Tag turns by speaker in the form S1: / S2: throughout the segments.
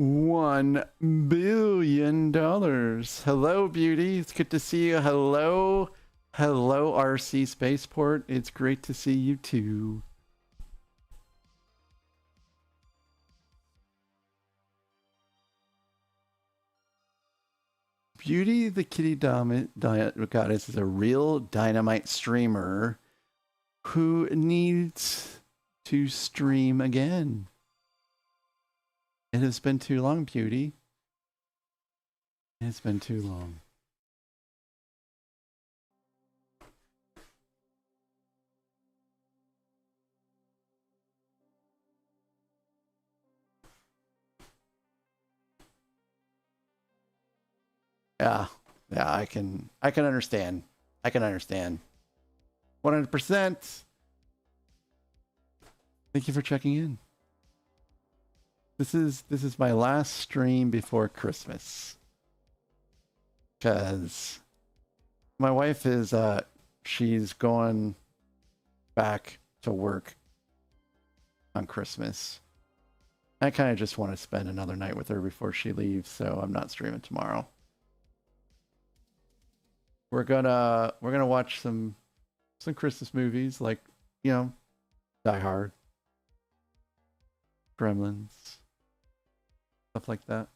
S1: $1 billion. Hello, beauty. It's good to see you. Hello. Hello, RC Spaceport. It's great to see you too. Beauty the Kitty Goddess is a real dynamite streamer who needs to stream again. It has been too long, Beauty. It's been too long. Yeah, I can understand. I can understand. 100%. Thank you for checking in. This is my last stream before Christmas. Cause my wife is she's going back to work on Christmas. I kind of just want to spend another night with her before she leaves, so I'm not streaming tomorrow. We're gonna watch some Christmas movies like, you know, Die Hard, Gremlins, stuff like that.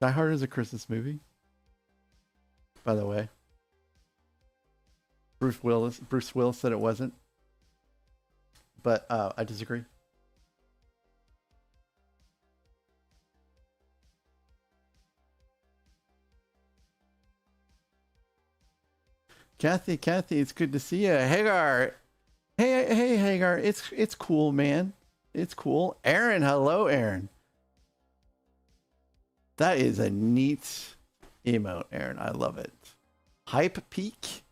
S1: Die Hard is a Christmas movie, by the way. Bruce Willis said it wasn't, but I disagree. Kathy, it's good to see you. Hagar, hey, Hagar, it's cool, man. It's cool. Aaron, hello, Aaron. That is a neat emote, Aaron. I love it. Hype Peak.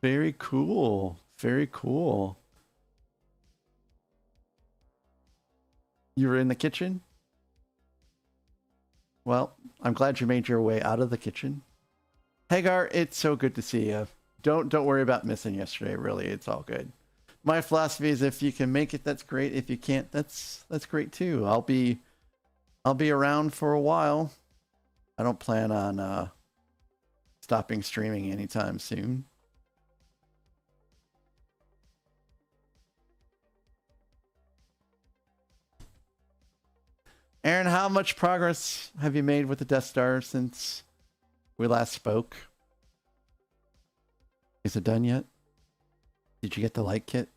S1: Very cool. Very cool. You were in the kitchen? Well, I'm glad you made your way out of the kitchen. Hagar, it's so good to see you. Don't worry about missing yesterday, really. It's all good. My philosophy is if you can make it, that's great. If you can't, that's great too. I'll be around for a while. I don't plan on stopping streaming anytime soon. Aaron, how much progress have you made with the Death Star since we last spoke? Is it done yet? Did you get the light kit?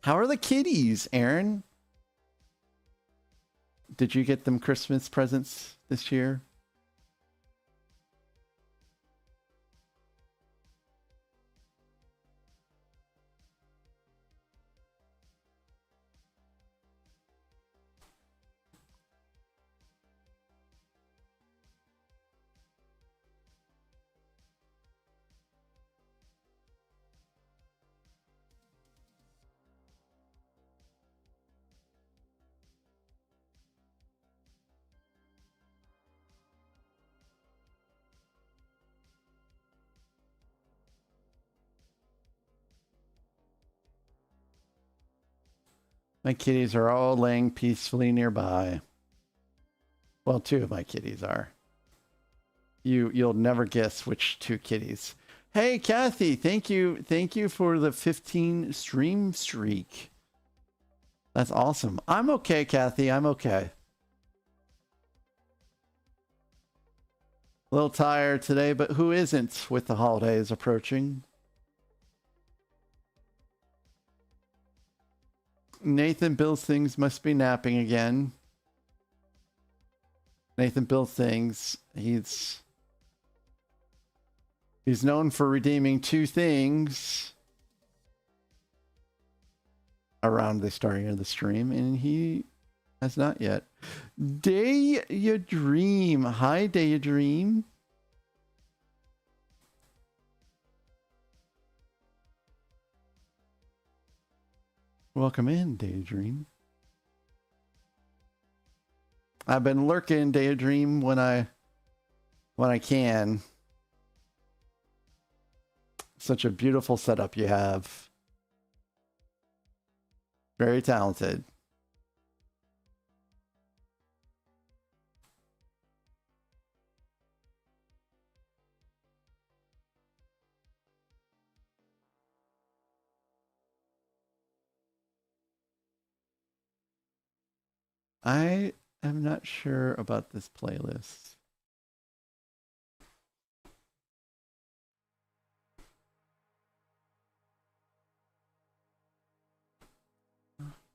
S1: How are the kitties, Aaron? Did you get them Christmas presents this year? My kitties are all laying peacefully nearby. Well, two of my kitties are. You'll never guess which two kitties. Hey, Kathy, thank you for the 15 stream streak. That's awesome. I'm okay, Kathy. I'm okay. A little tired today, but who isn't with the holidays approaching? Nathan Bills Things must be napping again. Nathan Bills Things, he's known for redeeming two things around the starting of the stream, and he has not yet. Daydream. Hi, Daydream. Welcome in, Daydream. I've been lurking, Daydream, when I can. Such a beautiful setup you have. Very talented. I am not sure about this playlist.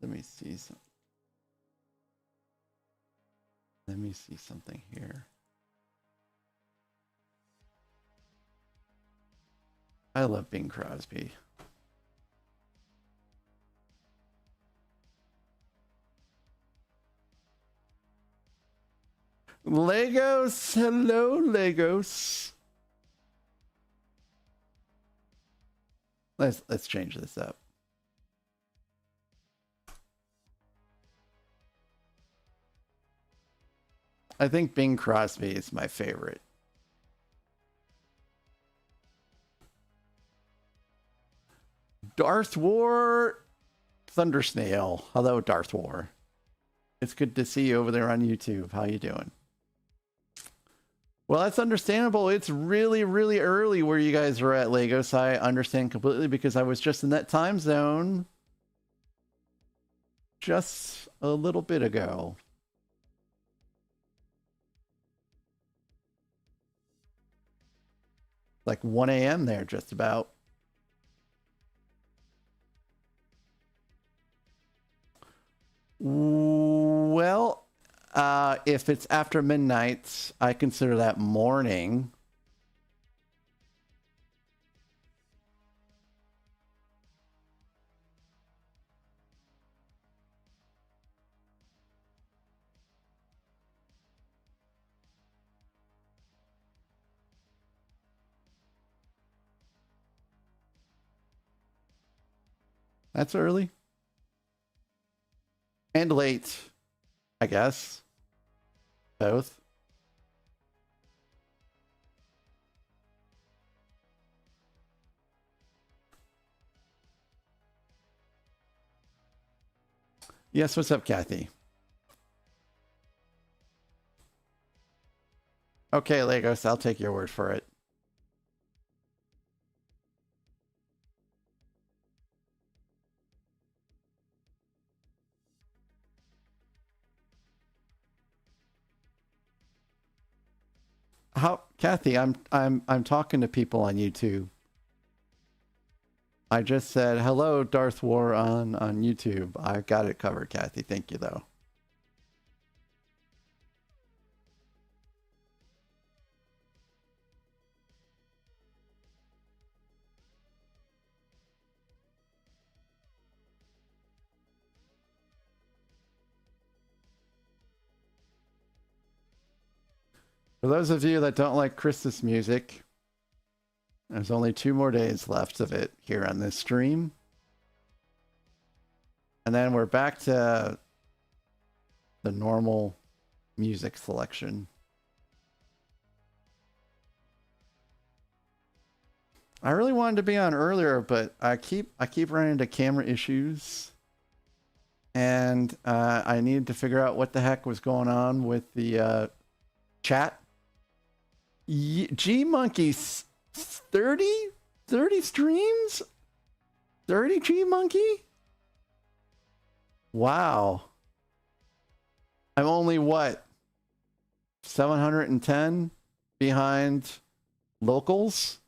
S1: Let me see some. Let me see something here. I love Bing Crosby. Legos, hello Legos. Let's change this up. I think Bing Crosby is my favorite. Darth War, Thundersnail. Hello, Darth War. It's good to see you over there on YouTube. How you doing? Well, that's understandable. It's really, really early where you guys are at, Lagos. I understand completely because I was just in that time zone just a little bit ago. Like 1 a.m. there, just about. Well, if it's after midnight, I consider that morning. That's early. And late, I guess. Both. Yes, what's up, Kathy? Okay, Lagos, I'll take your word for it. How, Kathy? I'm talking to people on YouTube. I just said hello, Darth War on YouTube. I got it covered, Kathy. Thank you, though. For those of you that don't like Christmas music, there's only 2 more days left of it here on this stream. And then we're back to the normal music selection. I really wanted to be on earlier, but I keep running into camera issues. And I needed to figure out what the heck was going on with the chat. G Monkey's 30 streams? 30 G Monkey? Wow. I'm only what? 710 behind locals?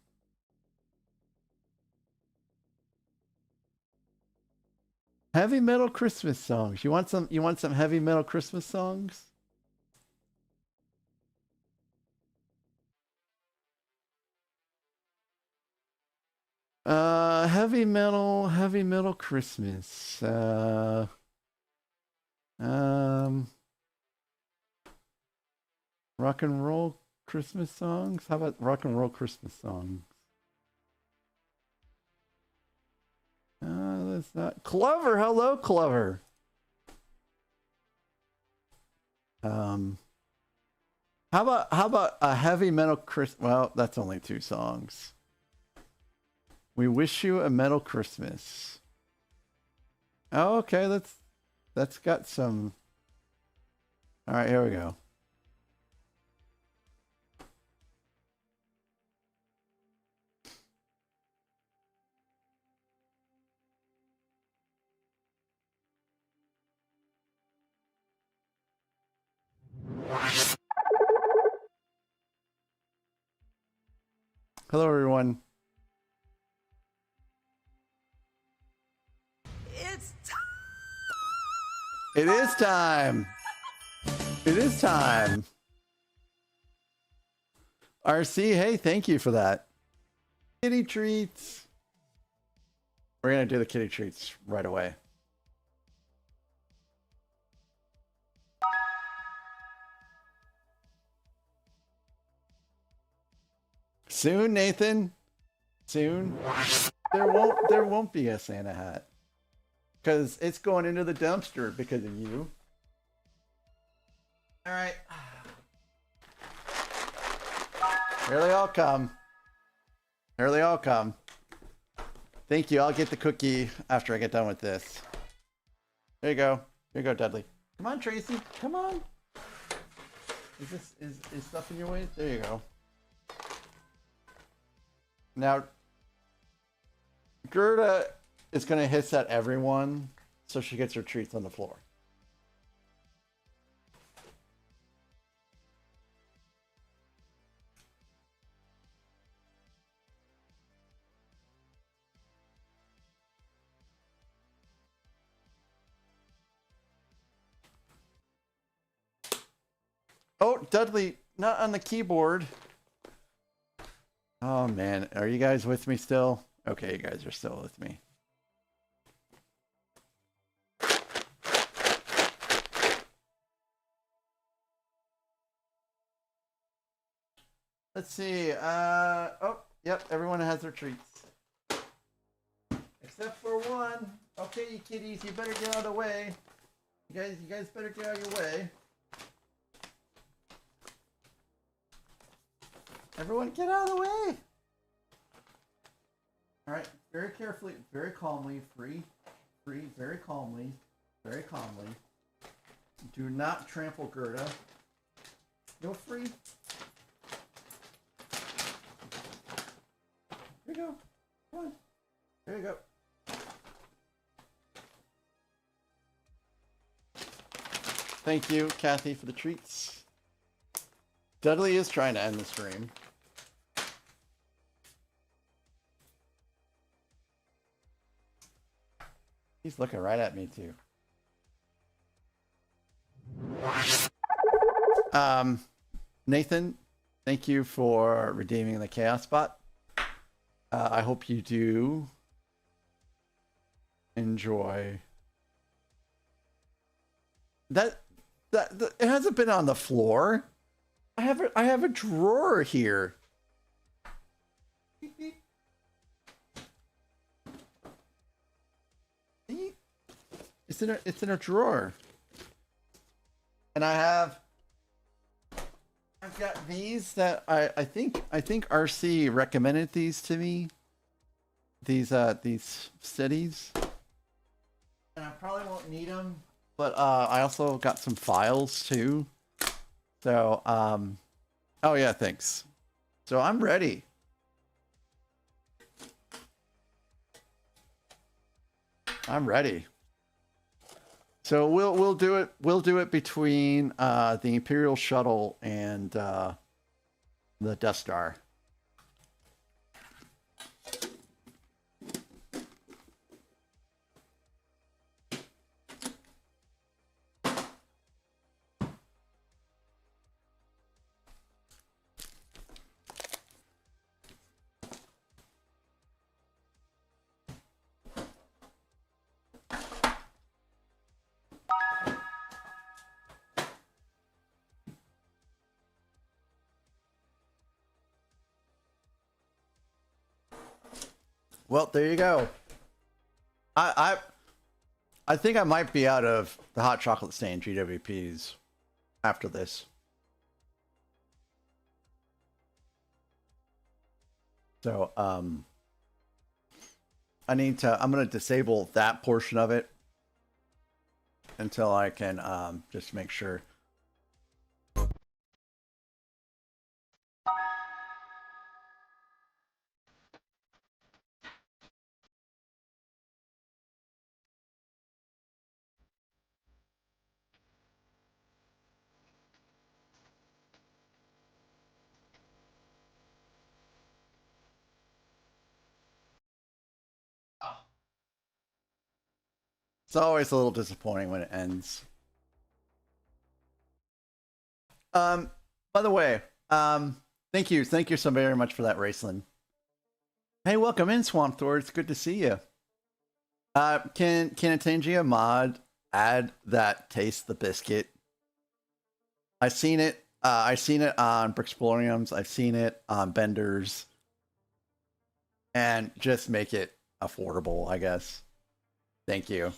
S1: Heavy metal Christmas songs. You want some heavy metal Christmas songs? Heavy metal Christmas. Rock and roll Christmas songs? How about rock and roll Christmas songs? That's not Clover. Hello, Clover. How about a heavy metal Well, that's only 2 songs. We wish you a metal Christmas. Oh, okay. That's got some. All right, here we go. Hello, everyone.
S2: It's time.
S1: It is time. It is time. RC, hey, thank you for that. Kitty treats. We're going to do the kitty treats right away. Soon, Nathan. Soon. There won't be a Santa hat. Because it's going into the dumpster because of you. All right. Here they all come. Here they all come. Thank you. I'll get the cookie after I get done with this. There you go. Here you go, Dudley. Come on, Tracy. Come on. Is stuff in your way? There you go. Now, Gerda is going to hiss at everyone so she gets her treats on the floor. Oh, Dudley, not on the keyboard. Oh, man. Are you guys with me still? Okay, you guys are still with me. Let's see. Oh, yep. Everyone has their treats. Except for one. Okay, you kitties, you better get out of the way. You guys better get out of your way. Everyone get out of the way. All right, very carefully, very calmly, free, very calmly, very calmly. Do not trample Gerda. Go free. There you go. Come on. There you go. Thank you, Kathy, for the treats. Dudley is trying to end the stream. He's looking right at me, too. Nathan, thank you for redeeming the Chaos Bot. I hope you do enjoy that. It hasn't been on the floor. I have a drawer here. It's in a drawer. And I've got these that I think RC recommended these to me. These cities. And I probably won't need them, but I also got some files too. So oh yeah, thanks. So I'm ready. I'm ready. So we'll do it between the Imperial Shuttle and the Death Star. Well, there you go. I think I might be out of the hot chocolate stain GWPs after this. So I'm gonna disable that portion of it until I can just make sure. It's always a little disappointing when it ends. By the way, thank you so very much for that, Raceland. Hey, welcome in, Swamp Thor. It's good to see you. Can Atangia mod add that taste the biscuit? I've seen it. I've seen it on Brixploriums. I've seen it on Benders. And just make it affordable, I guess. Thank you.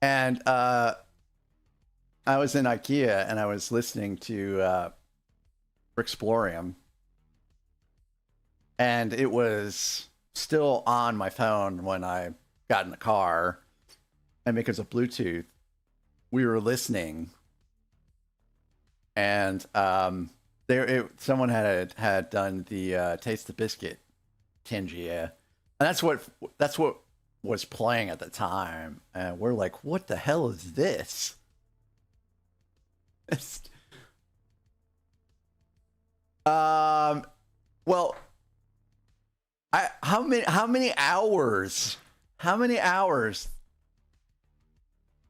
S1: And I was in IKEA and I was listening to Brixplorium. And it was still on my phone when I got in the car. And because of Bluetooth, we were listening. And someone had done the Taste the Biscuit Tangia. And that's what was playing at the time. And we're like, what the hell is this? Well, how many hours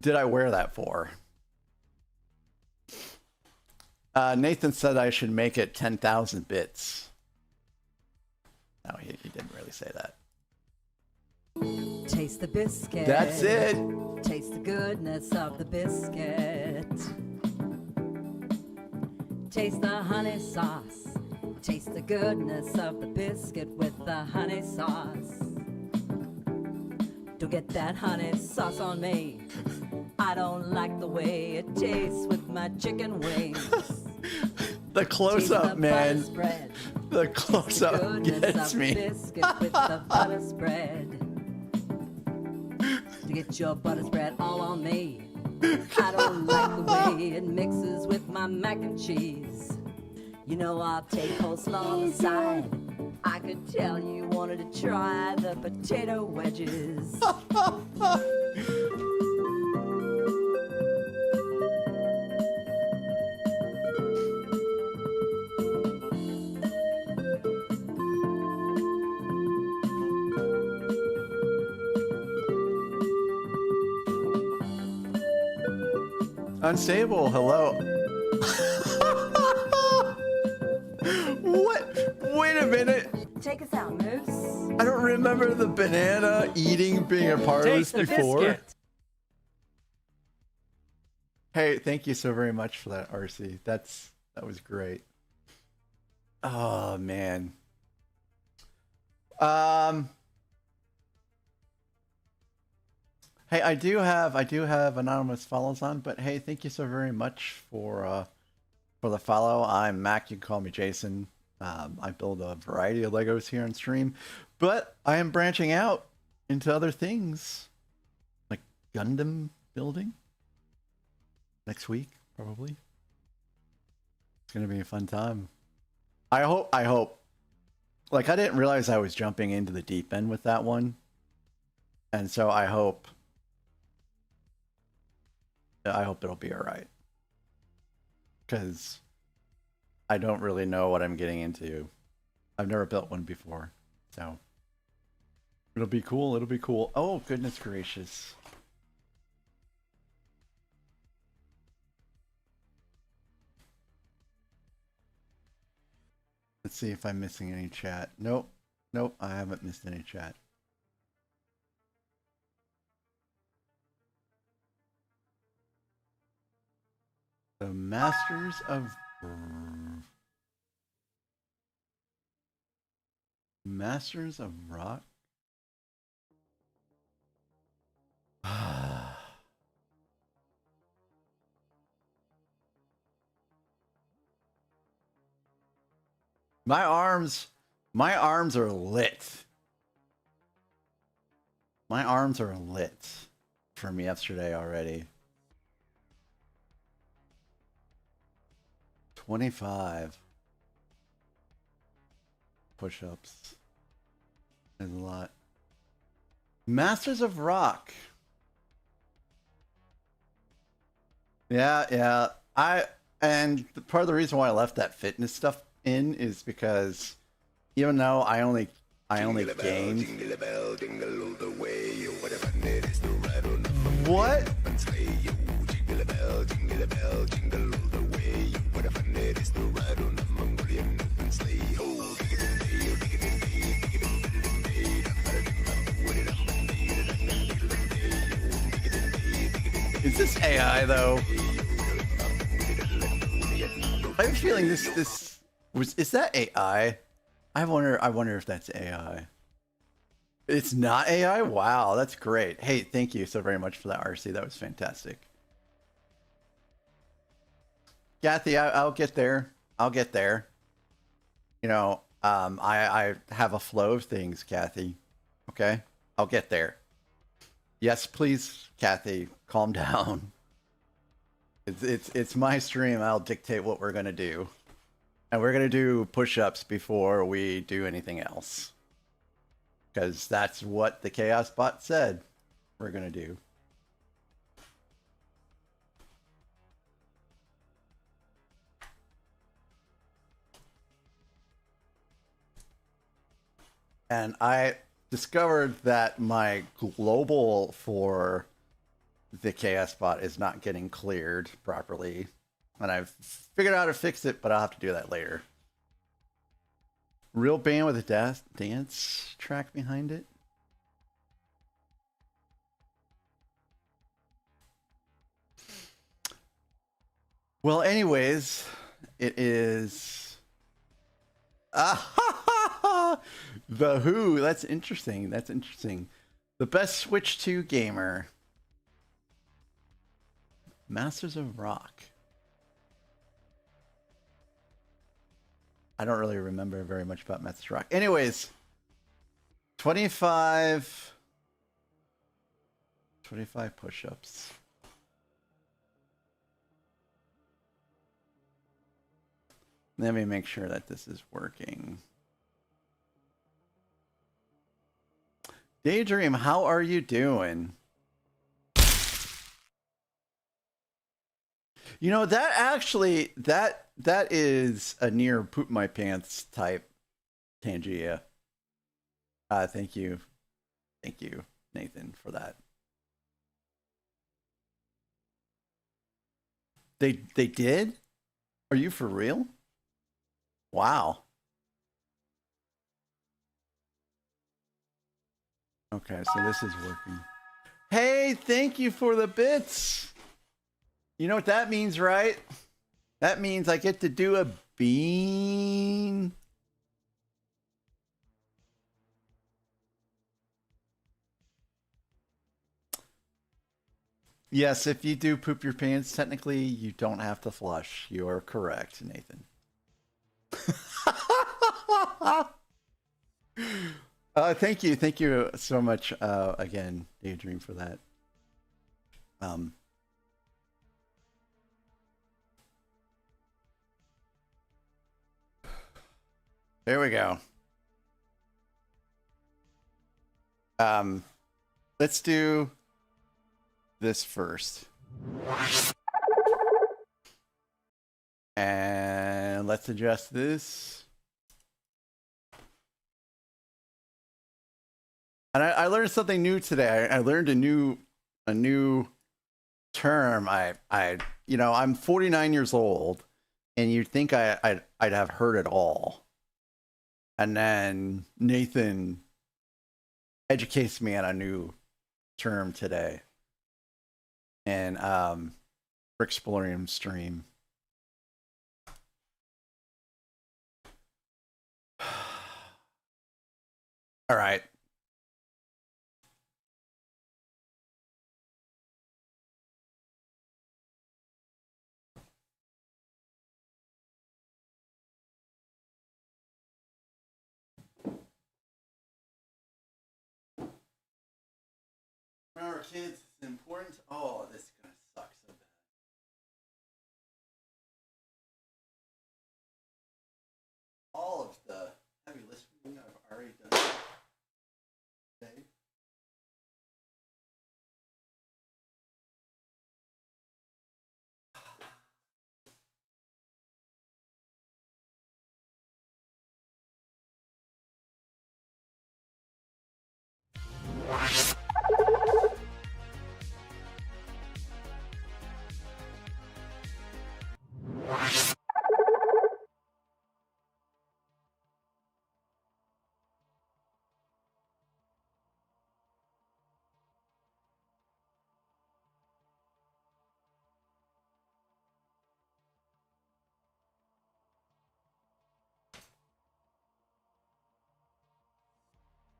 S1: did I wear that for? Nathan said I should make it 10,000 bits. No, he didn't really say that.
S2: Taste the biscuit.
S1: That's it.
S2: Taste the goodness of the biscuit. Taste the honey sauce. Taste the goodness of the biscuit with the honey sauce. Don't get that honey sauce on me. I don't like the way it tastes with my chicken wings.
S1: The close-up, man.
S2: Spread.
S1: The close-up gets me.
S2: Biscuit with the butter spread. To get your butter spread all on me. I don't like the way it mixes with my mac and cheese. You know I'll take coleslaw on the side. I could tell you wanted to try the potato wedges.
S1: Unstable, hello. What? Wait a minute.
S2: Take us out, Moose.
S1: I don't remember the banana eating being a part of this before.
S3: Biscuit.
S1: Hey, thank you so very much for that, RC. That was great. Oh man. Hey, I do have anonymous follows on, but hey, thank you so very much for the follow. I'm Mac. You can call me Jason. I build a variety of Legos here on stream, but I am branching out into other things, like Gundam building. Next week, probably. It's gonna be a fun time. I hope. Like, I didn't realize I was jumping into the deep end with that one, and so I hope it'll be all right. Because I don't really know what I'm getting into. I've never built one before, so it'll be cool. It'll be cool. Oh, goodness gracious. Let's see if I'm missing any chat. Nope. Nope, I haven't missed any chat. The Masters of Rock. My arms are lit. My arms are lit from yesterday already. 25 push-ups is a lot. Masters of Rock. Yeah. And part of the reason why I left that fitness stuff in is because even though I only gained. What? Is this AI though? I have a feeling is that AI? I wonder if that's AI. It's not AI? Wow, that's great. Hey, thank you so very much for that, RC. That was fantastic. Kathy, I'll get there. I'll get there. You know, I have a flow of things, Kathy. Okay? I'll get there. Yes, please, Kathy, calm down. It's my stream. I'll dictate what we're gonna do. And we're gonna do push-ups before we do anything else. Because that's what the Chaos Bot said we're gonna do. And I discovered that my global for the Chaos Bot is not getting cleared properly. And I've figured out how to fix it, but I'll have to do that later. Real band with a dance track behind it. Well, anyways, it is The Who. That's interesting. That's interesting. The best Switch 2 gamer. Masters of Rock. I don't really remember very much about Masters of Rock. Anyways, 25 push-ups. Let me make sure that this is working. Daydream, how are you doing? You know, that actually, that is a near poop my pants type Tangia. Thank you. Thank you, Nathan, for that. They did? Are you for real? Wow. Okay, so this is working. Hey, thank you for the bits. You know what that means, right? That means I get to do a bean. Yes, if you do poop your pants, technically you don't have to flush. You are correct, Nathan. Thank you so much again, Daydream, for that. There we go. Let's do this first. And let's adjust this. And I learned something new today. I learned a new term. You know, I'm 49 years old, and you'd think I'd have heard it all. And then Nathan educates me on a new term today. And Explorium stream. All right. When our kids, it's important. Oh, this is gonna suck so bad. All of the heavy lifting I've already done today.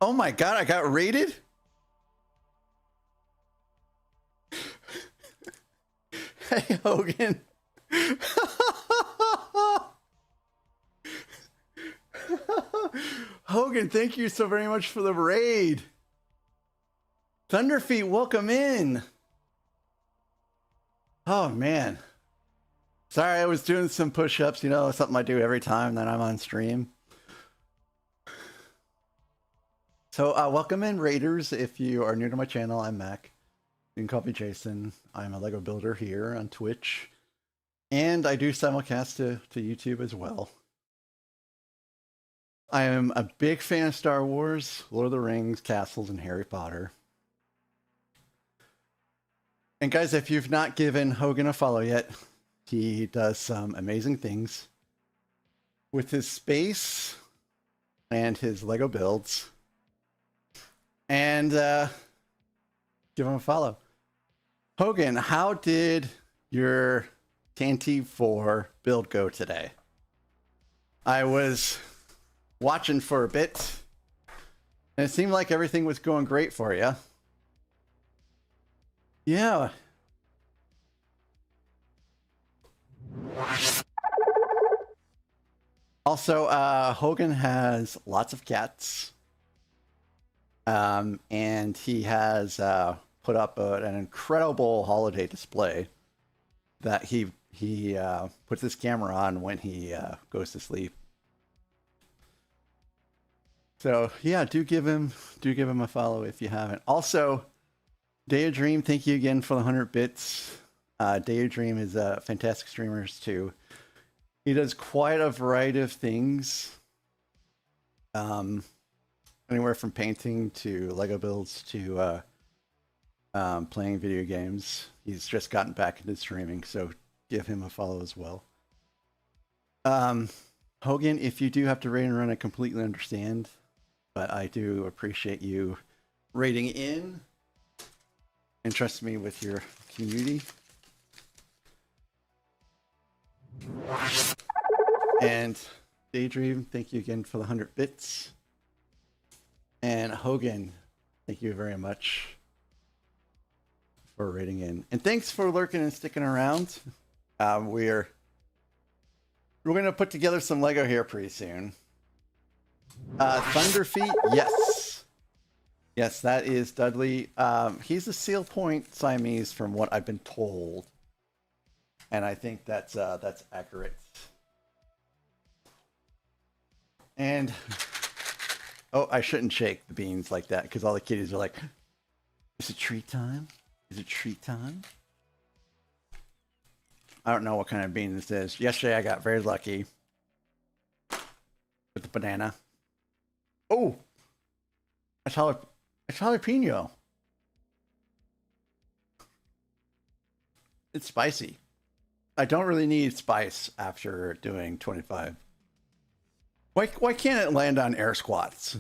S1: Oh my god, I got rated? Hey, Hogan. Hogan, thank you so very much for the raid. Thunderfeet, welcome in. Oh, man. Sorry, I was doing some push-ups, you know, something I do every time that I'm on stream. So, welcome in, Raiders. If you are new to my channel, I'm Mac. You can call me Jason. I'm a Lego builder here on Twitch. And I do simulcast to YouTube as well. I am a big fan of Star Wars, Lord of the Rings, Castles, and Harry Potter. And guys, if you've not given Hogan a follow yet, he does some amazing things with his space and his Lego builds. And give him a follow. Hogan, how did your TNT 4 build go today? I was watching for a bit, and it seemed like everything was going great for you. Yeah. Also, Hogan has lots of cats. And he has put up an incredible holiday display that he puts his camera on when he goes to sleep. So yeah, do give him a follow if you haven't. Also, Daydream, thank you again for the 100 bits. Daydream is a fantastic streamer too. He does quite a variety of things. Anywhere from painting to Lego builds to playing video games. He's just gotten back into streaming, so give him a follow as well. Hogan, if you do have to raid and run, I completely understand, but I do appreciate you raiding in and trust me with your community. And Daydream, thank you again for the 100 bits. And Hogan, thank you very much for raiding in. And thanks for lurking and sticking around. We're going to put together some Lego here pretty soon. Thunderfeet, yes. Yes, that is Dudley. He's a Seal Point Siamese from what I've been told. And I think that's accurate. And oh, I shouldn't shake the beans like that because all the kitties are like, is it treat time? Is it treat time? I don't know what kind of bean this is. Yesterday I got very lucky with the banana. Oh, it's jalapeno. It's spicy. I don't really need spice after doing 25. Why can't it land on air squats?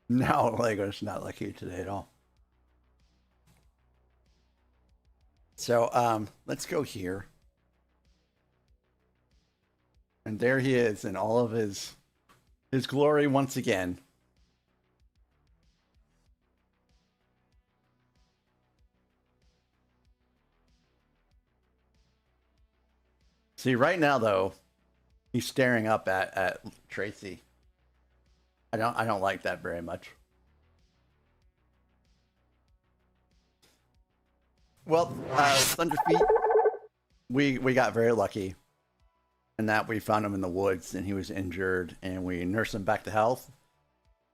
S1: No, Lego's not lucky today at all. So let's go here. And there he is in all of his glory once again. See, right now though, he's staring up at Tracy. I don't like that very much. Well, Thunderfeet, we got very lucky in that we found him in the woods and he was injured and we nursed him back to health.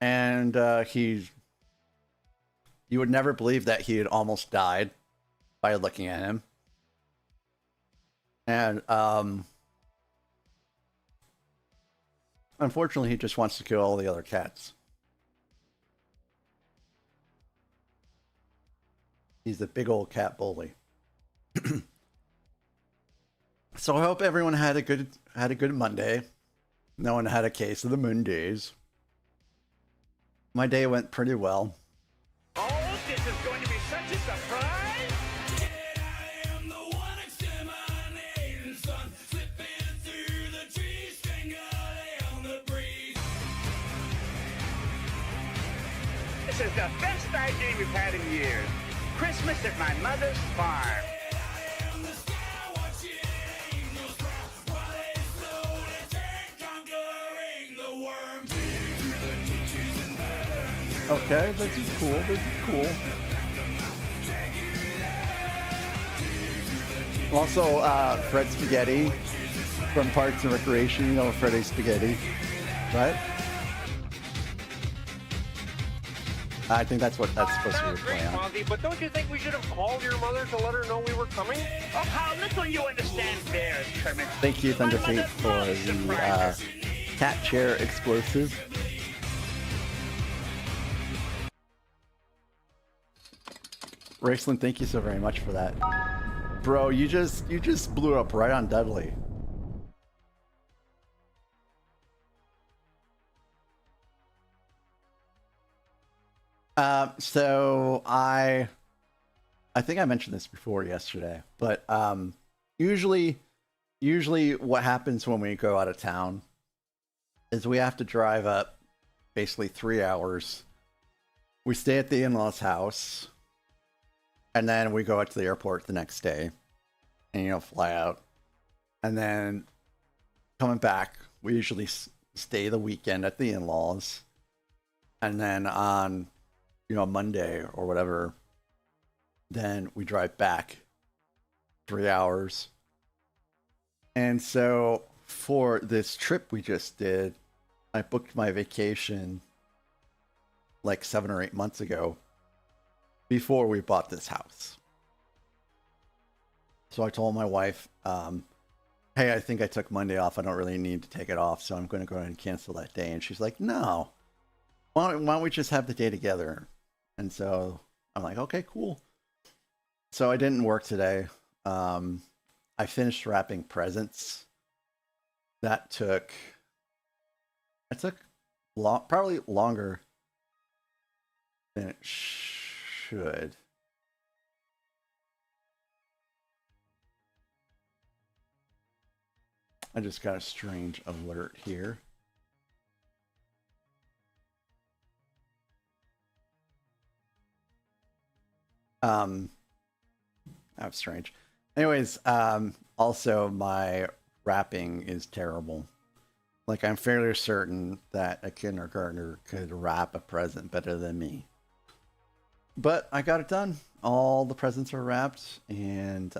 S1: And you would never believe that he had almost died by looking at him. And unfortunately, he just wants to kill all the other cats. He's a big old cat bully. So I hope everyone had a good Monday. No one had a case of the Mondays. My day went pretty well.
S3: Oh, this is going to be such a surprise! Yeah, I am the one exterminating sun, slipping through the trees, finger on the breeze. This is the best idea we've had in years. Christmas at my mother's farm.
S1: Okay, this is cool. This is cool. Also, Fred Spaghetti from Parks and Recreation. You know Freddy Spaghetti, right? I think that's what that's supposed to be
S4: Great,
S1: playing.
S4: Fonzie, but don't you think we should have called your mother to let her know we were coming?
S3: Oh, how little you understand bears, Kermit.
S1: Thank you, Thunderfeet, for the cat chair explosive. Raceland, thank you so very much for that. Bro, you just blew up right on Dudley. So I think I mentioned this before yesterday, but usually what happens when we go out of town is we have to drive up basically 3 hours. We stay at the in-laws' house, and then we go out to the airport the next day, and fly out, and then coming back, we usually stay the weekend at the in-laws, and then on Monday or whatever, then we drive back 3 hours. And so for this trip we just did, I booked my vacation like 7 or 8 months ago before we bought this house. So I told my wife, hey, I think I took Monday off. I don't really need to take it off, so I'm going to go ahead and cancel that day. And she's like, no, why don't we just have the day together? And so I'm like, okay, cool. So I didn't work today. I finished wrapping presents. That took probably longer than it should. I just got a strange alert here. That was strange. Anyways, also my wrapping is terrible. Like, I'm fairly certain that a kindergartner could wrap a present better than me. But I got it done. All the presents are wrapped, and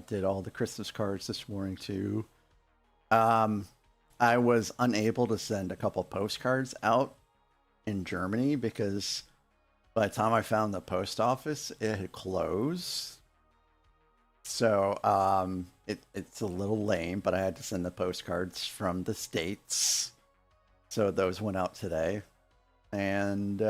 S1: did all the Christmas cards this morning too. I was unable to send a couple postcards out in Germany because by the time I found the post office, it had closed. So it's a little lame, but I had to send the postcards from the States. So those went out today. And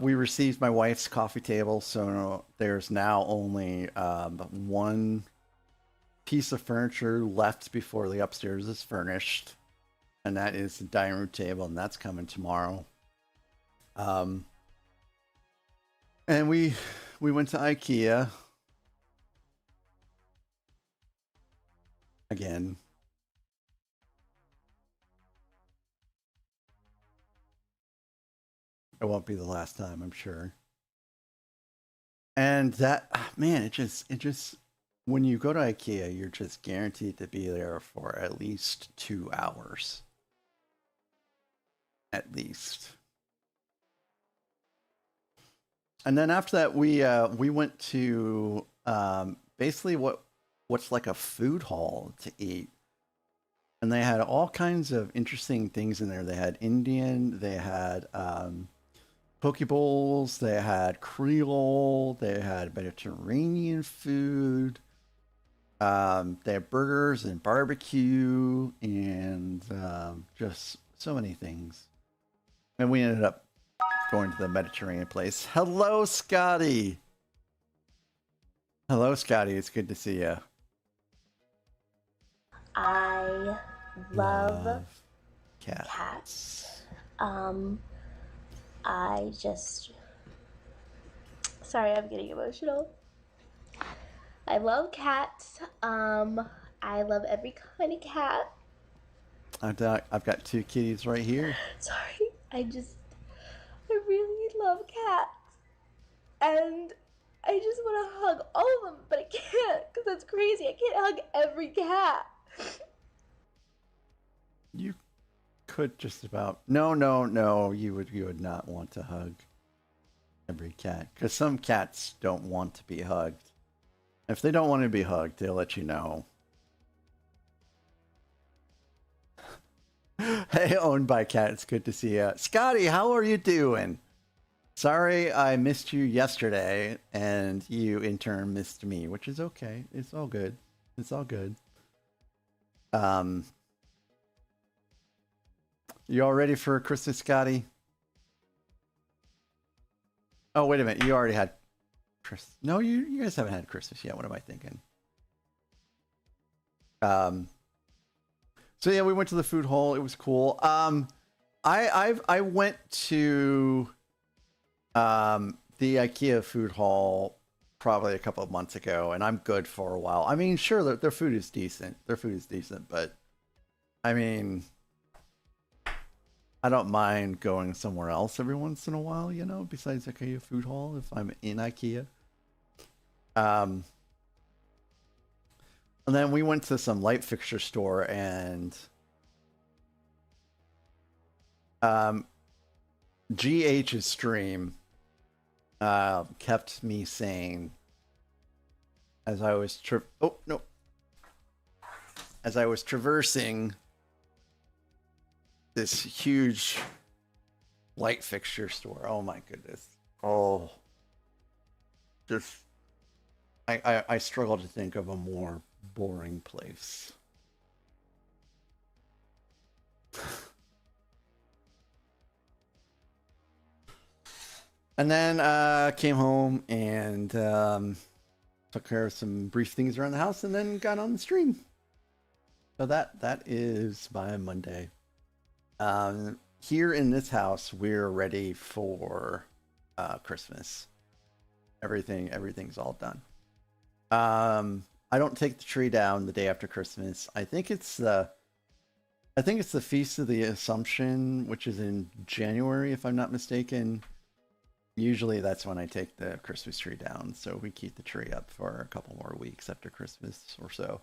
S1: we received my wife's coffee table, so there's now only one piece of furniture left before the upstairs is furnished, and that is the dining room table, and that's coming tomorrow. And we went to IKEA again. It won't be the last time, I'm sure. And that, man, it just when you go to IKEA, you're just guaranteed to be there for at least 2 hours. At least. And then after that, we went to basically what's like a food hall to eat, and they had all kinds of interesting things in there. They had Indian, they had poke bowls, they had Creole, they had Mediterranean food. They had burgers and barbecue and just so many things. And we ended up going to the Mediterranean place. Hello, Scotty. Hello, Scotty. It's good to see you.
S5: I love
S1: cats.
S5: cats. I just... Sorry, I'm getting emotional. I love cats. I love every kind of cat.
S1: I've got 2 kitties right here.
S5: Sorry, I really love cats. And I just want to hug all of them, but I can't, because that's crazy. I can't hug every cat.
S1: You could just about... No. You would not want to hug every cat, because some cats don't want to be hugged. If they don't want to be hugged, they'll let you know. Hey, owned by cat. It's good to see you. Scotty, how are you doing? Sorry I missed you yesterday, and you in turn missed me, which is okay. It's all good. It's all good. You all ready for Christmas, Scotty? Oh, wait a minute. You already had Christmas. No, you guys haven't had Christmas yet. What am I thinking? So yeah, we went to the food hall. It was cool. I went to the IKEA food hall probably a couple of months ago, and I'm good for a while. I mean, sure, their food is decent. Their food is decent, but I mean, I don't mind going somewhere else every once in a while, you know, besides IKEA food hall if I'm in IKEA. And then we went to some light fixture store, and GH's stream kept me sane as I was as I was traversing this huge light fixture store. Oh my goodness. Oh, just I struggle to think of a more boring place. And then came home and took care of some brief things around the house, and then got on the stream. So that is my Monday. Here in this house, we're ready for Christmas. Everything's all done. I don't take the tree down the day after Christmas. I think it's the Feast of the Assumption, which is in January, if I'm not mistaken. Usually that's when I take the Christmas tree down, so we keep the tree up for a couple more weeks after Christmas or so.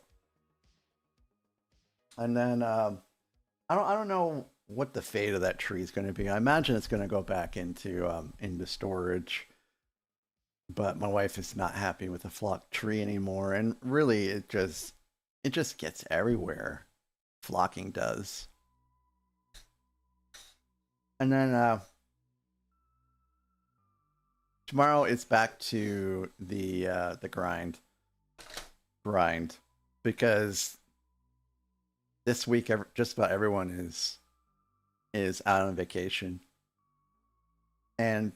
S1: And then I don't know what the fate of that tree is going to be. I imagine it's going to go back into storage. But my wife is not happy with the flock tree anymore, and really it just gets everywhere. Flocking does. And then tomorrow it's back to the grind, because this week just about everyone is out on vacation, and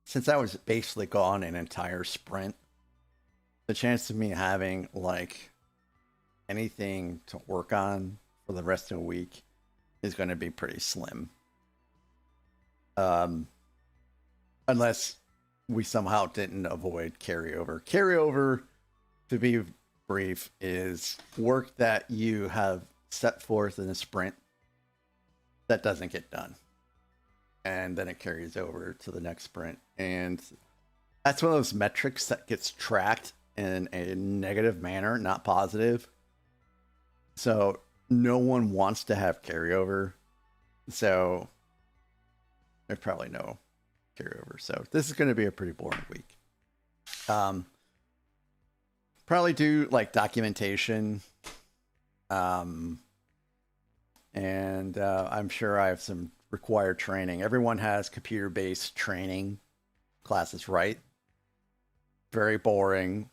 S1: since I was basically gone an entire sprint, the chance of me having like anything to work on for the rest of the week is going to be pretty slim. Unless we somehow didn't avoid carryover. Carryover, to be brief, is work that you have set forth in a sprint that doesn't get done. And then it carries over to the next sprint. And that's one of those metrics that gets tracked in a negative manner, not positive. So no one wants to have carryover. So there's probably no carry over. So this is going to be a pretty boring week. Probably do like documentation. And I'm sure I have some required training. Everyone has computer-based training classes, right? Very boring.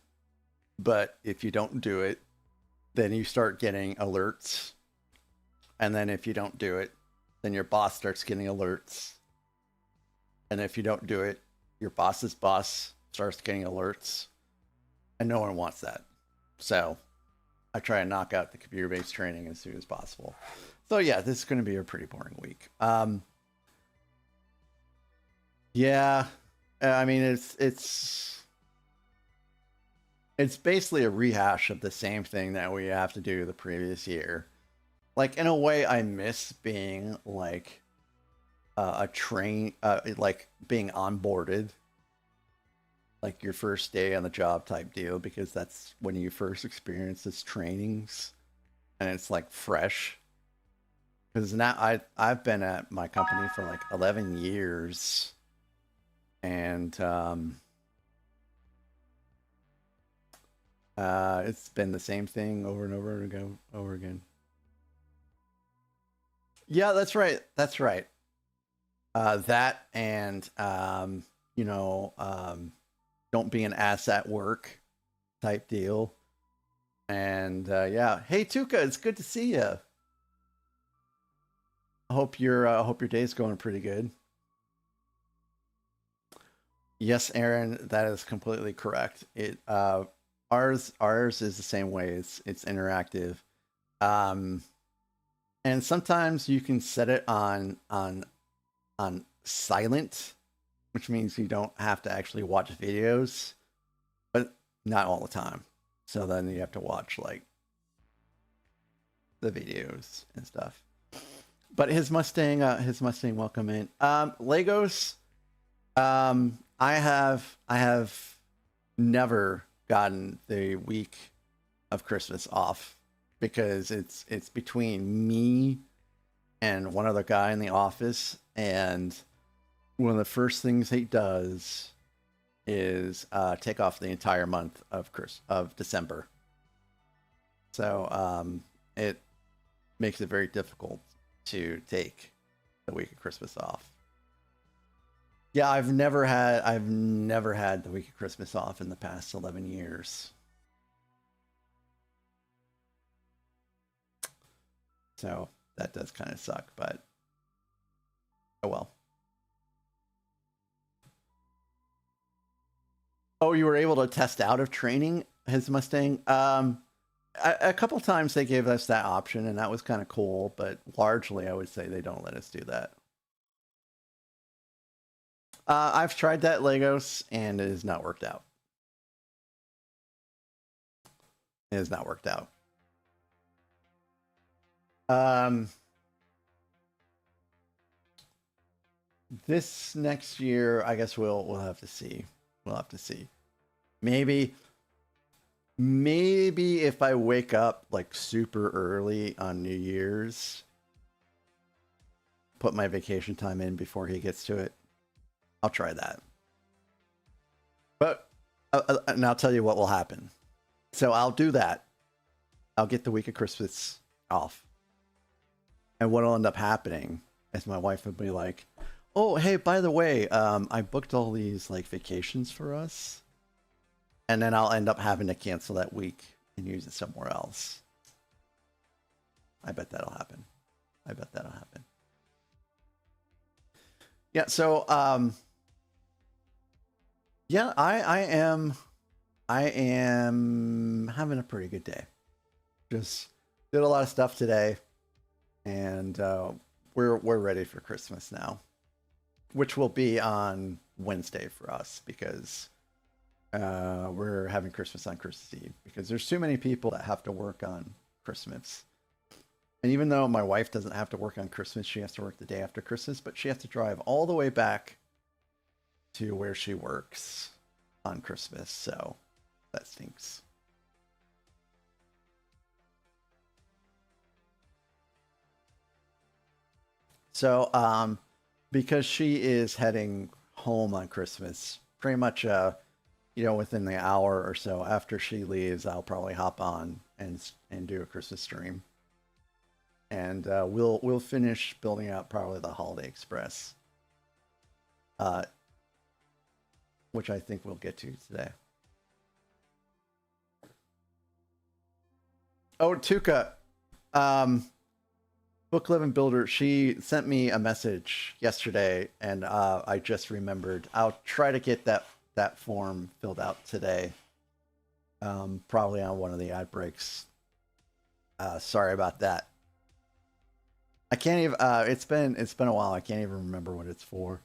S1: But if you don't do it, then you start getting alerts. And then if you don't do it, then your boss starts getting alerts. And if you don't do it, your boss's boss starts getting alerts. And no one wants that. So I try and knock out the computer-based training as soon as possible. So yeah, this is going to be a pretty boring week. Yeah, I mean, it's basically a rehash of the same thing that we have to do the previous year. Like, in a way, I miss being like like being onboarded, like your first day on the job type deal, because that's when you first experience this trainings, and it's like fresh. Because now I've been at my company for like 11 years, and it's been the same thing over and over and over again. Yeah, that's right. That's right. That and don't be an ass at work type deal. And yeah, hey Tuka, it's good to see you. I hope your day's going pretty good. Yes, Aaron, that is completely correct. It ours is the same way. It's interactive. And sometimes you can set it on silent, which means you don't have to actually watch videos, but not all the time. So then you have to watch like the videos and stuff. But his Mustang welcome in. Legos. I have never gotten the week of Christmas off because it's between me and one other guy in the office, and one of the first things he does is take off the entire month of December. So it makes it very difficult to take the week of Christmas off. Yeah, I've never had the week of Christmas off in the past 11 years. So that does kind of suck, but oh well. Oh, you were able to test out of training his Mustang? A couple times they gave us that option, and that was kind of cool, but largely I would say they don't let us do that. I've tried that Legos, and it has not worked out. It has not worked out. This next year, I guess we'll have to see. We'll have to see. Maybe if I wake up like super early on New Year's, put my vacation time in before he gets to it, I'll try that. But and I'll tell you what will happen. So I'll do that. I'll get the week of Christmas off. And what'll end up happening is my wife will be like, oh, hey, by the way, I booked all these like vacations for us. And then I'll end up having to cancel that week and use it somewhere else. I bet that'll happen. Yeah, so yeah, I am having a pretty good day. Just did a lot of stuff today, and we're ready for Christmas now, which will be on Wednesday for us because we're having Christmas on Christmas Eve because there's too many people that have to work on Christmas. And even though my wife doesn't have to work on Christmas, she has to work the day after Christmas, but she has to drive all the way back to where she works on Christmas. So that stinks. So, because she is heading home on Christmas. Pretty much, you know, within the hour or so after she leaves, I'll probably hop on and do a Christmas stream. And we'll finish building out probably the Holiday Express, which I think we'll get to today. Oh, Tuka, Book Living Builder, she sent me a message yesterday, and I just remembered. I'll try to get that form filled out today, probably on one of the ad breaks. Sorry about that. I can't even. It's been a while. I can't even remember what it's for.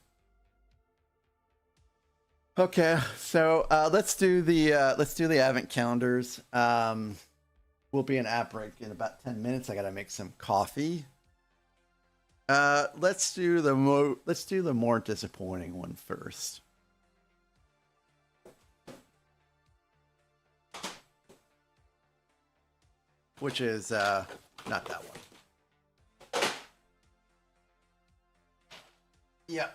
S1: Okay, so let's do the advent calendars. We'll be an ad break in about 10 minutes. I gotta make some coffee. Let's do the more disappointing one first. Which is not that one. Yeah,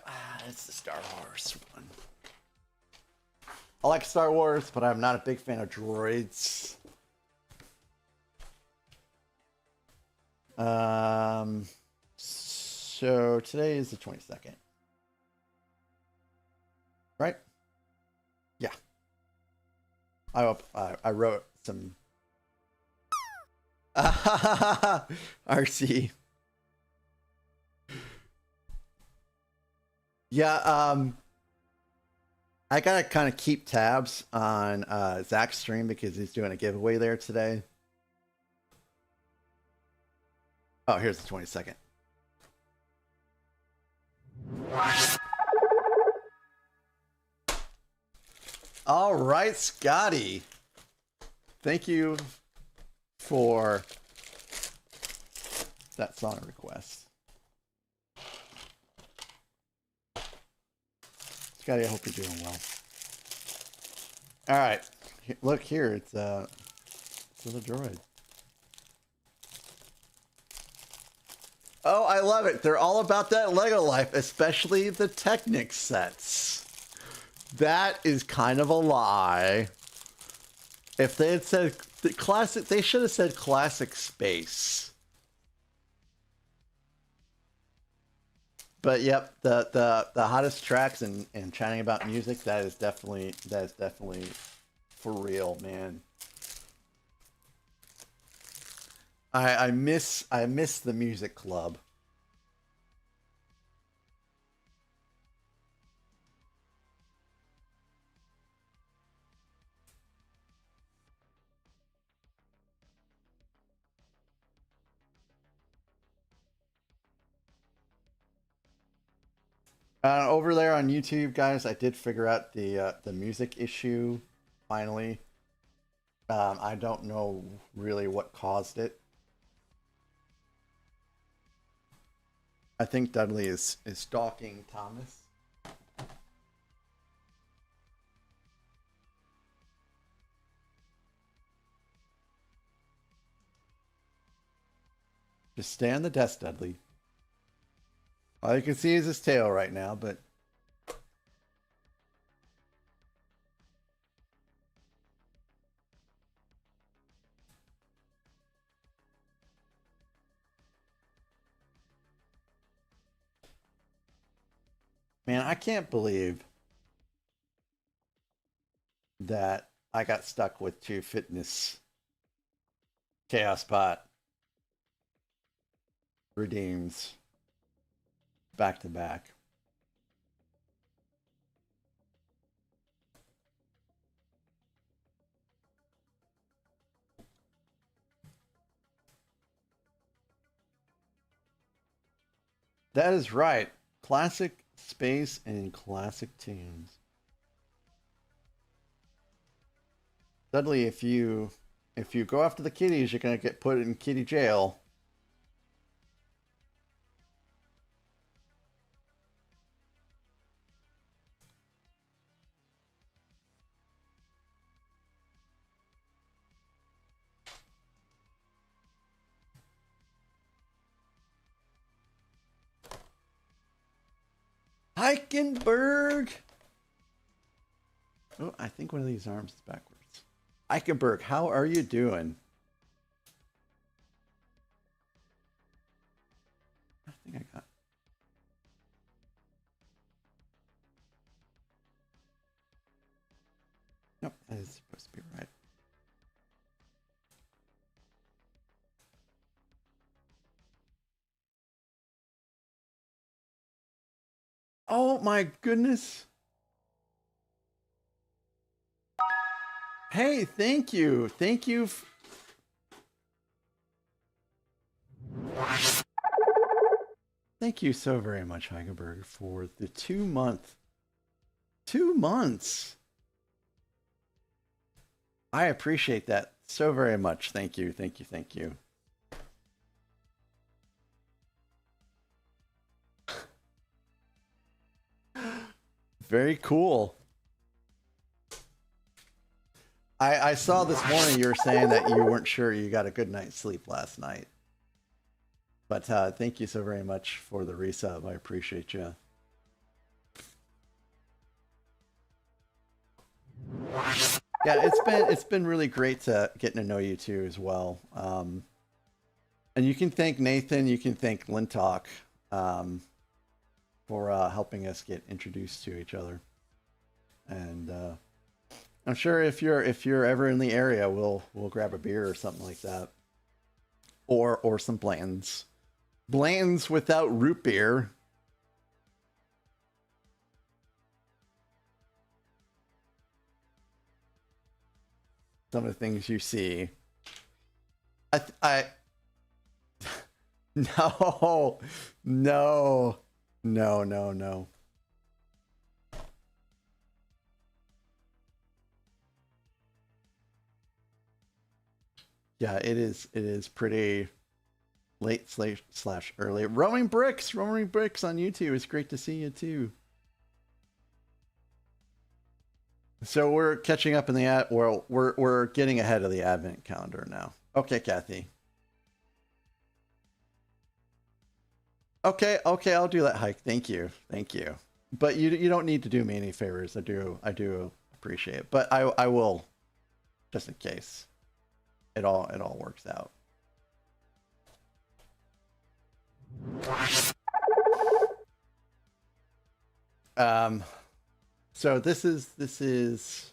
S1: it's the Star Wars one. I like Star Wars, but I'm not a big fan of droids. So today is the 22nd. Right? Yeah. I wrote some RC. Yeah, I gotta kind of keep tabs on Zach's stream because he's doing a giveaway there today. Oh, here's the 22nd. All right, Scotty. Thank you for that song request. Scotty, I hope you're doing well. All right, look here. It's a droid. Oh, I love it. They're all about that Lego life, especially the Technic sets. That is kind of a lie. If they had said the classic, they should have said classic space. But yep, the hottest tracks and chatting about music, that is definitely for real, man. I miss the music club. Over there on YouTube, guys, I did figure out the music issue finally. I don't know really what caused it. I think Dudley is stalking Thomas. Just stay on the desk, Dudley. All you can see is his tail right now, but man, I can't believe that I got stuck with 2 fitness Chaos Pot redeems back to back. That is right. Classic space and classic tunes. Dudley, if you go after the kitties, you're gonna get put in kitty jail. Eichenberg. Oh, I think one of these arms is backwards. Eichenberg, how are you doing? I think I got. Nope, that is supposed to be right. Oh my goodness. Hey, thank you. Thank you. Thank you so very much, Heigenberg, for the 2 month. 2 months. I appreciate that so very much. Thank you. Thank you. Thank you. Very cool. I saw this morning you were saying that you weren't sure you got a good night's sleep last night. But thank you so very much for the resub. I appreciate you. Yeah, it's been really great to getting to know you too as well. And you can thank Nathan, you can thank Lintalk for helping us get introduced to each other. And I'm sure if you're ever in the area, we'll grab a beer or something like that, or some Blanton's. Blanton's without root beer. Some of the things you see. I no, no, no, no, no. Yeah, it is pretty late slash early. Roaming Bricks on YouTube. It's great to see you too. So we're catching up in the we're getting ahead of the advent calendar now. Okay, Kathy. Okay, I'll do that hike. Thank you. But you don't need to do me any favors. I do appreciate it. But I will, just in case. It all works out. So this is this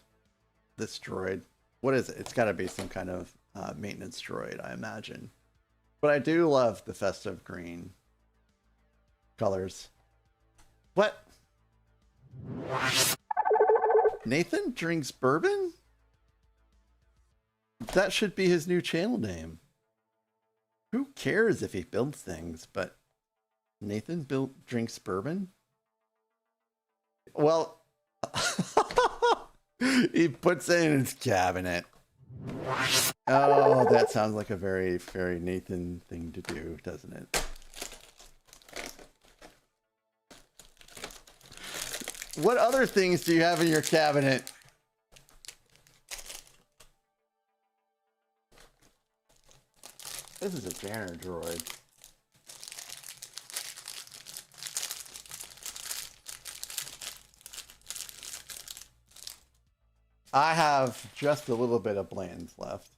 S1: droid. What is it? It's got to be some kind of maintenance droid, I imagine. But I do love the festive green colors. What? Nathan drinks bourbon? That should be his new channel name. Who cares if he builds things, but Nathan drinks bourbon? Well, he puts it in his cabinet. Oh, that sounds like a very, very Nathan thing to do, doesn't it? What other things do you have in your cabinet? This is a Janner droid. I have just a little bit of Bland's left.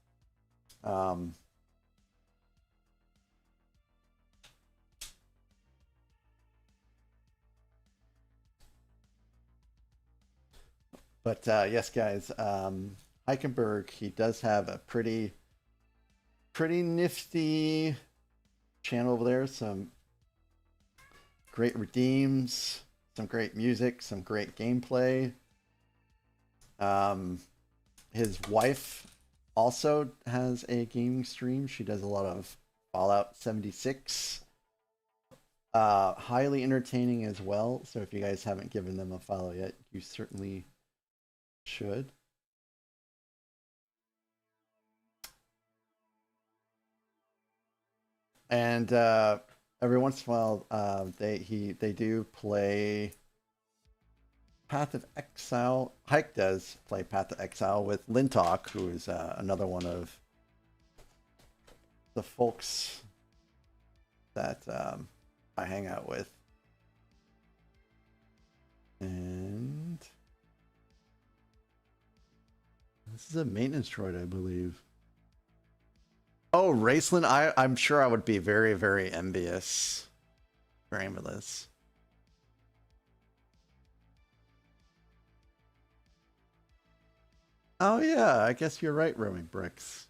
S1: But yes, guys, Eichenberg, he does have a pretty nifty channel over there. Some great redeems, some great music, some great gameplay. His wife also has a gaming stream. She does a lot of Fallout 76. Highly entertaining as well. So if you guys haven't given them a follow yet, you certainly should. And every once in a while, they do play Path of Exile. Hike does play Path of Exile with Lintalk, who is another one of the folks that I hang out with. And this is a maintenance droid, I believe. Oh, Raceland, I'm sure I would be very, very envious. Very envious. Oh yeah, I guess you're right, Roaming Bricks.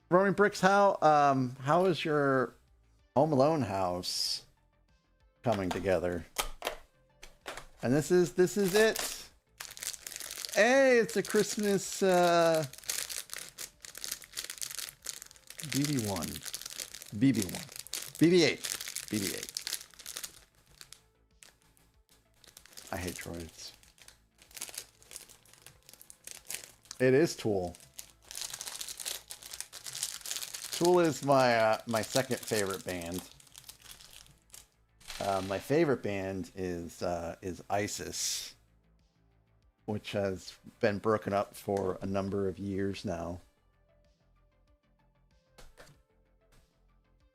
S1: Roaming Bricks, how is your Home Alone house coming together? And this is it. Hey, it's a Christmas BB1. BB1. BB8. BB8. I hate droids. It is Tool. Tool is my my second favorite band. My favorite band is ISIS, which has been broken up for a number of years now.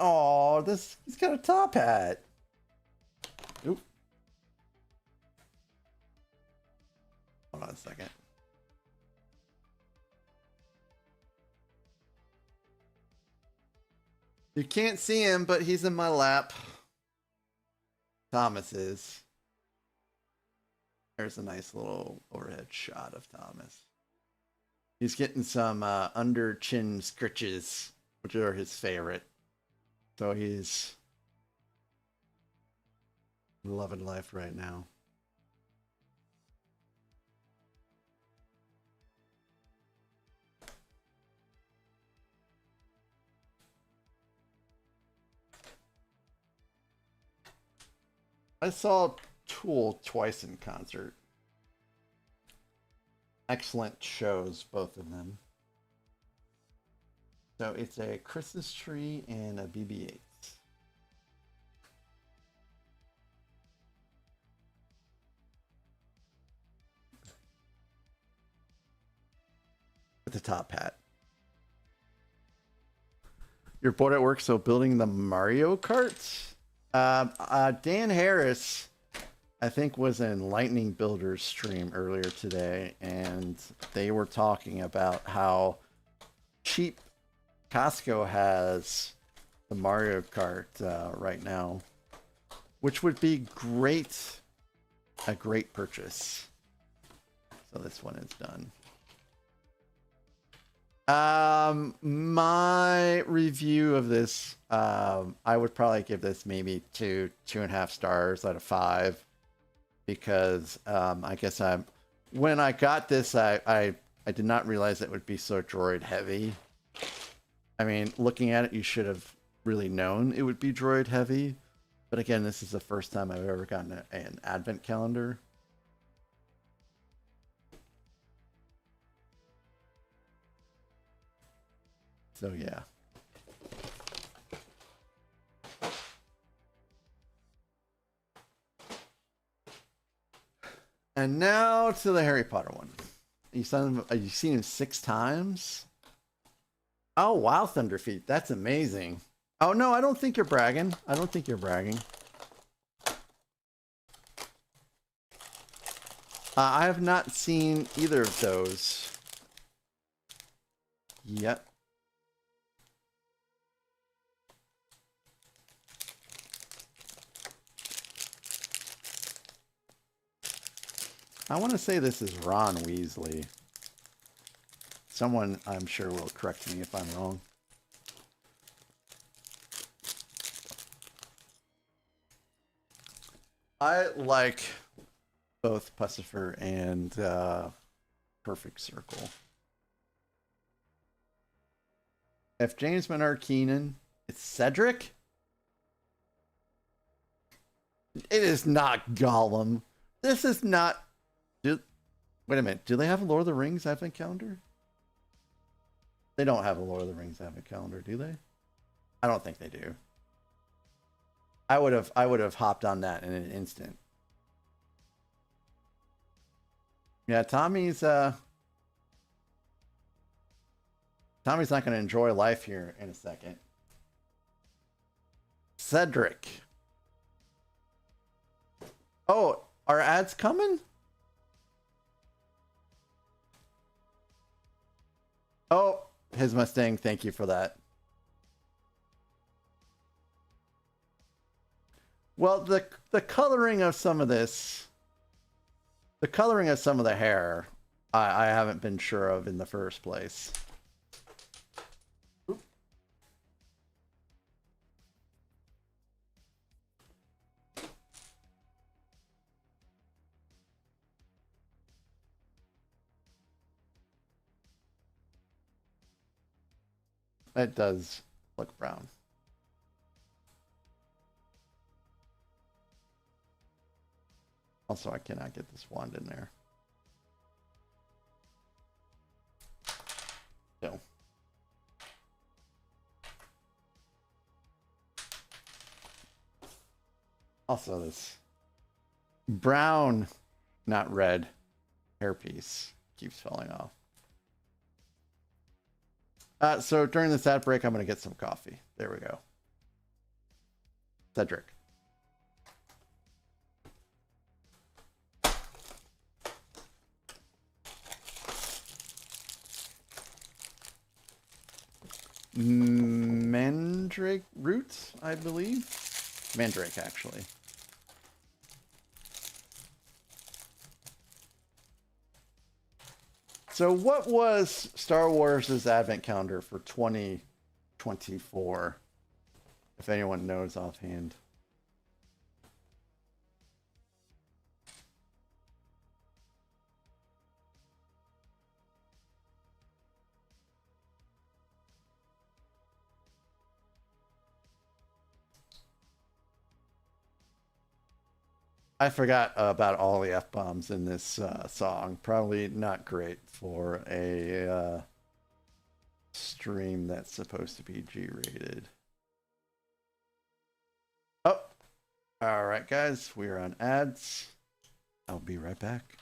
S1: Oh, he's got a top hat. Oop. Hold on a second. You can't see him, but he's in my lap. Thomas is. There's a nice little overhead shot of Thomas. He's getting some under chin scritches, which are his favorite. So he's loving life right now. I saw Tool twice in concert. Excellent shows, both of them. So it's a Christmas tree and a BB-8. With the top hat. You're bored at work, so building the Mario Kart? Dan Harris, I think, was in Lightning Builder's stream earlier today, and they were talking about how cheap Costco has the Mario Kart right now, which would be a great purchase. So this one is done. My review of this, I would probably give this maybe 2.5 stars out of 5, because I guess when I got this, I did not realize it would be so droid heavy. I mean, looking at it, you should have really known it would be droid heavy. But again, this is the first time I've ever gotten an advent calendar. So yeah. And now to the Harry Potter one. You've seen him 6 times? Oh, wow, Thunderfeet. That's amazing. Oh, no, I don't think you're bragging. I don't think you're bragging. I have not seen either of those yet. I want to say this is Ron Weasley. Someone, I'm sure, will correct me if I'm wrong. I like both Pussifer and Perfect Circle. If James Menard Keenan, it's Cedric? It is not Gollum. This is not... Wait a minute. Do they have a Lord of the Rings advent calendar? They don't have a Lord of the Rings advent calendar, do they? I don't think they do. I would have hopped on that in an instant. Yeah, Tommy's not going to enjoy life here in a second. Cedric. Oh, Are ads coming? Oh, his Mustang. Thank you for that. Well, the coloring of some of this, the coloring of some of the hair, I haven't been sure of in the first place. It does look brown. Also, I cannot get this wand in there. No. Also, this brown, not red, hairpiece keeps falling off. So during this ad break, I'm going to get some coffee. There we go. Cedric. Mandrake roots, I believe. Mandrake, actually. So what was Star Wars' advent calendar for 2024? If anyone knows offhand. I forgot about all the F-bombs in this song. Probably not great for a stream that's supposed to be G-rated. Oh, all right, guys. We are on ads. I'll be right back.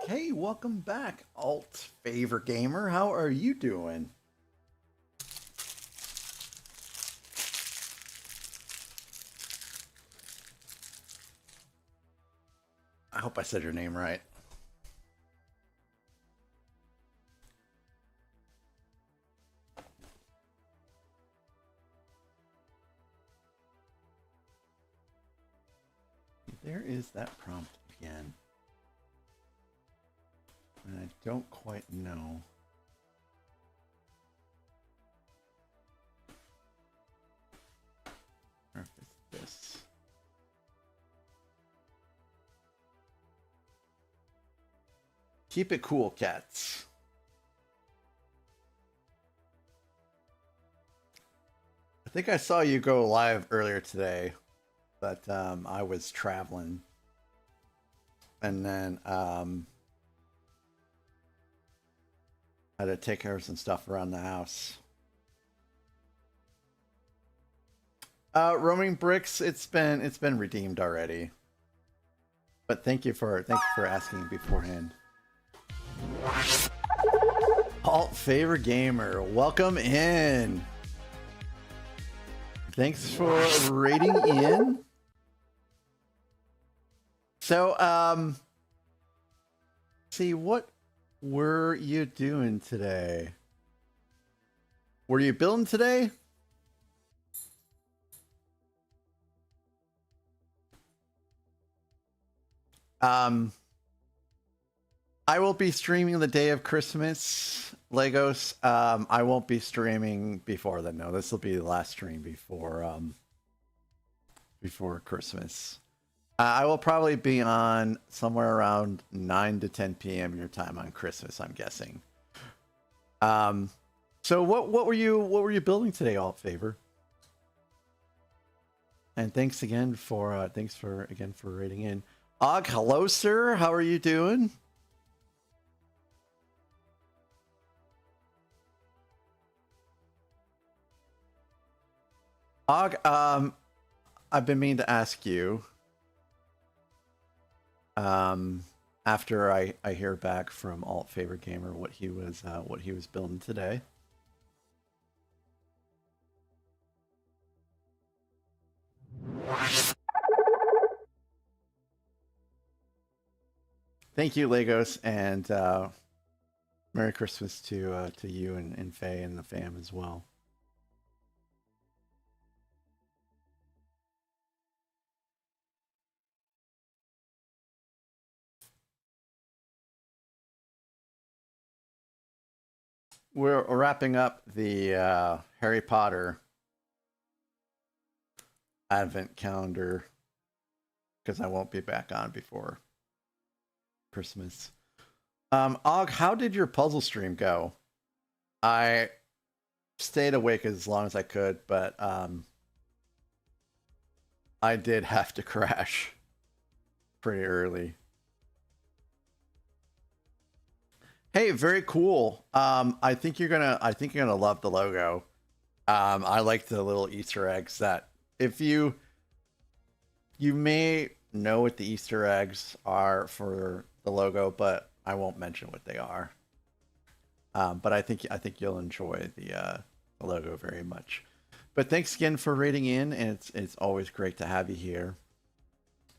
S1: Hey, welcome back, Alt Favor Gamer. How are you doing? I hope I said your name right. There is that prompt again. And I don't quite know. Or if it's this. Keep it cool, cats. I think I saw you go live earlier today, but I was traveling. And then had to take care of some stuff around the house. Roaming bricks, it's been redeemed already. But thank you for asking beforehand. Alt Favor Gamer, welcome in. Thanks for rating in. So, see, what were you doing today? Were you building today? I will be streaming the day of Christmas, Legos. I won't be streaming before then. No, this will be the last stream before Christmas. I will probably be on somewhere around 9 to 10 p.m. your time on Christmas, I'm guessing. So what were you building today, Alt Favor? And thanks again for rating in. Og, hello, sir. How are you doing? Og, I've been meaning to ask you. After I hear back from Alt Favor Gamer what he was building today. Thank you, Legos, and Merry Christmas to you and Faye and the fam as well. We're wrapping up the Harry Potter Advent calendar because I won't be back on before Christmas. Og, how did your puzzle stream go? I stayed awake as long as I could, but I did have to crash pretty early. Hey, very cool. I think you're gonna love the logo. I like the little Easter eggs that if you may know what the Easter eggs are for the logo, but I won't mention what they are. But I think you'll enjoy the logo very much. But thanks again for rating in, and it's always great to have you here.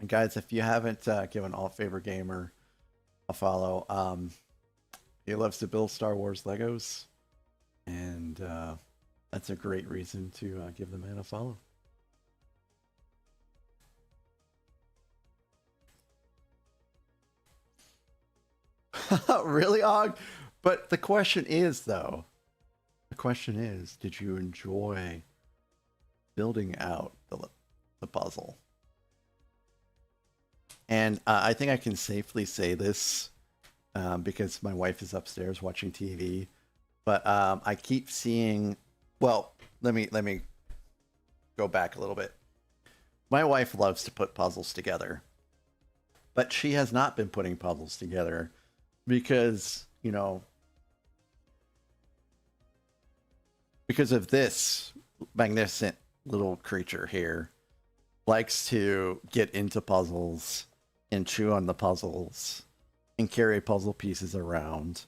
S1: And guys, if you haven't given Alt Favor Gamer a follow, he loves to build Star Wars Legos, and that's a great reason to give the man a follow. Really, Og? But the question is, did you enjoy building out the puzzle? And I think I can safely say this because my wife is upstairs watching TV, but I keep seeing. Well, let me go back a little bit. My wife loves to put puzzles together, but she has not been putting puzzles together because, you know, because of this magnificent little creature here likes to get into puzzles and chew on the puzzles and carry puzzle pieces around.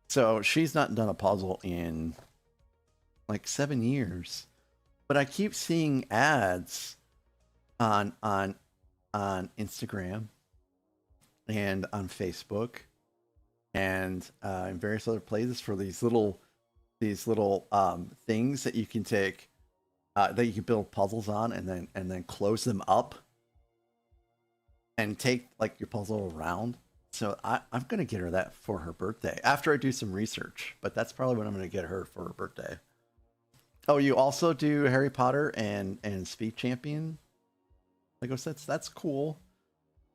S1: So she's not done a puzzle in like 7 years. But I keep seeing ads on Instagram and on Facebook and in various other places for these little things that you can take that you can build puzzles on and then close them up and take like your puzzle around. So I'm gonna get her that for her birthday after I do some research, but that's probably what I'm gonna get her for her birthday. Oh, you also do Harry Potter and Speed Champion Lego sets? That's cool.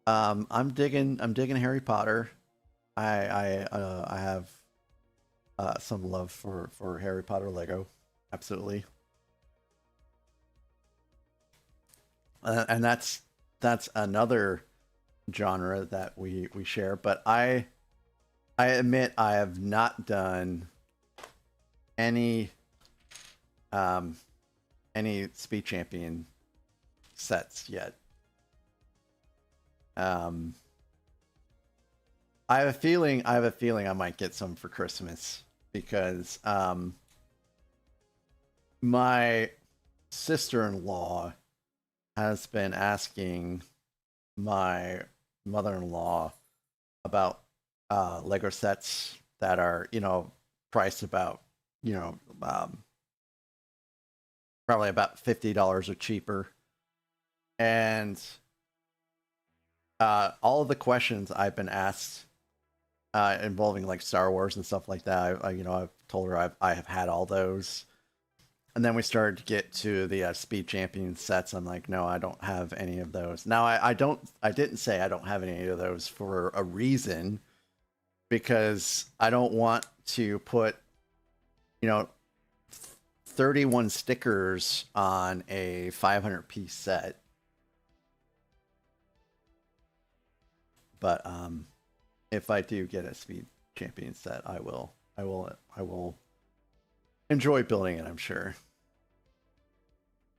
S1: I'm digging Harry Potter. I have some love for Harry Potter Lego. Absolutely. And that's another genre that we share, but I admit I have not done any Speed Champion sets yet. I have a feeling I might get some for Christmas because my sister-in-law has been asking my mother-in-law about Lego sets that are, priced about, probably about $50 or cheaper. And all of the questions I've been asked involving like Star Wars and stuff like that, I've told her I have had all those. And then we started to get to the Speed Champion sets. I'm like, no, I don't have any of those. Now I didn't say I don't have any of those for a reason, because I don't want to put, 31 stickers on a 500 piece set. But if I do get a Speed Champion set, I will enjoy building it, I'm sure.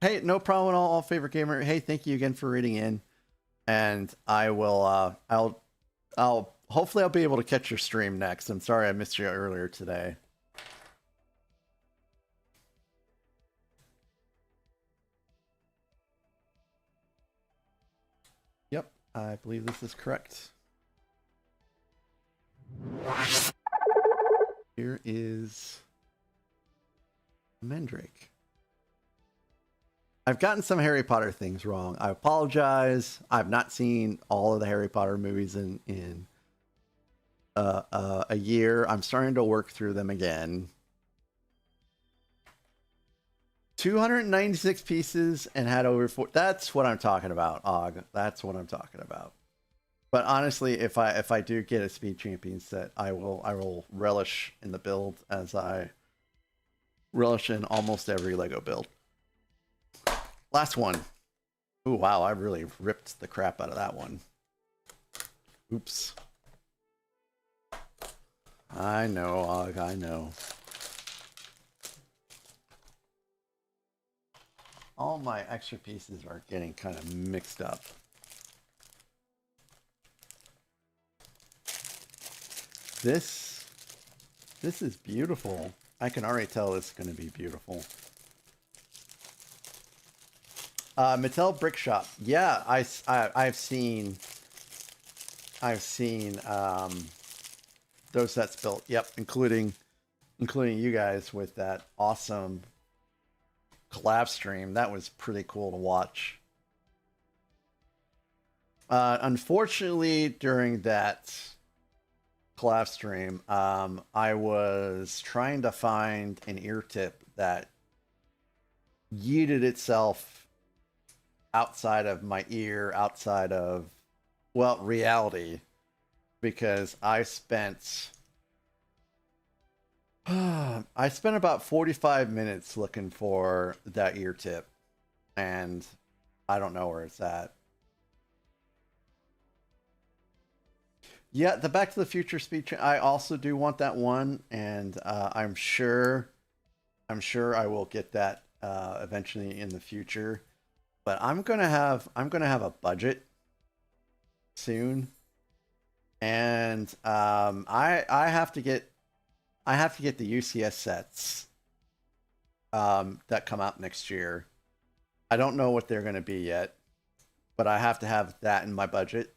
S1: Hey, no problem at all, favorite gamer. Hey, thank you again for reading in, and I will I'll hopefully I'll be able to catch your stream next. I'm sorry I missed you earlier today. Yep, I believe this is correct. Here is Mendrake. I've gotten some Harry Potter things wrong. I apologize. I've not seen all of the Harry Potter movies in a year. I'm starting to work through them again. 296 pieces and had over 4. That's what I'm talking about, Og. That's what I'm talking about. But honestly, if I do get a Speed Champion set, I will relish in the build as I relish in almost every Lego build. Last one. Ooh, wow, I really ripped the crap out of that one. Oops. I know, Og, I know. All my extra pieces are getting kind of mixed up. This is beautiful. I can already tell this is going to be beautiful. Mattel Brick Shop. Yeah, I've seen those sets built. Yep, including you guys with that awesome collab stream. That was pretty cool to watch. Unfortunately, during that collab stream, I was trying to find an ear tip that yeeted itself outside of my ear, outside of, well, reality, because I spent about 45 minutes looking for that ear tip, and I don't know where it's at. Yeah, the Back to the Future speech. I also do want that one, and I'm sure I will get that eventually in the future. But I'm gonna have a budget soon, And I have to get the UCS sets that come out next year. I don't know what they're going to be yet, but I have to have that in my budget.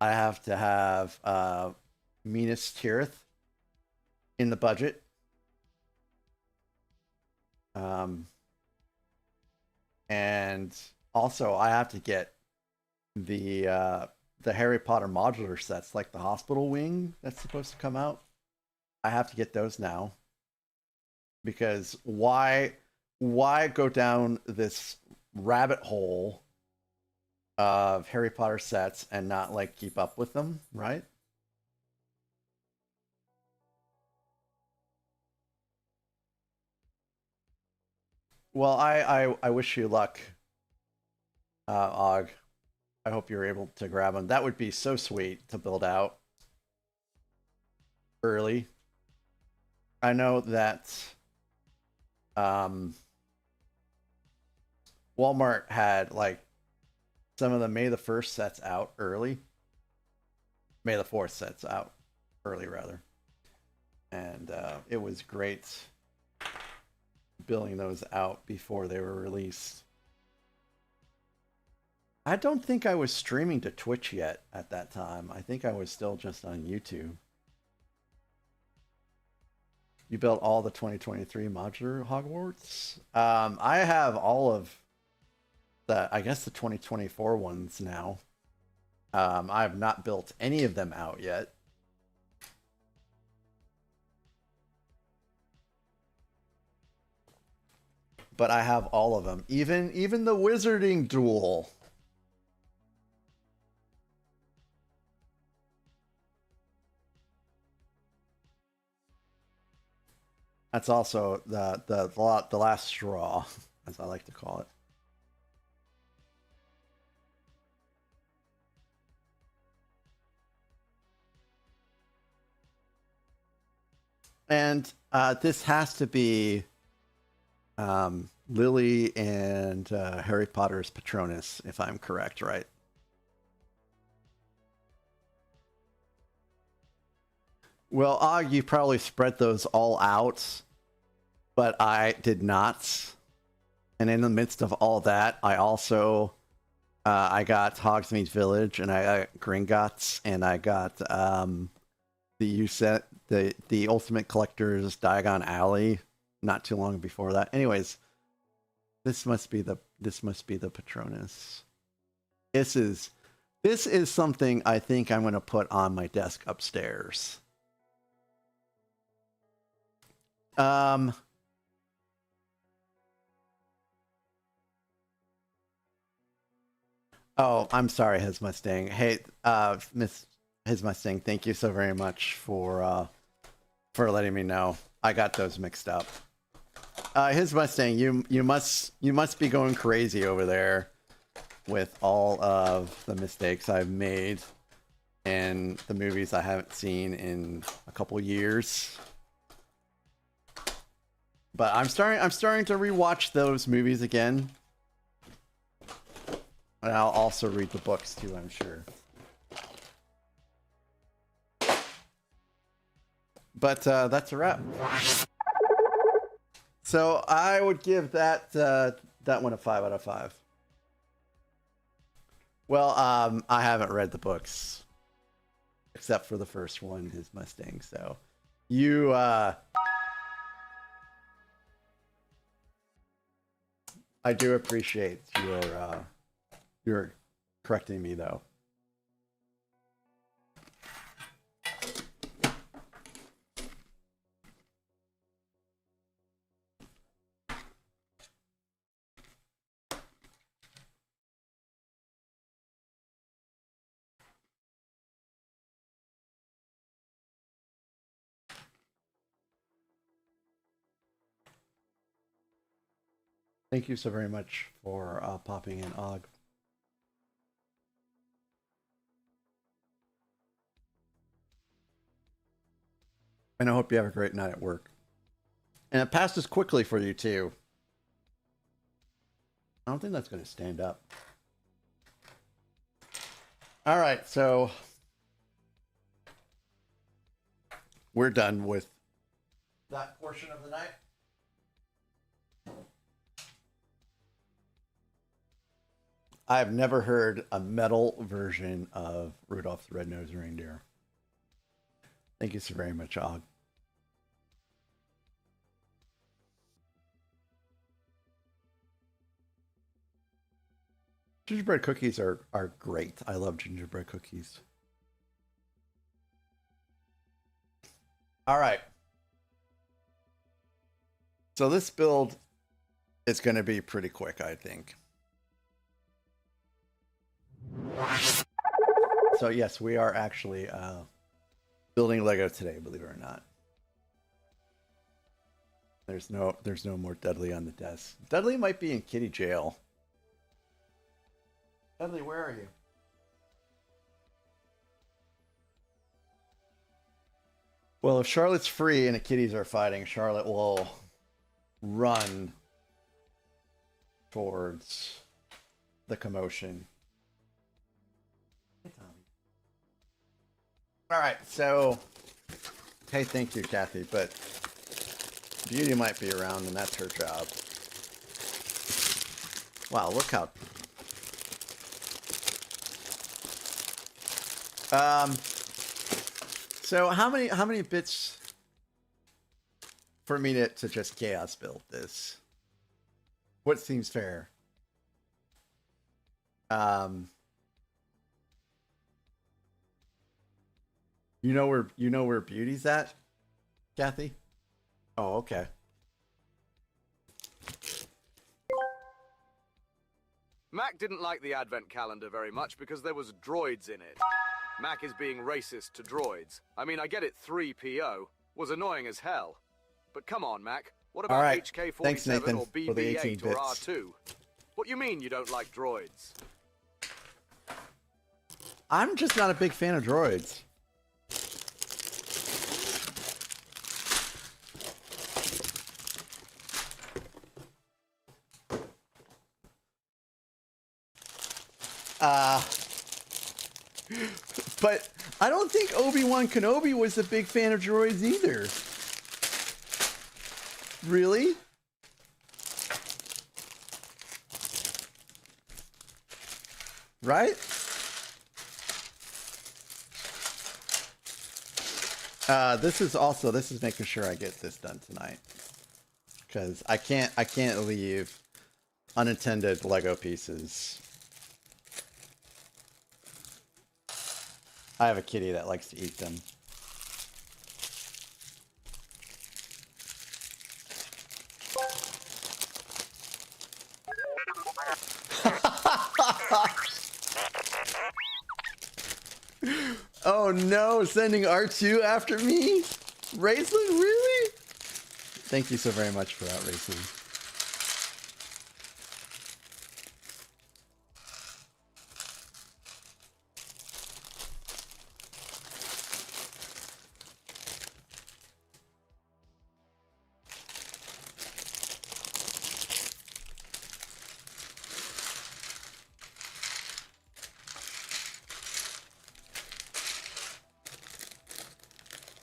S1: I have to have Minas Tirith in the budget. And also I have to get the Harry Potter modular sets, like the hospital wing that's supposed to come out. I have to get those now. Because why go down this rabbit hole of Harry Potter sets and not like keep up with them, right? Well, I wish you luck, Og. I hope you're able to grab them. That would be so sweet to build out early. I know that Walmart had like some of the May the 1st sets out early. May the 4th sets out early, rather. And it was great billing those out before they were released. I don't think I was streaming to Twitch yet at that time. I think I was still just on YouTube. You built all the 2023 modular Hogwarts? I have all of the, I guess the 2024 ones now. I have not built any of them out yet. But I have all of them. Even the Wizarding Duel. That's also the last straw, as I like to call it. And this has to be Lily and Harry Potter's Patronus, if I'm correct, right? Well, you probably spread those all out, but I did not. And in the midst of all that, I also I got Hogsmeade Village, and I got Gringotts, and I got the Ultimate Collector's Diagon Alley not too long before that. Anyways, this must be the Patronus. This is something I think I'm going to put on my desk upstairs. Oh, I'm sorry, His Mustang. Hey, Miss His Mustang, thank you so very much for letting me know. I got those mixed up. His Mustang, you must be going crazy over there with all of the mistakes I've made and the movies I haven't seen in a couple years. But I'm starting to rewatch those movies again. And I'll also read the books too, I'm sure. But that's a wrap. So I would give that one a 5 out of 5. Well, I haven't read the books except for the first one, His Mustang. So you I do appreciate your correcting me, though. Thank you so very much for popping in, Og. And I hope you have a great night at work. And it passes quickly for you, too. I don't think that's going to stand up. All right, so we're done with that portion of the night. I've never heard a metal version of Rudolph the Red-Nosed Reindeer. Thank you so very much, Og. Gingerbread cookies are great. I love gingerbread cookies. All right. So this build is going to be pretty quick, I think. So yes, we are actually building Lego today, believe it or not. There's no more Dudley on the desk. Dudley might be in kitty jail. Dudley, where are you? Well, if Charlotte's free and the kitties are fighting, Charlotte will run towards the commotion. Hey, Tommy. All right, so hey, thank you, Kathy, but Beauty might be around, and that's her job. Wow, look how. So how many bits for me to just chaos build this? What seems fair? You know where Beauty's at, Kathy? Oh, okay.
S6: Mac didn't like the advent calendar very much because there was droids in it. Mac is being racist to droids. I mean, I get it, 3PO was annoying as hell. But come on, Mac. What about
S1: right.
S6: HK-47
S1: Thanks, Nathan,
S6: or
S1: for the 18
S6: BB-8 or
S1: bits.
S6: R2? What you mean you don't like droids?
S1: I'm just not a big fan of droids. But I don't think Obi-Wan Kenobi was a big fan of droids either. Really? Right? This is making sure I get this done tonight. Because I can't leave unattended Lego pieces. I have a kitty that likes to eat them. Oh no, sending R2 after me? Raceland, really? Thank you so very much for that, Raceland.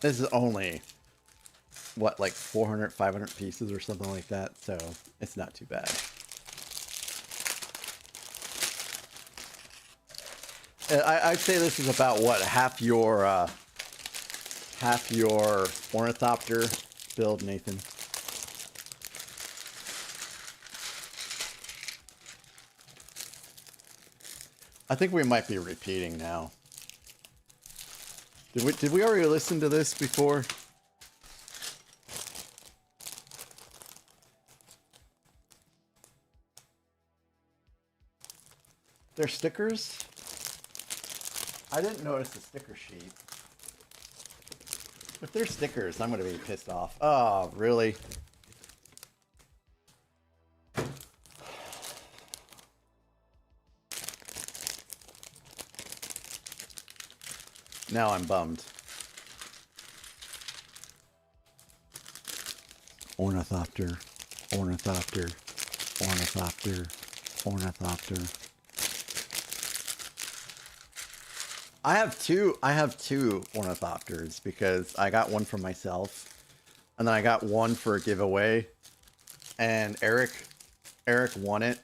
S1: This is only, what, like 400, 500 pieces or something like that, so it's not too bad. I'd say this is about, what, half your ornithopter build, Nathan. I think we might be repeating now. Did we already listen to this before? They're stickers? I didn't notice the sticker sheet. If they're stickers, I'm gonna be pissed off. Oh, really? Now I'm bummed. Ornithopter, ornithopter, ornithopter, ornithopter. I have two ornithopters because I got one for myself, and then I got one for a giveaway, and Eric won it,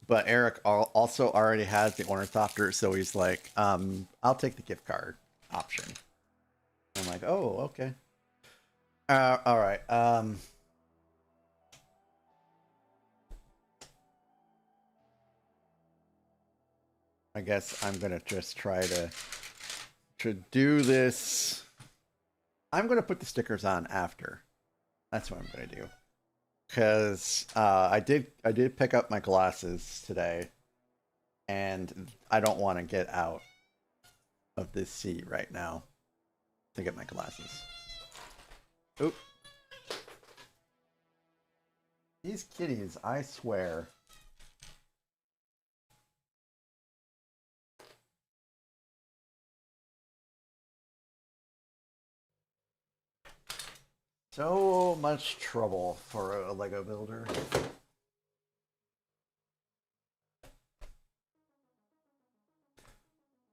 S1: but Eric also already has the ornithopter, so he's like, I'll take the gift card option. I'm like, oh, okay. All right. I guess I'm gonna just try to do this. I'm gonna put the stickers on after. That's what I'm gonna do. Because I did pick up my glasses today, and I don't want to get out of this seat right now to get my glasses. Oop. These kitties, I swear. So much trouble for a Lego builder.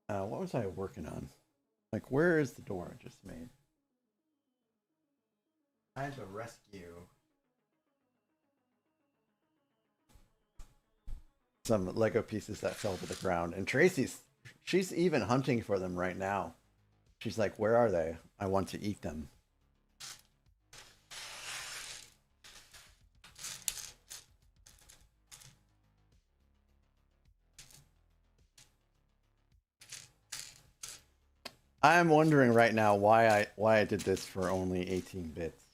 S1: What was I working on? Like, where is the door I just made? I had to rescue some Lego pieces that fell to the ground. And she's even hunting for them right now. She's like, where are they? I want to eat them. I'm wondering right now why I did this for only 18 bits.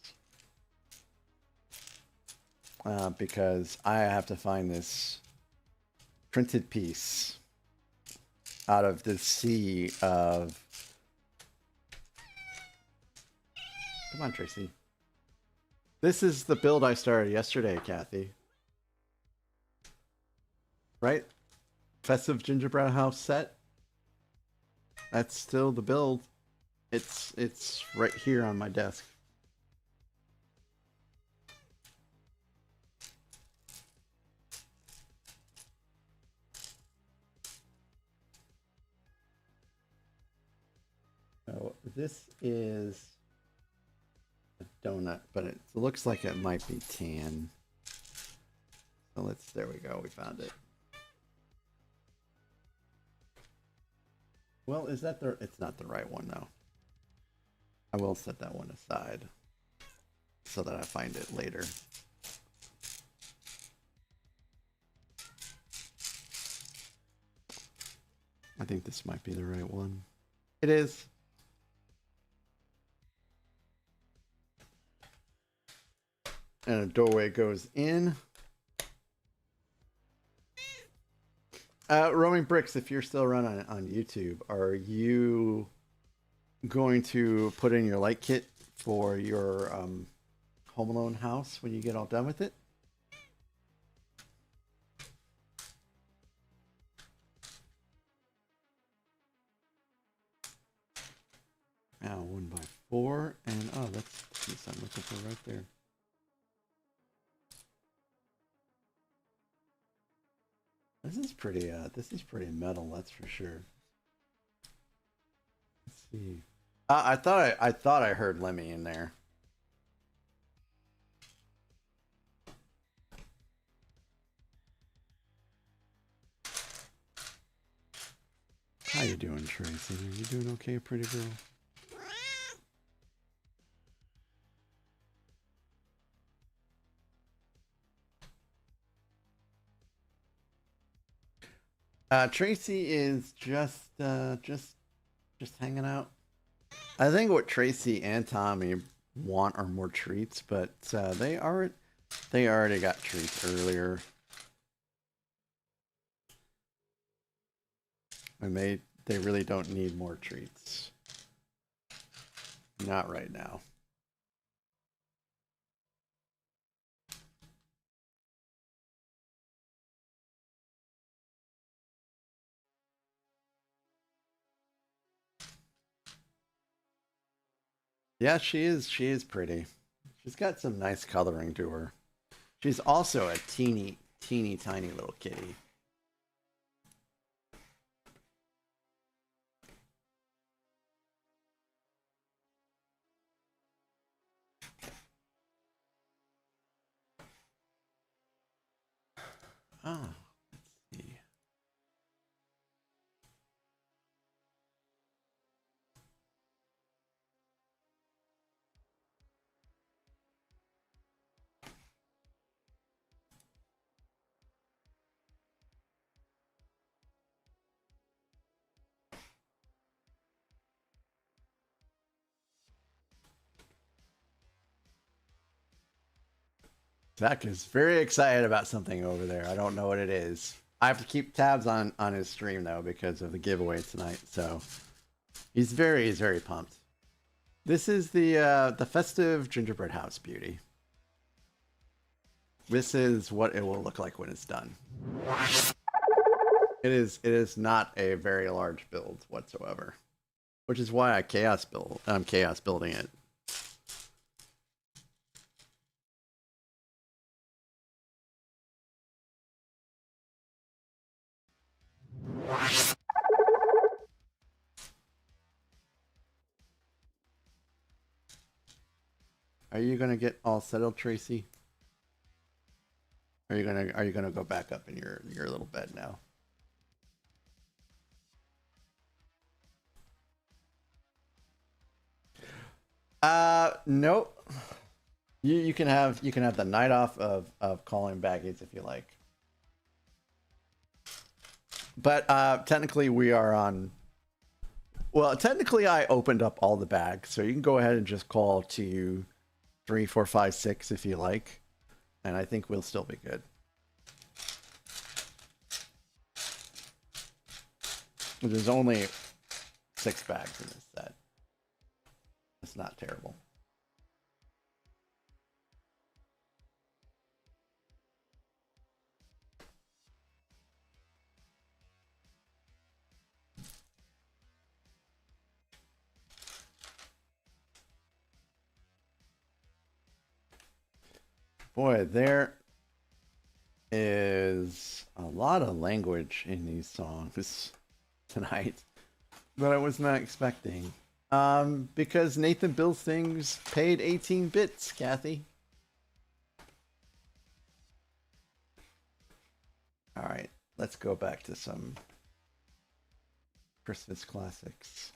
S1: Because I have to find this printed piece out of the sea of... Come on, Tracy. This is the build I started yesterday, Kathy. Right? Festive Gingerbread House set. That's still the build. It's right here on my desk. So this is a donut, but it looks like it might be tan. So there we go, we found it. Well, is that it's not the right one though. I will set that one aside so that I find it later. I think this might be the right one. It is. And a doorway goes in. Roaming Bricks, if you're still running on YouTube, are you going to put in your light kit for your Home Alone house when you get all done with it? Now 1x4, and oh, that's the piece I'm looking for right there. This is pretty metal, that's for sure. Let's see. I thought I heard Lemmy in there. How you doing, Tracy? Are you doing okay, pretty girl? Tracy is just hanging out. I think what Tracy and Tommy want are more treats, but they already got treats earlier, and they really don't need more treats. Not right now. Yeah, she is pretty. She's got some nice coloring to her. She's also a teeny tiny little kitty. Ah, let's see. Zach is very excited about something over there. I don't know what it is. I have to keep tabs on his stream though because of the giveaway tonight. So he's very pumped. This is the Festive Gingerbread House beauty. This is what it will look like when it's done. It is not a very large build whatsoever, which is why I'm chaos building it. Are you gonna get all settled, Tracy? Are you gonna go back up in your little bed now? Nope. You can have the night off of calling baggage if you like. But technically we are on. Well, technically I opened up all the bags, so you can go ahead and just call to 3, 4, 5, 6 if you like, and I think we'll still be good. There's only 6 bags in this set. It's not terrible. Boy, there is a lot of language in these songs tonight that I was not expecting. Because Nathan Bills things paid 18 bits, Kathy. All right, let's go back to some Christmas classics.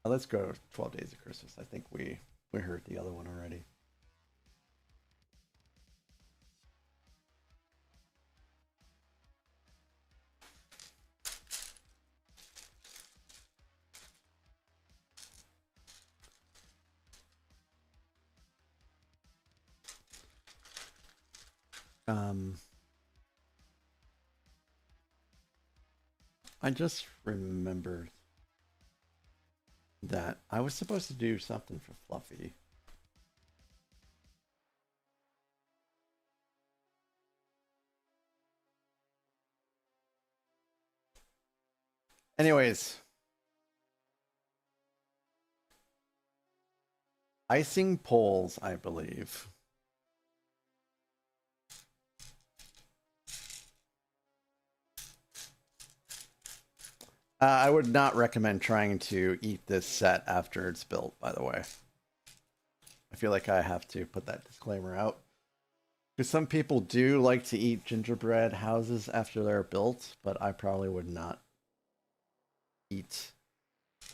S1: Let's go 12 Days of Christmas. I think we heard the other one already. I just remembered that I was supposed to do something for Fluffy. Anyways. Icing poles, I believe. I would not recommend trying to eat this set after it's built, by the way. I feel like I have to put that disclaimer out. Because some people do like to eat gingerbread houses after they're built, but I probably would not eat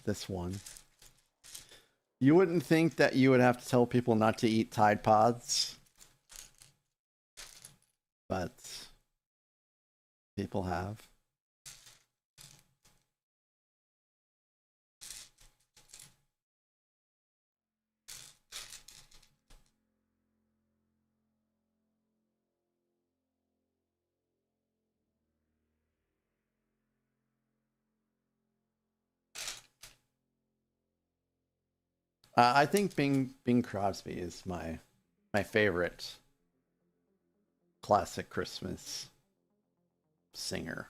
S1: this one. You wouldn't think that you would have to tell people not to eat Tide Pods, but people have. I think Bing Crosby is my favorite classic Christmas singer.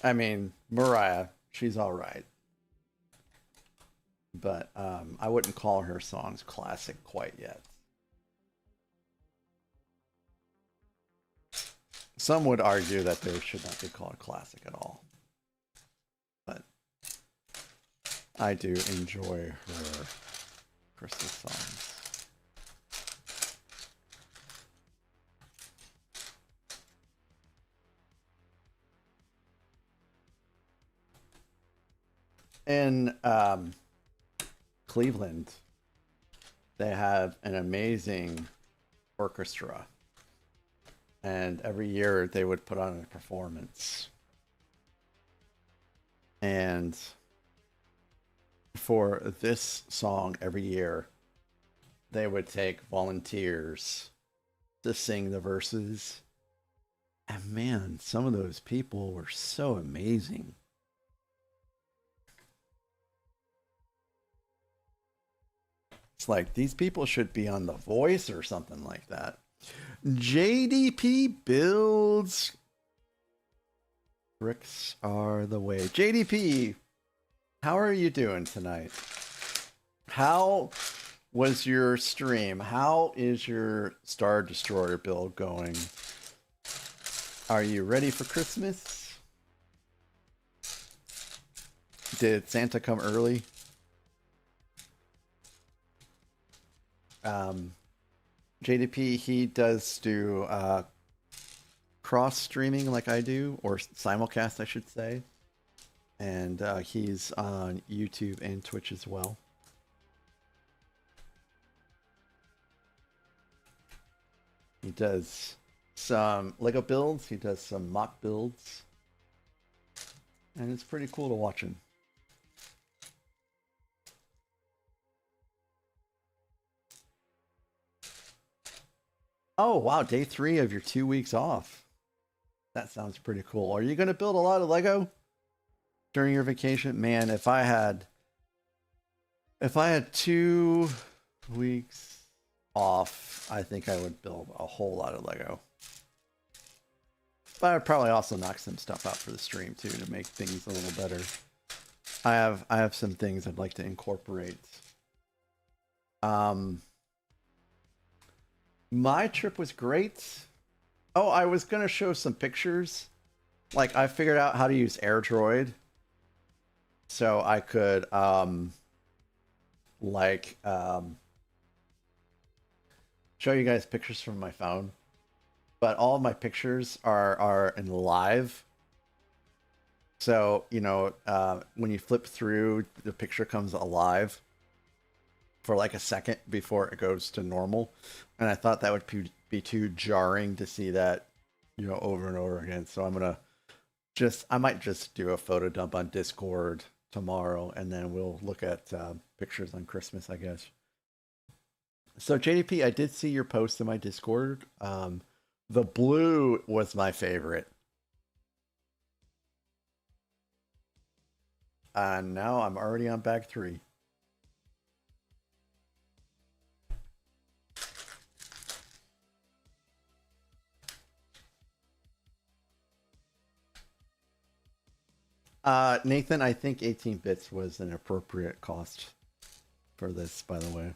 S1: I mean, Mariah She's all right. But I wouldn't call her songs classic quite yet. Some would argue that they should not be called classic at all. But I do enjoy her Christmas songs. In Cleveland, they have an amazing orchestra. And every year they would put on a performance. And for this song every year, they would take volunteers to sing the verses. And man, some of those people were so amazing. It's like these people should be on The Voice or something like that. JDP builds. Bricks are the way. JDP, how are you doing tonight? How was your stream? How is your Star Destroyer build going? Are you ready for Christmas? Did Santa come early? JDP, he does do cross streaming like I do, or simulcast, I should say. And he's on YouTube and Twitch as well. He does some Lego builds, he does some mock builds. And it's pretty cool to watch him. Oh, wow. Day 3 of your 2 weeks off. That sounds pretty cool. Are you going to build a lot of Lego during your vacation? Man, if I had 2 weeks off, I think I would build a whole lot of Lego. But I'd probably also knock some stuff out for the stream too to make things a little better. I have some things I'd like to incorporate. My trip was great. Oh, I was going to show some pictures. Like, I figured out how to use AirDroid. So I could, show you guys pictures from my phone. But all of my pictures are in live. So, you know, when you flip through, the picture comes alive for like a second before it goes to normal. And I thought that would be too jarring to see that, you know, over and over again. So I might just do a photo dump on Discord tomorrow, and then we'll look at pictures on Christmas, I guess. So JDP, I did see your post in my Discord. The blue was my favorite. And now I'm already on bag 3. Nathan, I think 18 bits was an appropriate cost for this, by the way.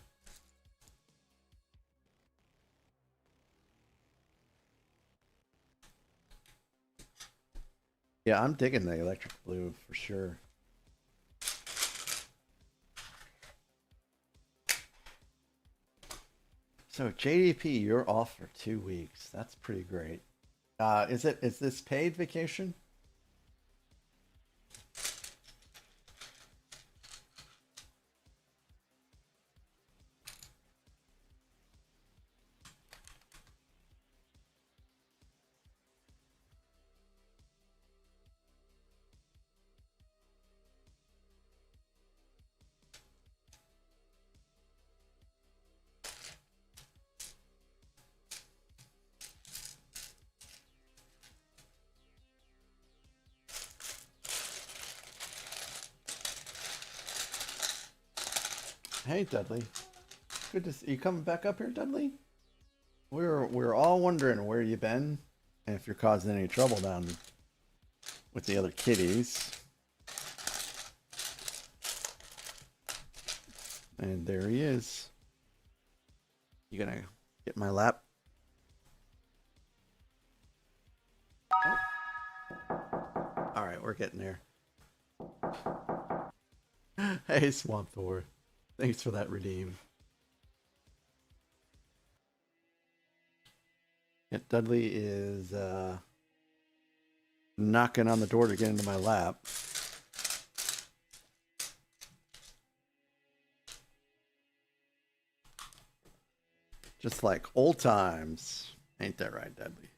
S1: Yeah, I'm digging the electric blue for sure. So JDP, you're off for 2 weeks. That's pretty great. Is this paid vacation? Hey Dudley, good to see you. Coming back up here, Dudley. We're all wondering where you been and if you're causing any trouble down with the other kitties. And there he is. You gonna get my lap? Oh. All right, we're getting there. Hey, Swamp Thor. Thanks for that redeem. Yeah, Dudley is knocking on the door to get into my lap. Just like old times. Ain't that right, Dudley?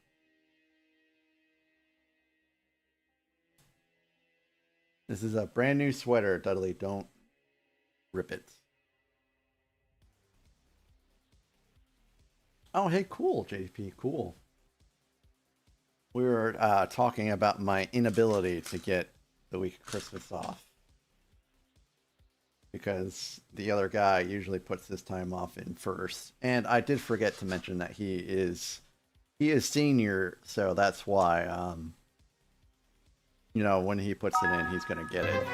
S1: This is a brand new sweater, Dudley. Don't rip it. Oh, hey, cool, JP. Cool. We were talking about my inability to get the week of Christmas off. Because the other guy usually puts this time off in first. And I did forget to mention that he is senior, so that's why you know, when he puts it in, he's gonna get it.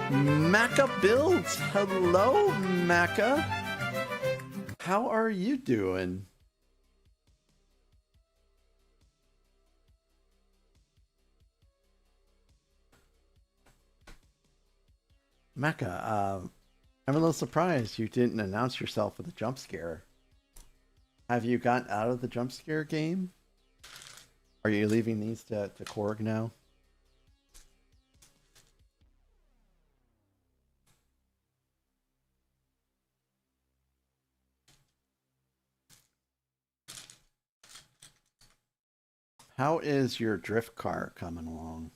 S1: Macca Builds! Hello, Macca! How are you doing? Macca, I'm a little surprised you didn't announce yourself with a jump scare. Have you gotten out of the jump scare game? Are you leaving these to Korg now? How is your drift car coming along?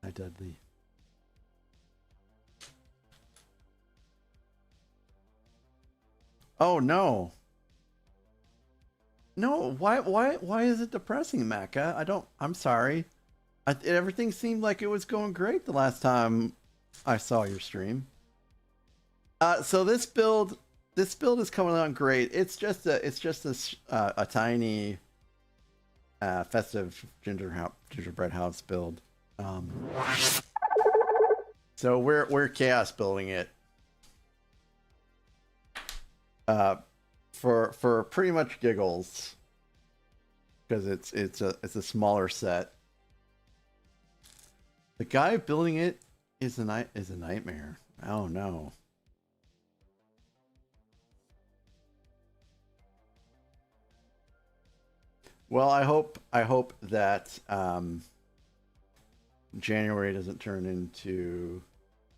S1: Hi, Dudley. Oh no. No, why is it depressing, Macca? I'm sorry. Everything seemed like it was going great the last time I saw your stream. So this build is coming along great. It's just a tiny festive gingerbread house build. So we're chaos building it. For pretty much giggles, because it's a smaller set. The guy building it is a nightmare. Oh no. Well, I hope that January doesn't turn into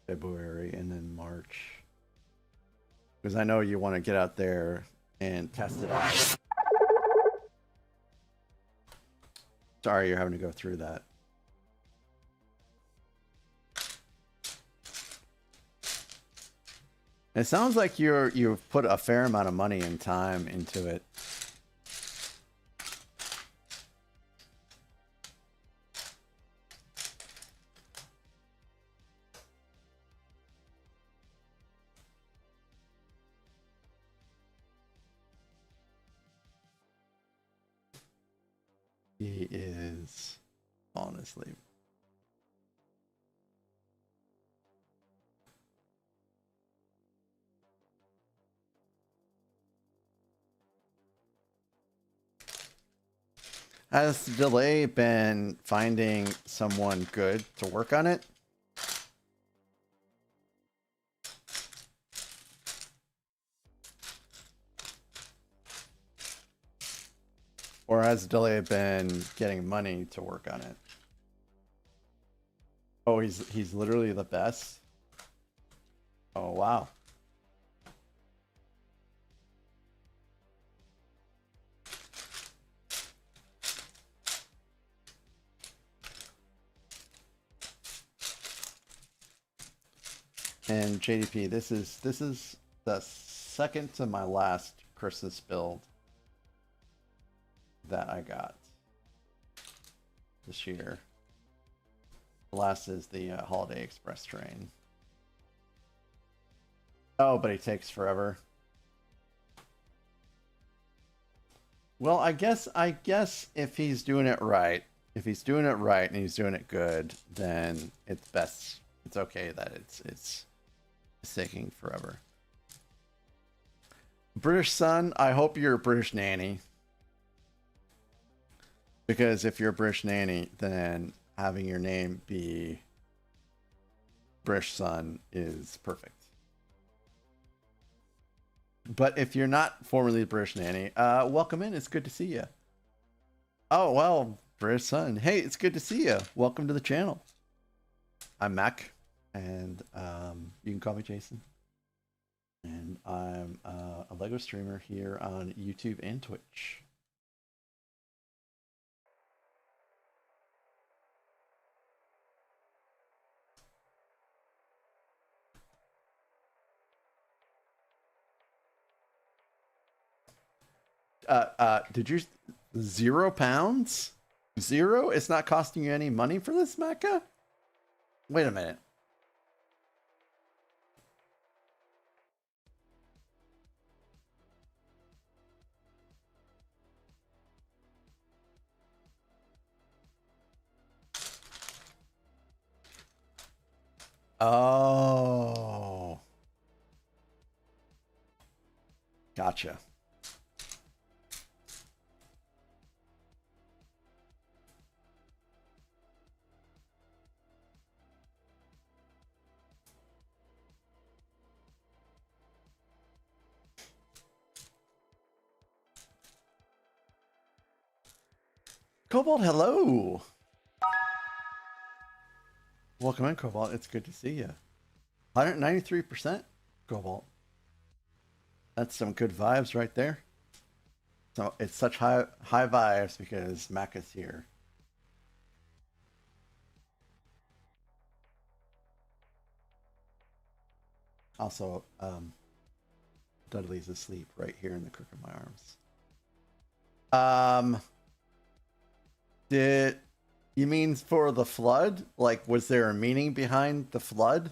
S1: February and then March, because I know you want to get out there and test it out. Sorry you're having to go through that. It sounds like you've put a fair amount of money and time into it. He is, honestly. Has Delay been finding someone good to work on it? Or has Delay been getting money to work on it? Oh, he's literally the best. Oh wow. And JDP, this is the second to my last Christmas build that I got this year. The last is the Holiday Express train. Oh, but it takes forever. Well, I guess if he's doing it right, and he's doing it good, then it's best. It's okay that it's taking forever. British son, I hope you're a British nanny. Because if you're a British nanny, then having your name be British son is perfect. But if you're not formerly a British nanny, welcome in. It's good to see you. Oh, well, British son. Hey, it's good to see you. Welcome to the channel. I'm Mac, and you can call me Jason. And I'm a LEGO streamer here on YouTube and Twitch. Did you £0? Zero? It's not costing you any money for this, Mecca? Wait a minute. Oh. Gotcha. Cobalt, hello. Welcome in, Cobalt. It's good to see you. 193% Cobalt. That's some good vibes right there. So it's such high vibes because Mac is here. Also, Dudley's asleep right here in the crook of my arms. Did you mean for the flood? Like, was there a meaning behind the flood?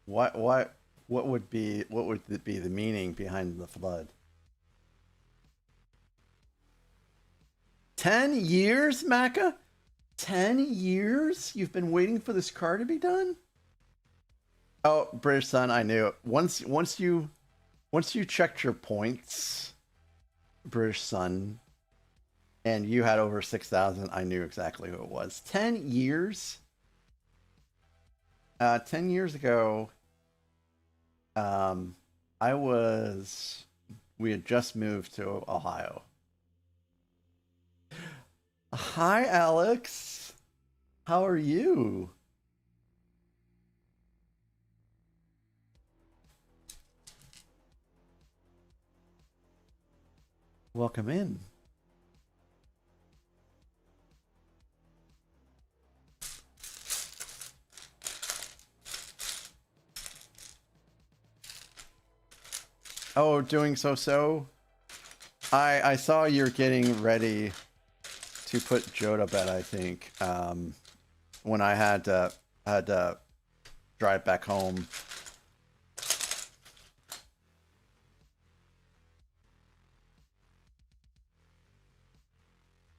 S1: What would be the meaning behind the flood? 10 years, Macca? 10 years? You've been waiting for this car to be done? Oh, British son, I knew it. Once you checked your points, British son, and you had over 6,000, I knew exactly who it was. 10 years? 10 years ago, we had just moved to Ohio. Hi, Alex. How are you? Welcome in. Oh, doing so. I saw you're getting ready to put Joe to bed, I think. When I had to drive back home.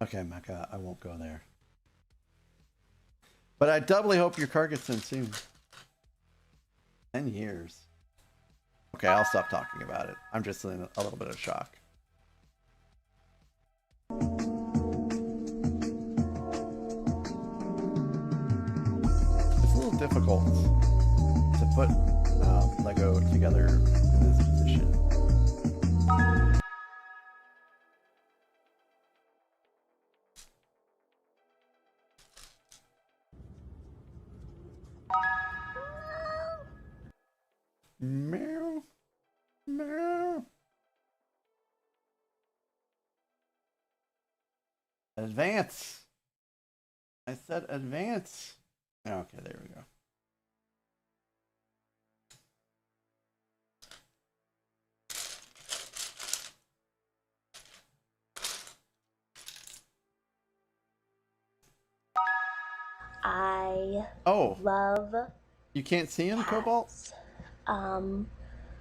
S1: Okay, Mecca, I won't go there. But I doubly hope your car gets in soon. 10 years. Okay, I'll stop talking about it. I'm just in a little bit of shock. It's a little difficult to put Lego together in this position. Meow. Meow. Advance. I said advance. Okay, there we go.
S5: I
S1: Oh,
S5: love
S1: you can't see him, Cobalt?
S5: cats.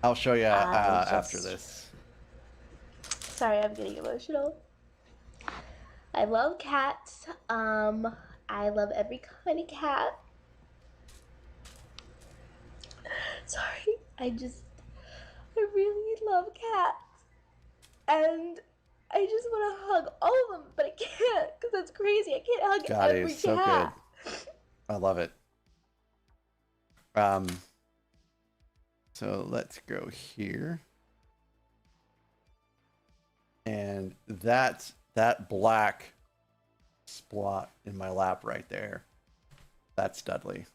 S1: I'll show you
S5: I
S1: after
S5: just-
S1: this.
S5: Sorry, I'm getting emotional. I love cats. I love every kind of cat. Sorry, I really love cats. And I just want to hug all of them, but I can't because that's crazy. I can't hug
S1: God, it
S5: every
S1: is so
S5: cat.
S1: good. I love it. So let's go here. And that black spot in my lap right there, that's Dudley.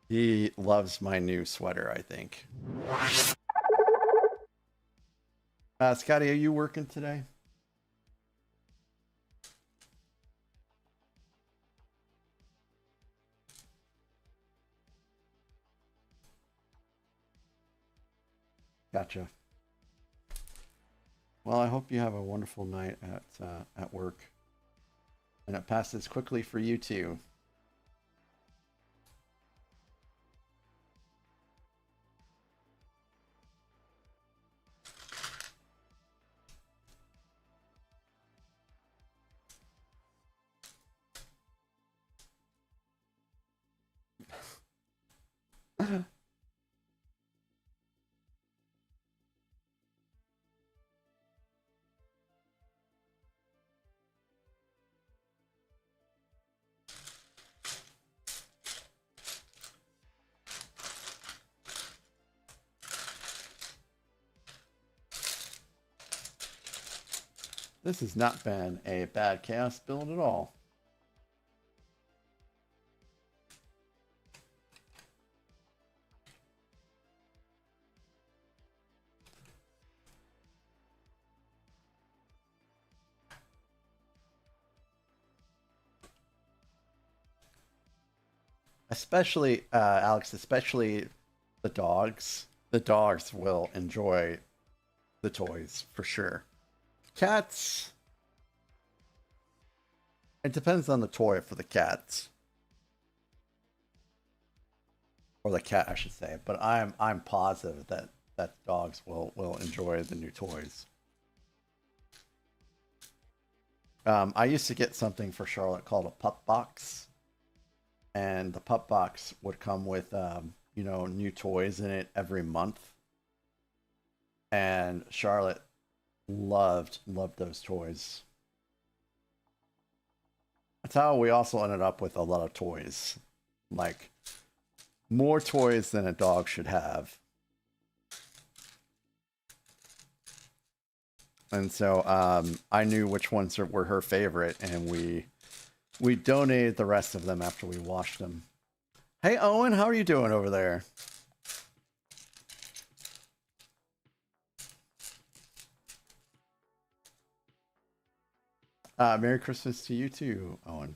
S1: He loves my new sweater, I think. Scotty, are you working today? Gotcha. Well, I hope you have a wonderful night at work, and it passes quickly for you too. This has not been a bad chaos build at all. Especially, Alex, especially the dogs. The dogs will enjoy the toys for sure. Cats, it depends on the toy for the cats. Or the cat, I should say. But I'm positive that dogs will enjoy the new toys. I used to get something for Charlotte called a pup box. And the pup box would come with you know, new toys in it every month. And Charlotte loved those toys. That's how we also ended up with a lot of toys. Like, more toys than a dog should have. And so I knew which ones were her favorite, and we donated the rest of them after we washed them. Hey Owen, how are you doing over there? Merry Christmas to you too, Owen.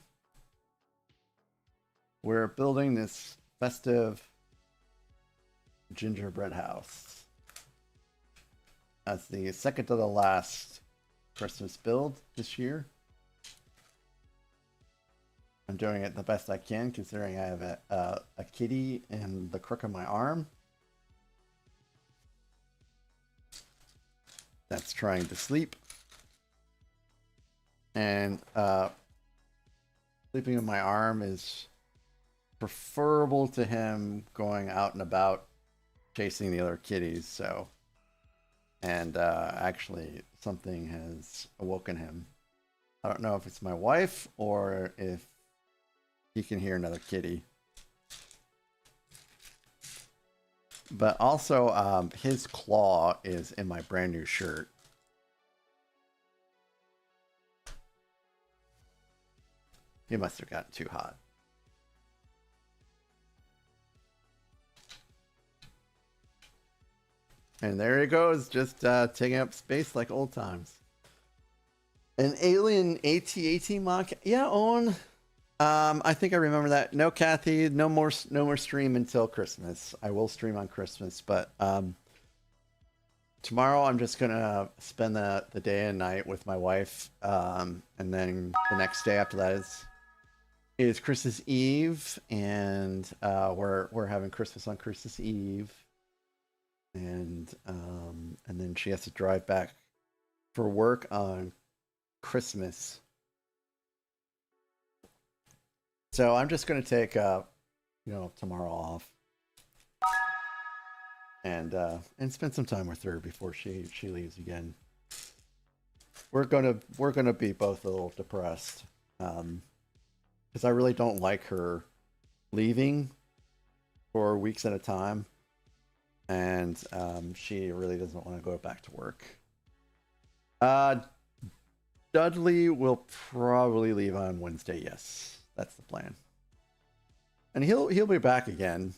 S1: We're building this festive gingerbread house. That's the second to the last Christmas build this year. I'm doing it the best I can, considering I have a kitty in the crook of my arm that's trying to sleep. And sleeping in my arm is preferable to him going out and about chasing the other kitties. So, and actually something has awoken him. I don't know if it's my wife or if he can hear another kitty. But also his claw is in my brand new shirt. He must have gotten too hot. And there he goes, just taking up space like old times. An alien AT-AT mock? Yeah, Owen. I think I remember that. No, Kathy, no more stream until Christmas. I will stream on Christmas, but Tomorrow I'm just gonna spend the day and night with my wife, and then the next day after that is Christmas Eve, and we're having Christmas on Christmas Eve, and then she has to drive back for work on Christmas. So I'm just gonna take tomorrow off, and spend some time with her before she leaves again. We're gonna be both a little depressed, because I really don't like her leaving for weeks at a time, and she really doesn't want to go back to work. Dudley will probably leave on Wednesday. Yes, that's the plan, and he'll be back again.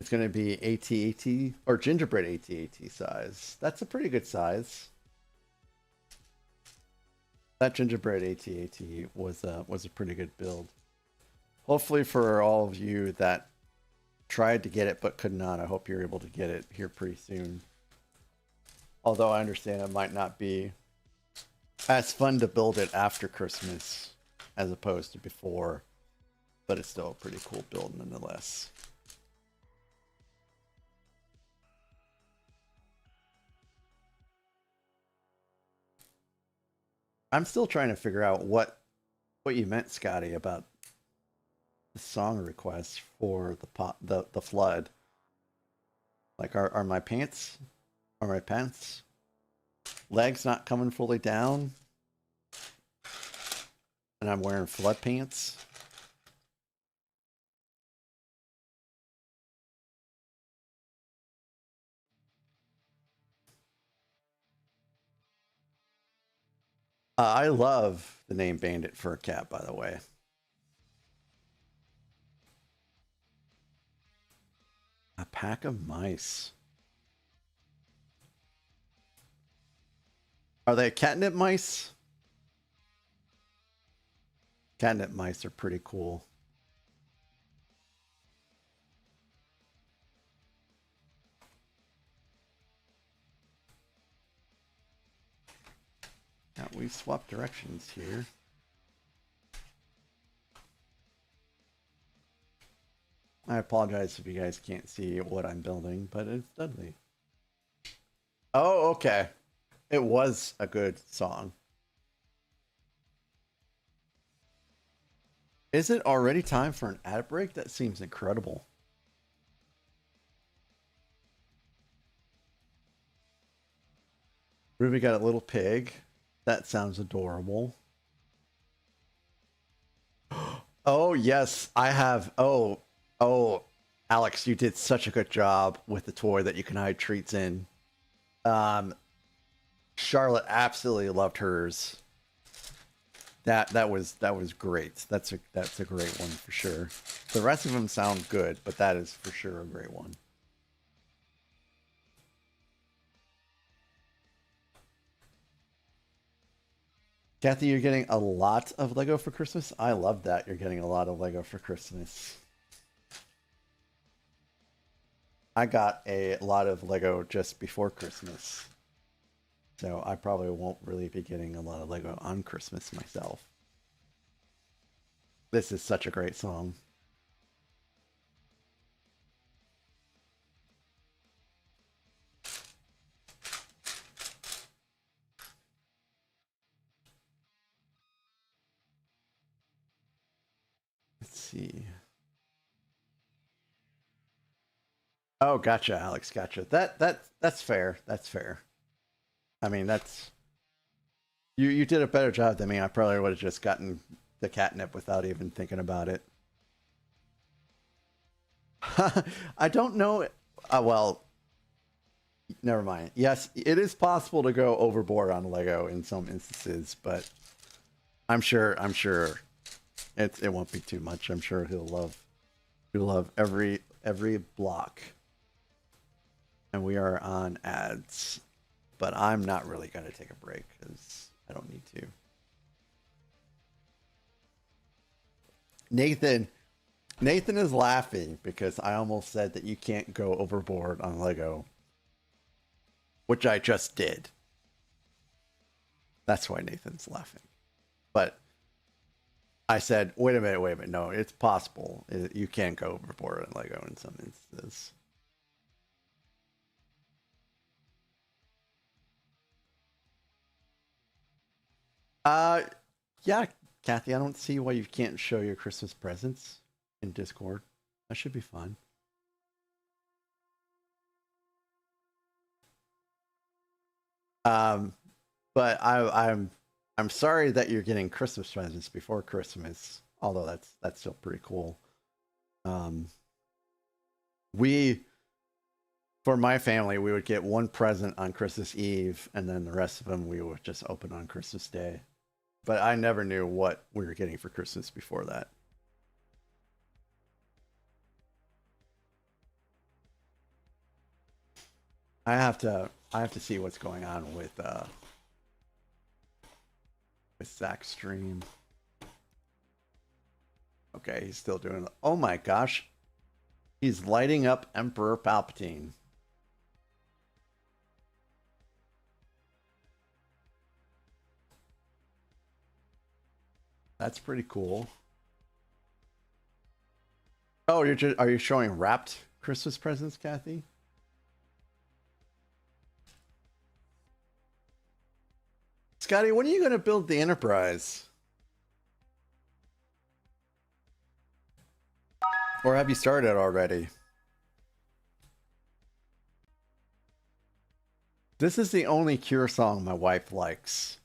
S1: It's going to be AT-AT or gingerbread AT-AT size. That's a pretty good size. That gingerbread AT-AT was a pretty good build. Hopefully for all of you that tried to get it but could not, I hope you're able to get it here pretty soon. Although I understand it might not be as fun to build it after Christmas as opposed to before, but it's still a pretty cool build nonetheless. I'm still trying to figure out what you meant, Scotty, about the song request for the flood. Like, are my pants legs not coming fully down, and I'm wearing flood pants? I love the name Bandit for a cat, by the way. A pack of mice. Are they catnip mice? Catnip mice are pretty cool. Now we swapped directions here. I apologize if you guys can't see what I'm building, but it's Dudley. Oh, okay. It was a good song. Is it already time for an ad break? That seems incredible. Ruby got a little pig. That sounds adorable. Oh, yes, I have. Oh, Alex, you did such a good job with the toy that you can hide treats in. Charlotte absolutely loved hers. That was great. That's a great one for sure. The rest of them sound good, but that is for sure a great one. Kathy, you're getting a lot of Lego for Christmas. I love that you're getting a lot of Lego for Christmas. I got a lot of Lego just before Christmas, so I probably won't really be getting a lot of Lego on Christmas myself. This is such a great song. Let's see. Oh, gotcha, Alex. Gotcha. That's fair. That's fair. I mean, that's you did a better job than me. I probably would have just gotten the catnip without even thinking about it. I don't know. Well, never mind. Yes, it is possible to go overboard on Lego in some instances, but I'm sure it won't be too much. I'm sure he'll love every block. And we are on ads. but I'm not really going to take a break because I don't need to. Nathan is laughing because I almost said that you can't go overboard on Lego, which I just did. That's why Nathan's laughing. But I said, wait a minute. No, it's possible. You can go overboard on Lego in some instances. Yeah, Kathy, I don't see why you can't show your Christmas presents in Discord. That should be fun. But I'm sorry that you're getting Christmas presents before Christmas, although that's still pretty cool. For my family, we would get one present on Christmas Eve, and then the rest of them we would just open on Christmas Day. But I never knew what we were getting for Christmas before that. I have to see what's going on with Zach's stream. Okay, he's still doing it. Oh my gosh. He's lighting up Emperor Palpatine. That's pretty cool. Oh, are you showing wrapped Christmas presents, Kathy? Scotty, when are you going to build the Enterprise? Or have you started already? This is the only Cure song my wife likes.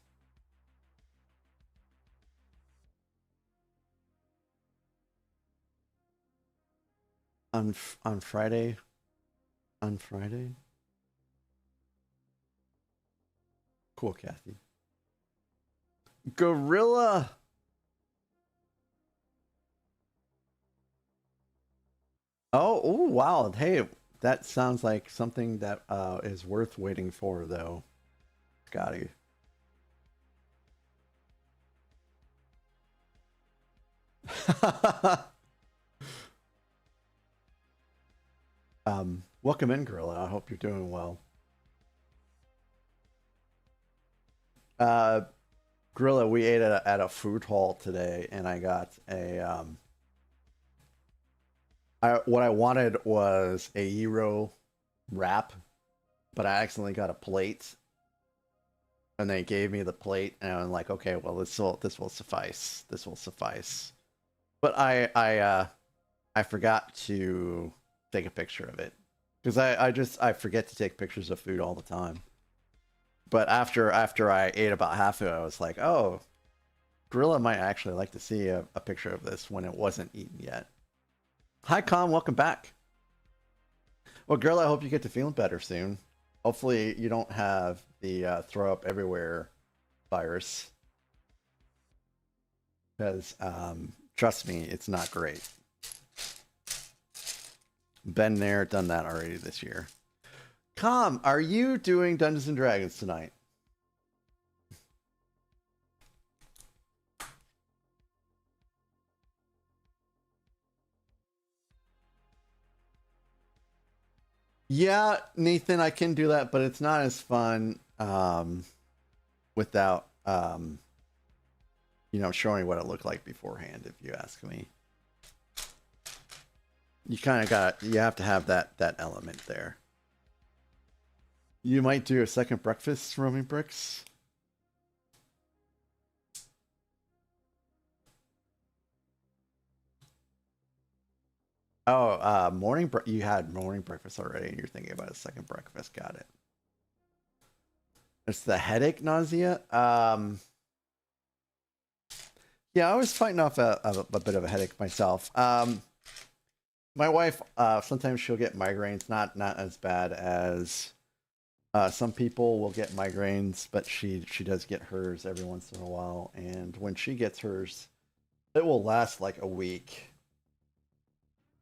S1: On Friday? On Friday? Cool, Kathy. Gorilla! Oh, wow. Hey, that sounds like something that is worth waiting for, though. Scotty. Welcome in, Gorilla. I hope you're doing well. Gorilla, we ate at a food hall today, and I got a what I wanted was a gyro wrap, but I accidentally got a plate, and they gave me the plate, and I'm like, okay, well, this will suffice. This will suffice. But I forgot to take a picture of it because I forget to take pictures of food all the time. But after I ate about half of it, I was like, oh, Gorilla might actually like to see a picture of this when it wasn't eaten yet. Hi, Con. Welcome back. Well, Gorilla, I hope you get to feeling better soon. Hopefully you don't have the throw up everywhere virus. Because, trust me, it's not great. Been there, done that already this year. Com, are you doing Dungeons and Dragons tonight? Yeah, Nathan, I can do that, but it's not as fun without showing what it looked like beforehand, if you ask me. You kind of you have to have that element there. You might do a second breakfast, Roaming Bricks. Oh, you had morning breakfast already, and you're thinking about a second breakfast. Got it. It's the headache, nausea. Yeah, I was fighting off a bit of a headache myself. My wife, sometimes she'll get migraines, not as bad as some people will get migraines, but she does get hers every once in a while. And when she gets hers, it will last like a week.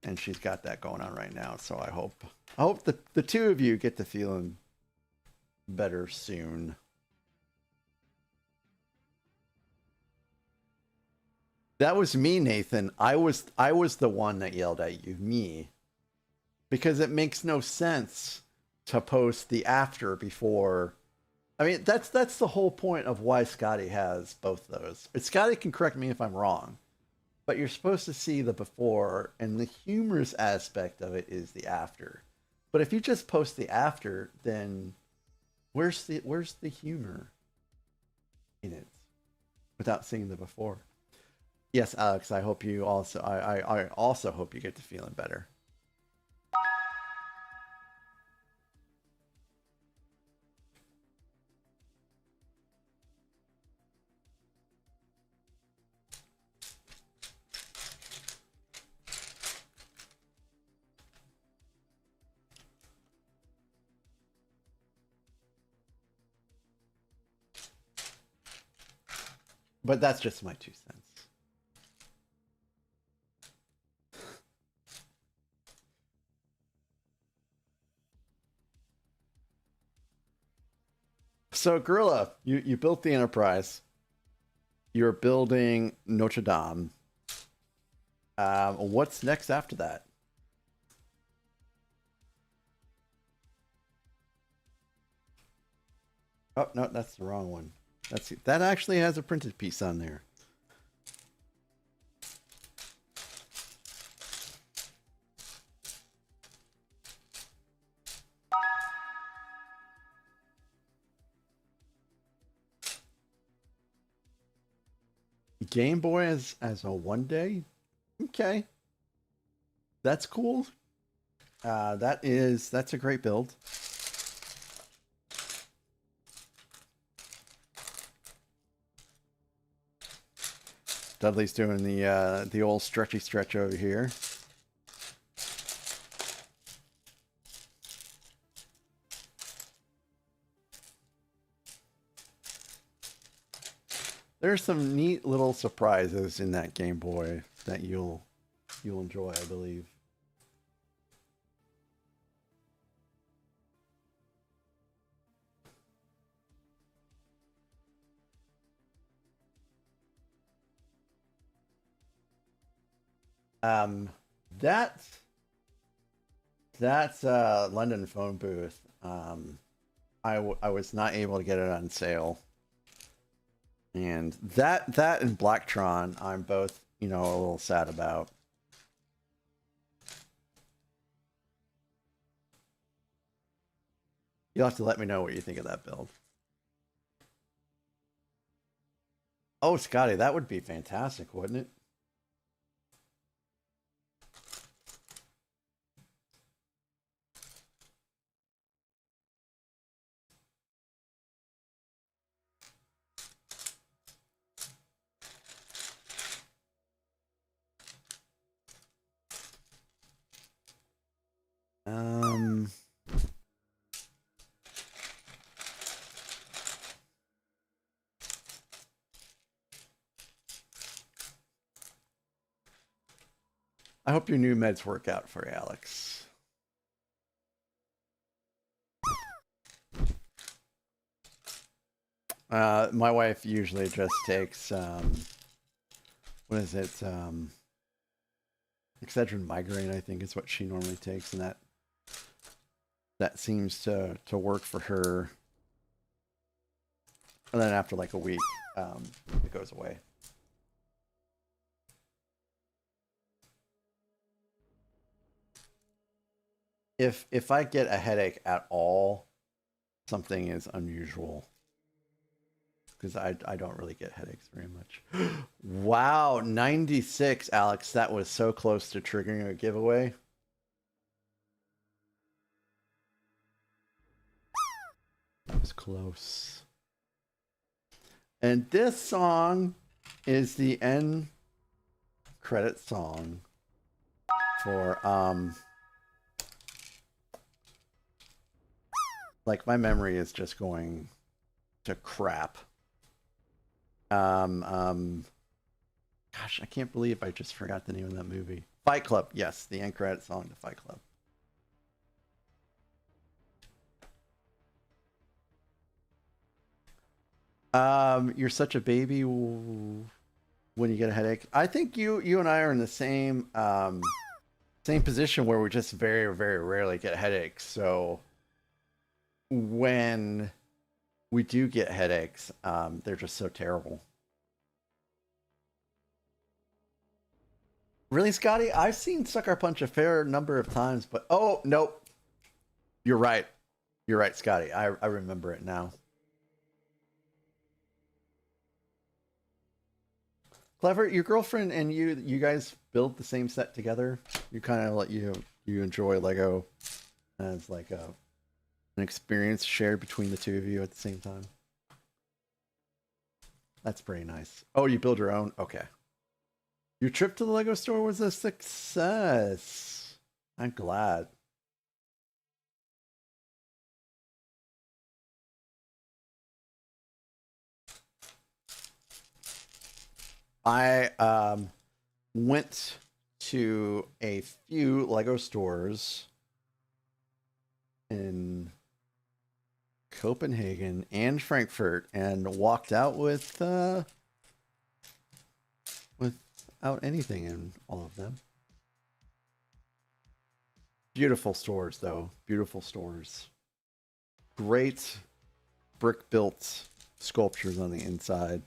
S1: And she's got that going on right now. So I hope the two of you get to feeling better soon. That was me, Nathan. I was the one that yelled at you, me. Because it makes no sense to post the after before. I mean, that's the whole point of why Scotty has both those. Scotty can correct me if I'm wrong, but you're supposed to see the before, and the humorous aspect of it is the after. But if you just post the after, then where's the humor in it without seeing the before? Yes, Alex, I hope you also I also hope you get to feeling better. But that's just my 2 cents. So, Gorilla, you built the Enterprise. You're building Notre Dame. What's next after that? Oh, no, that's the wrong one. That actually has a printed piece on there. Game Boy as a 1-day? Okay. That's cool. That's a great build. Dudley's doing the old stretchy stretch over here. There's some neat little surprises in that Game Boy that you'll enjoy, I believe. That's London phone booth. I was not able to get it on sale. And that and Blacktron, I'm both, a little sad about. You'll have to let me know what you think of that build. Oh, Scotty, that would be fantastic, wouldn't it? I hope your new meds work out for you, Alex. My wife usually just takes, what is it? Excedrin migraine, I think is what she normally takes, and that seems to work for her. And then after like a week, it goes away. If I get a headache at all, something is unusual. Because I don't really get headaches very much. Wow, 96, Alex. That was so close to triggering a giveaway. That was close. And this song is the end credit song for like my memory is just going to crap. Gosh, I can't believe I just forgot the name of that movie. Fight Club. Yes, the end credit song to Fight Club. You're such a baby when you get a headache. I think you and I are in the same same position where we just very, very rarely get headaches. So when we do get headaches, they're just so terrible. Really, Scotty? I've seen Sucker Punch a fair number of times, but oh, nope. You're right. You're right, Scotty. I remember it now. Clever, your girlfriend and you guys build the same set together? You kind of let you enjoy Lego as like an experience shared between the two of you at the same time? That's pretty nice. Oh, you build your own? Okay. Your trip to the Lego store was a success. I'm glad. I went to a few Lego stores in Copenhagen and Frankfurt and walked out without anything in all of them. Beautiful stores, though. Beautiful stores. Great brick-built sculptures on the inside.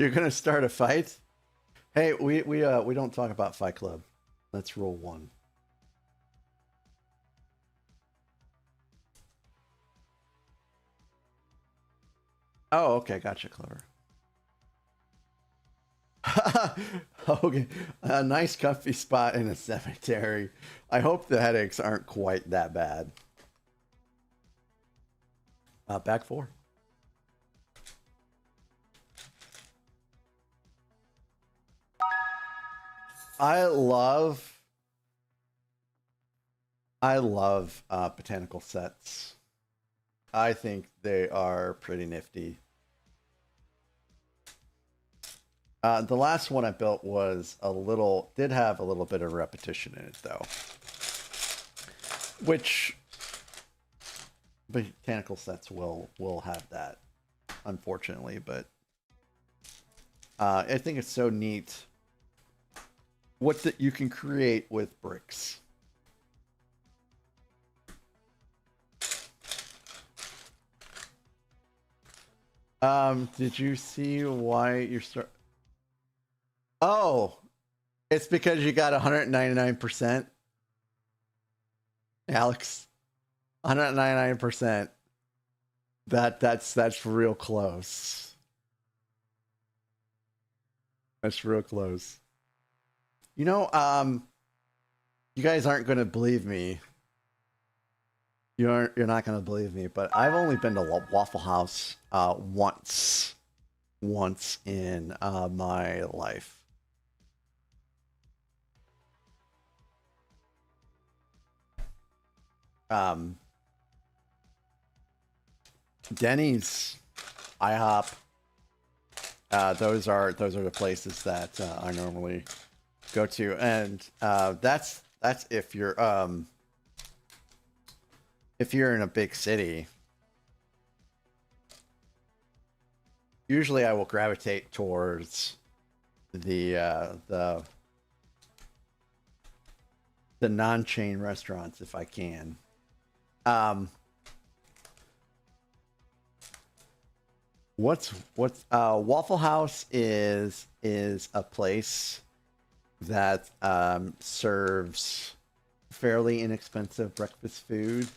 S1: You're gonna start a fight? Hey, we don't talk about Fight Club. That's rule 1. Oh, okay, gotcha, Clever. Okay, a nice comfy spot in a cemetery. I hope the headaches aren't quite that bad. Back 4. I love botanical sets. I think they are pretty nifty. The last one I built was did have a little bit of repetition in it though. Which botanical sets will have that, unfortunately, but I think it's so neat what that you can create with bricks. Did you see why you're Oh, it's because you got 199%. Alex, 199%. That's real close. That's real close. You know, you guys aren't going to believe me. You're not going to believe me, but I've only been to Waffle House once in my life. Denny's, IHOP, those are the places that I normally go to, and that's if you're in a big city. Usually I will gravitate towards the non-chain restaurants if I can. What's Waffle House is a place that serves fairly inexpensive breakfast food,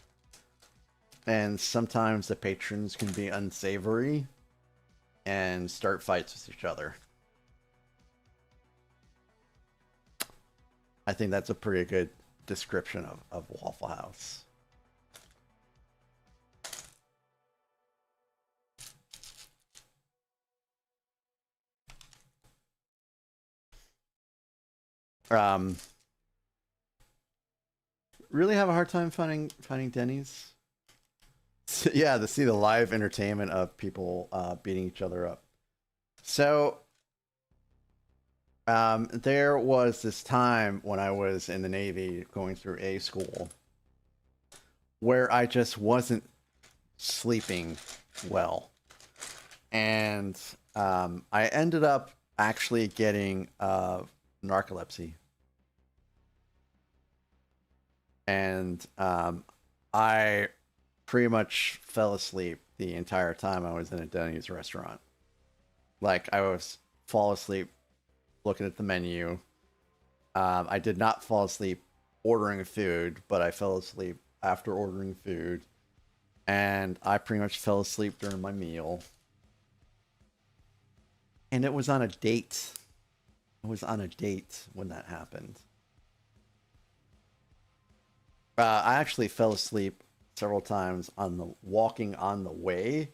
S1: and sometimes the patrons can be unsavory and start fights with each other. I think that's a pretty good description of Waffle House. Really have a hard time finding Denny's. Yeah, to see the live entertainment of people beating each other up. So, There was this time when I was in the Navy going through A school where I just wasn't sleeping well. And I ended up actually getting narcolepsy. And I pretty much fell asleep the entire time I was in a Denny's restaurant. Like, I was fall asleep looking at the menu. I did not fall asleep ordering food, but I fell asleep after ordering food. And I pretty much fell asleep during my meal. And it was on a date. It was on a date when that happened. I actually fell asleep several times on the walking on the way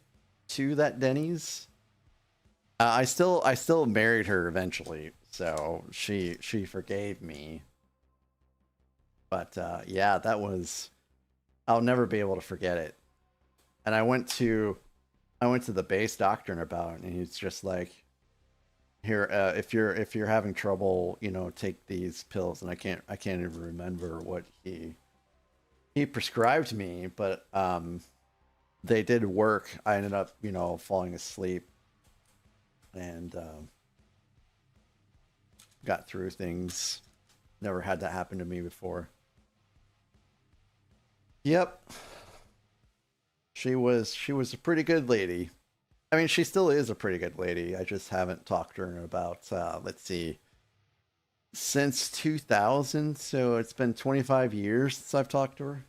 S1: to that Denny's. I still married her eventually, so she forgave me. But yeah, that was, I'll never be able to forget it. And I went to the base doctor about it, and he's just like, here, if you're having trouble, you know, take these pills. And I can't even remember what he prescribed me, but they did work. I ended up, you know, falling asleep and got through things. Never had that happen to me before. Yep. She was a pretty good lady. I mean, she still is a pretty good lady. I just haven't talked to her in about, let's see, since 2000. So it's been 25 years since I've talked to her.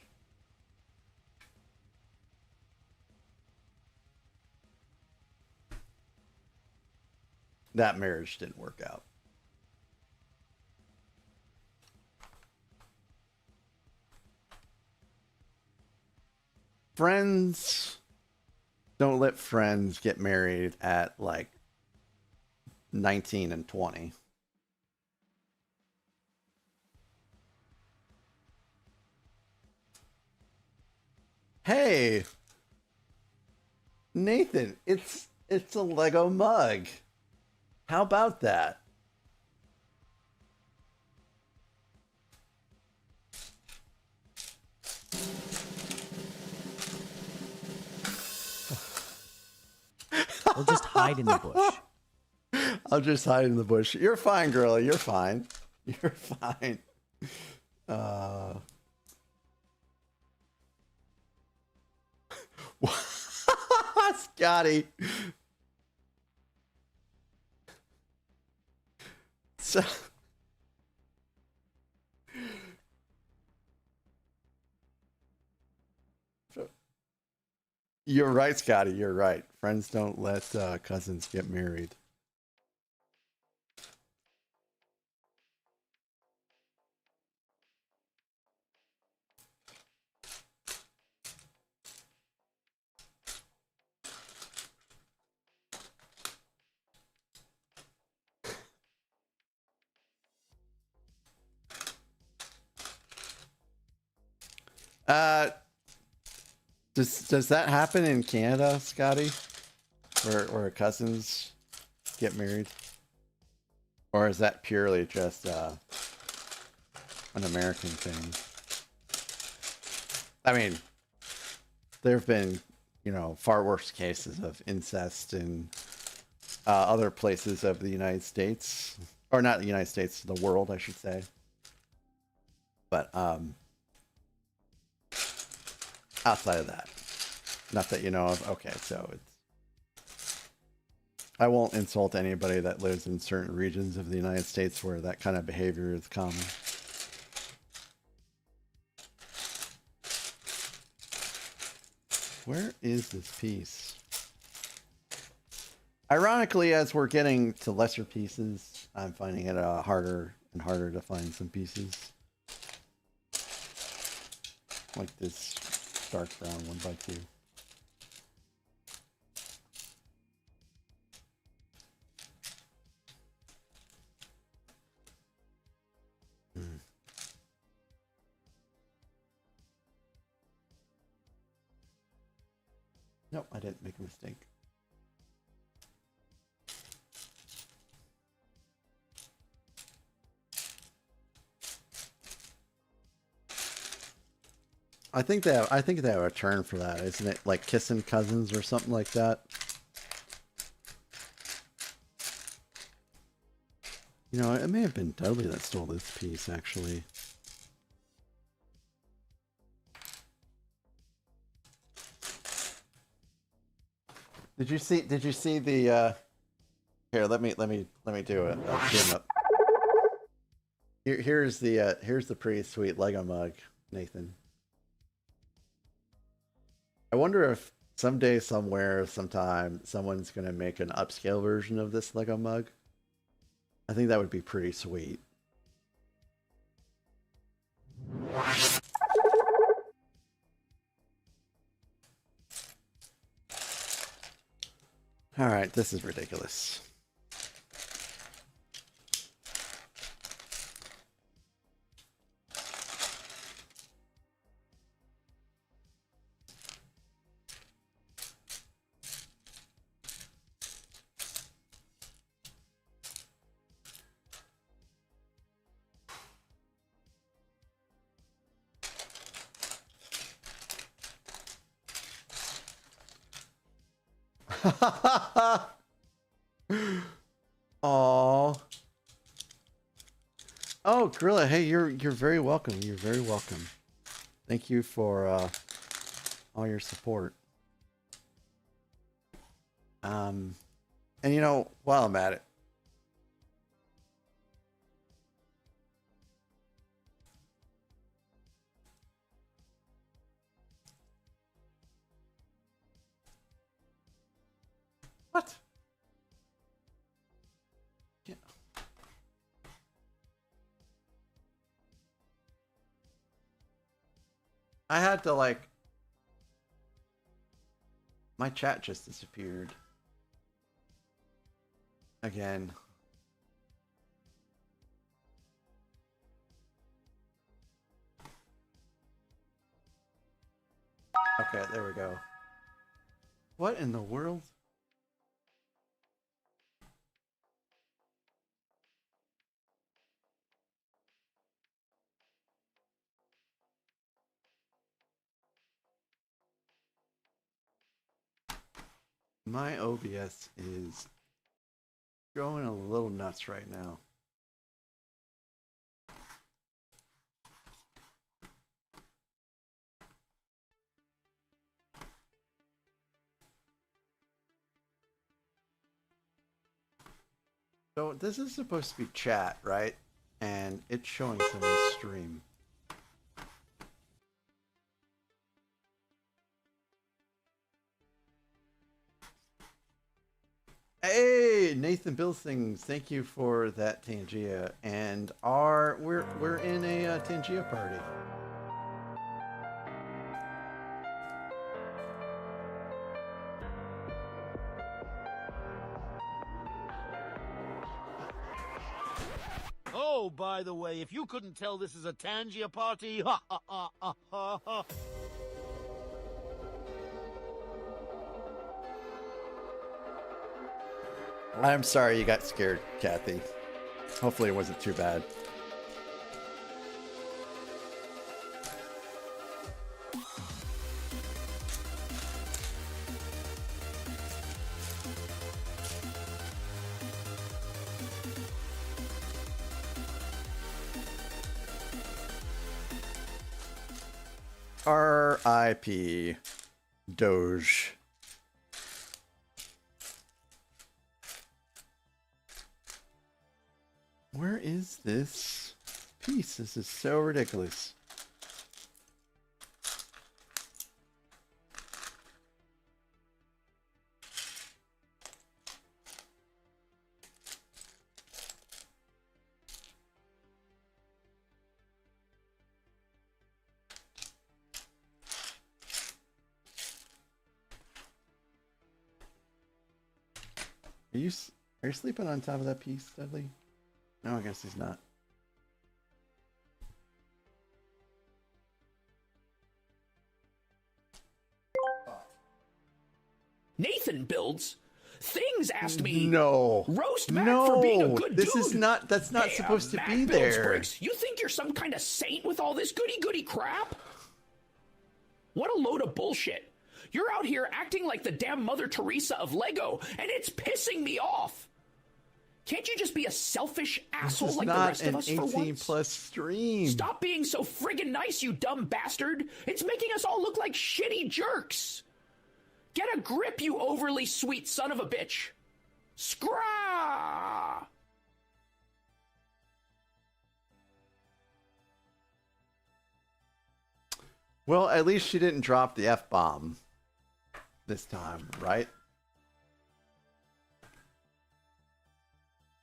S1: That marriage didn't work out. Friends, don't let friends get married at like 19 and 20. Hey, Nathan, it's a Lego mug. How about that?
S7: We'll just hide in the bush.
S1: I'll just hide in the bush. You're fine, girlie. You're fine. You're fine. Scotty. So, you're right, Scotty. You're right. Friends don't let cousins get married. Does that happen in Canada, Scotty? Where cousins get married? Or is that purely just an American thing? I mean, there have been, you know, far worse cases of incest in other places of the United States. Or not the United States, the world, I should say. But outside of that, not that you know of. Okay, so I won't insult anybody that lives in certain regions of the United States where that kind of behavior is common. Where is this piece? Ironically, as we're getting to lesser pieces, I'm finding it harder and harder to find some pieces. Like this dark brown 1x2. Nope, I didn't make a mistake. I think they have a term for that, isn't it? Like kissing cousins or something like that. You know, it may have been Dudley that stole this piece, actually. Did you see the here, let me do it. I'll zoom up. Here's the pretty sweet Lego mug, Nathan. I wonder if someday, somewhere, sometime, someone's gonna make an upscale version of this Lego mug. I think that would be pretty sweet. Alright, this is ridiculous. Aww. Oh, Gorilla, hey, you're very welcome. You're very welcome. Thank you for all your support. And you know, while I'm at it, what? Yeah. I had to like, my chat just disappeared. Again. Okay, there we go. What in the world? My OBS is going a little nuts right now. So this is supposed to be chat, right? And it's showing someone's stream. Hey, Nathan Bilsings, thank you for that Tangia. And we're in a Tangia party.
S8: Oh, by the way, if you couldn't tell this is a Tangia party, ha ha ha ha ha ha.
S1: I'm sorry you got scared, Kathy. Hopefully it wasn't too bad. R.I.P. Doge. Where is this piece? This is so ridiculous. Are you sleeping on top of that piece, Dudley? No, I guess he's not.
S9: Nathan builds. Things asked me.
S1: No.
S9: Roast Mac for being a good
S1: this
S9: dude.
S1: is not. That's not
S9: Hey,
S1: supposed to
S9: Mac
S1: be
S9: builds
S1: there.
S9: bricks. You think you're some kind of saint with all this goody crap? What a load of bullshit. You're out here acting like the damn Mother Teresa of Lego, and it's pissing me off. Can't you just be a selfish asshole like the rest of us for once?
S1: This is not an 18+ stream.
S9: Stop being so friggin' nice, you dumb bastard. It's making us all look like shitty jerks. Get a grip, you overly sweet son of a bitch. Scraw!
S1: Well, at least she didn't drop the F-bomb this time, right?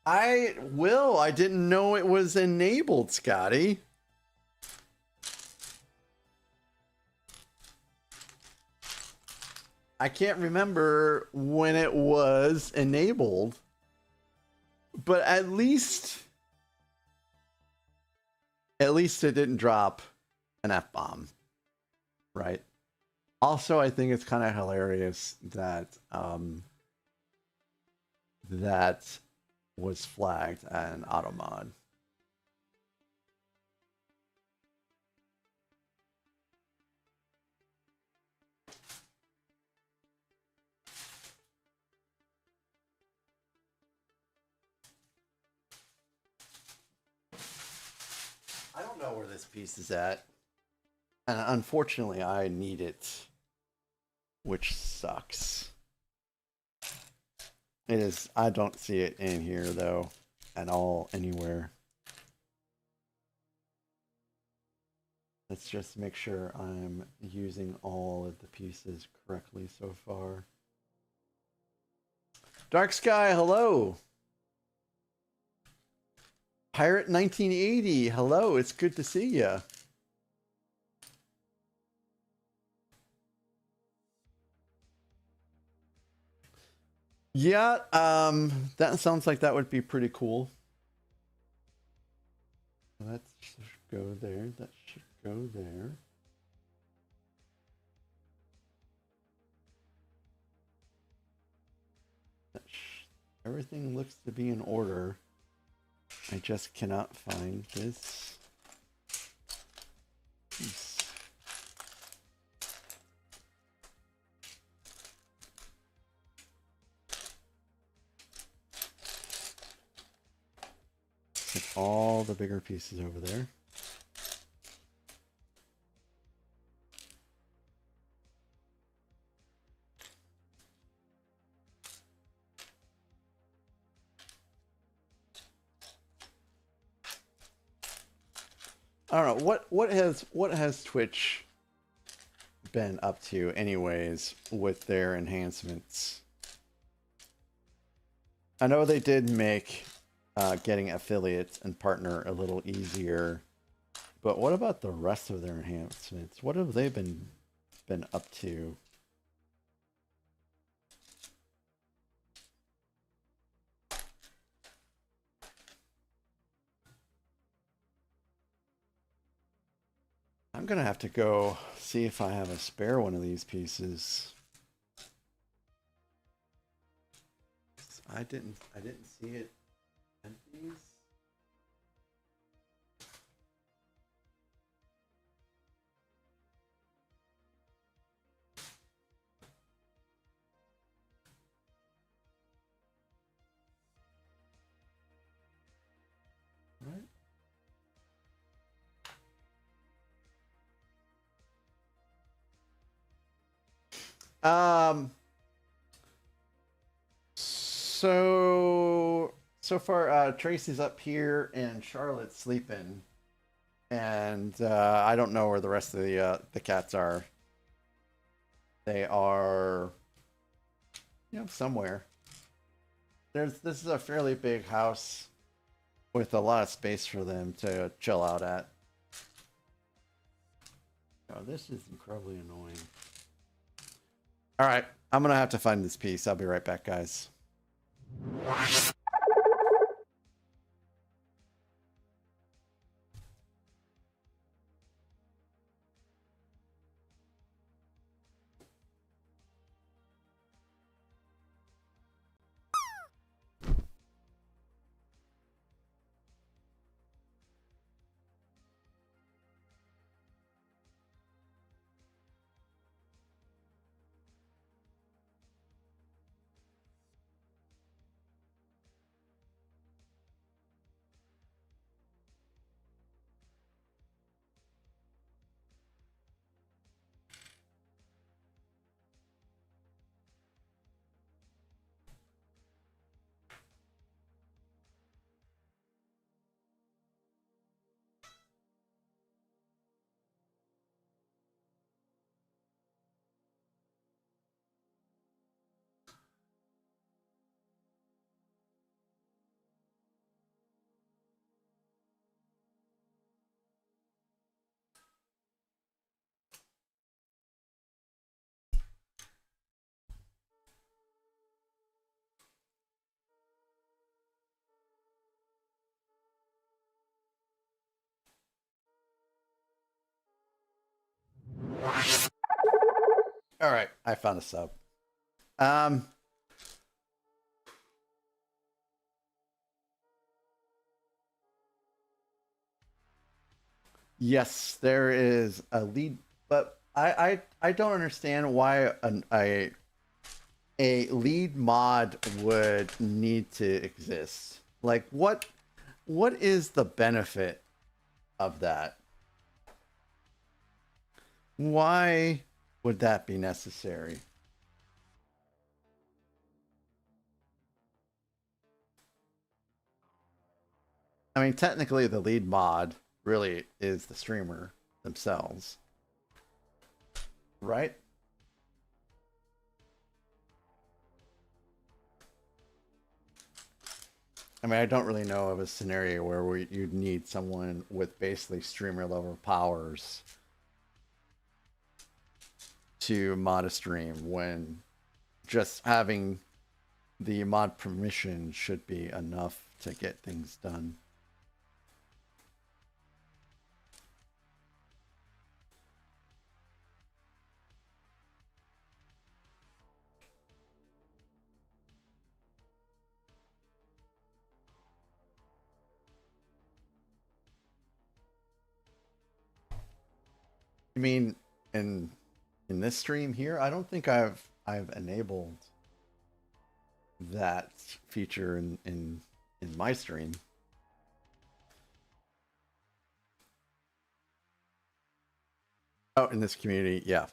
S1: I didn't know it was enabled, Scotty. I can't remember when it was enabled, but at least it didn't drop an F-bomb, right? Also, I think it's kind of hilarious that that was flagged an auto mod. I don't know where this piece is at, and unfortunately I need it, which sucks. It is. I don't see it in here though, at all, anywhere. Let's just make sure I'm using all of the pieces correctly so far. Dark Sky, hello. Pirate 1980, hello. It's good to see ya. Yeah, that sounds like that would be pretty cool. That should go there. That should go there. Everything looks to be in order. I just cannot find this piece. All the bigger pieces over there. I don't know what has Twitch been up to anyways with their enhancements. I know they did make getting affiliates and partner a little easier, but what about the rest of their enhancements? What have they been up to? I'm gonna have to go see if I have a spare one of these pieces. I didn't see it. These. Right. So far, Tracy's up here and Charlotte's sleeping, and I don't know where the rest of the cats are. They are, somewhere. This is a fairly big house with a lot of space for them to chill out at. Oh, this is incredibly annoying. All right, I'm gonna have to find this piece. I'll be right back, guys. All right, I found a sub. Um, yes, there is a lead, but I don't understand why a lead mod would need to exist. Like, what is the benefit of that? Why would that be necessary? I mean, technically, the lead mod really is the streamer themselves, right? I mean, I don't really know of a scenario where you'd need someone with basically streamer level powers to mod a stream when just having the mod permission should be enough to get things done. I mean, in this stream here, I don't think I've enabled that feature in my stream. Oh, in this community, yeah.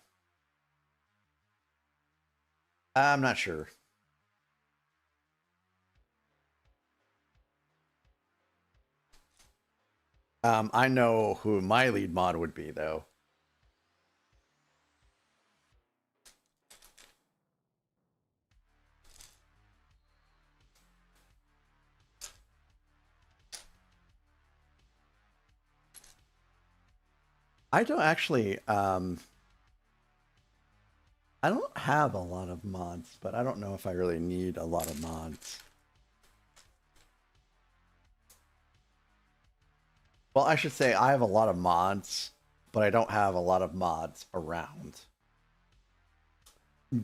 S1: I'm not sure. I know who my lead mod would be, though. I don't actually, I don't have a lot of mods, but I don't know if I really need a lot of mods. Well, I should say I have a lot of mods, but I don't have a lot of mods around.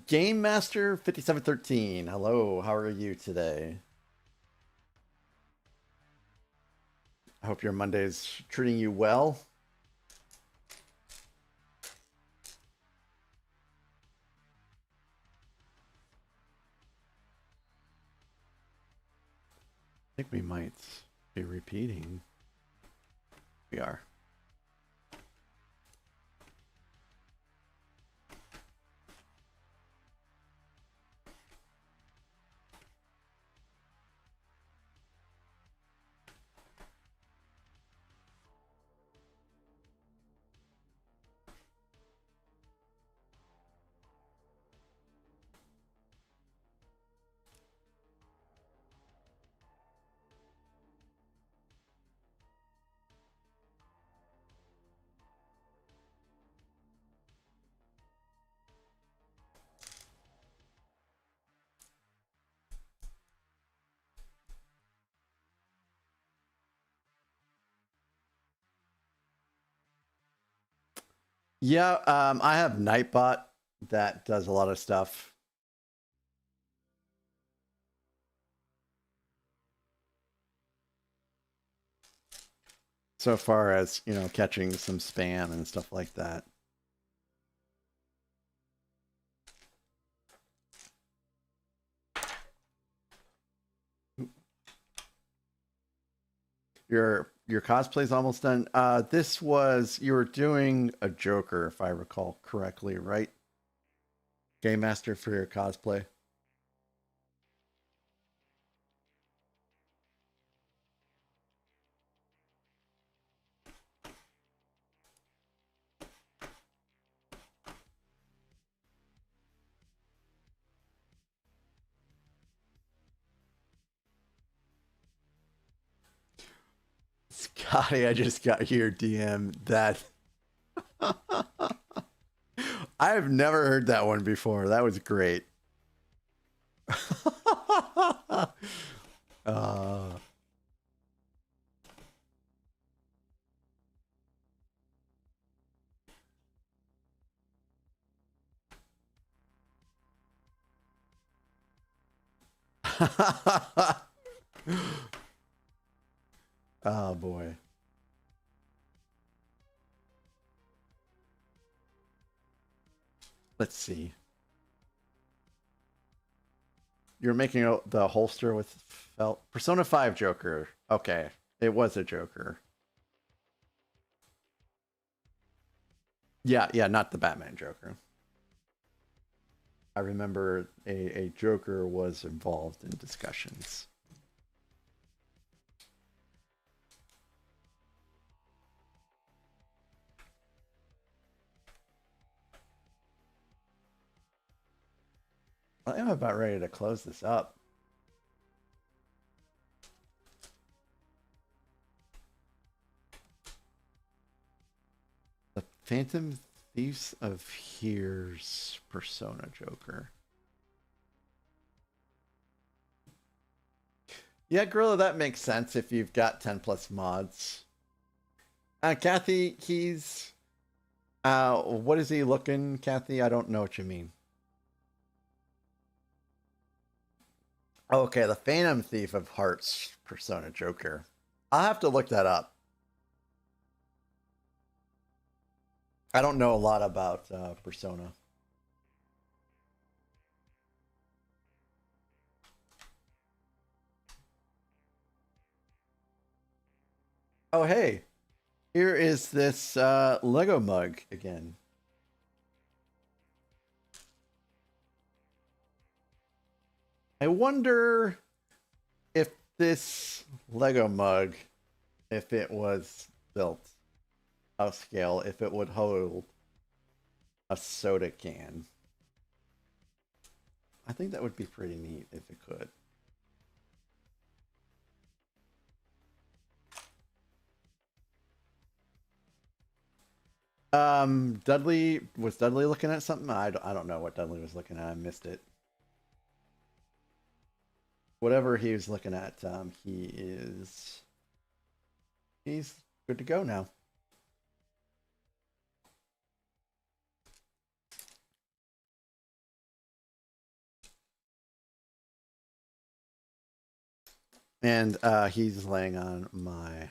S1: Game Master 5713, hello, how are you today? I hope your Monday's treating you well. I think we might be repeating. We are. Yeah, I have Nightbot that does a lot of stuff. So far as, you know, catching some spam and stuff like that. Your cosplay's almost done. This was, you were doing a Joker, if I recall correctly, right? Game Master, for your cosplay. Scotty, I just got your DM that. I have never heard that one before. That was great. uh, Oh boy. Let's see. You're making the holster with felt. Persona 5 Joker. Okay. It was a Joker. Yeah, not the Batman Joker. I remember a Joker was involved in discussions. I am about ready to close this up. The Phantom Thieves of Here's Persona Joker. Yeah, Gorilla, that makes sense if you've got 10 plus mods. Kathy, he's... what is he looking, Kathy? I don't know what you mean. Okay, the Phantom Thief of Hearts Persona Joker. I'll have to look that up. I don't know a lot about Persona. Oh, hey. Here is this Lego mug again. I wonder if this Lego mug, if it was built upscale, if it would hold a soda can. I think that would be pretty neat if it could. Dudley, was Dudley looking at something? I don't know what Dudley was looking at. I missed it. Whatever he was looking at, he's good to go now. And he's laying on my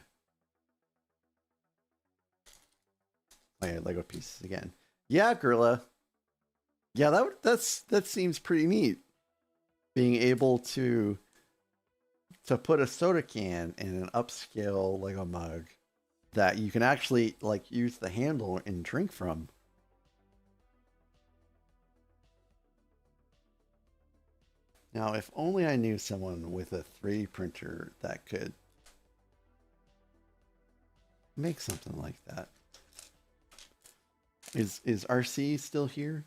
S1: Lego pieces again. Yeah, Gorilla. Yeah, that seems pretty neat. Being able to put a soda can in an upscale Lego mug that you can actually like use the handle and drink from. Now, if only I knew someone with a 3D printer that could make something like that. Is RC still here?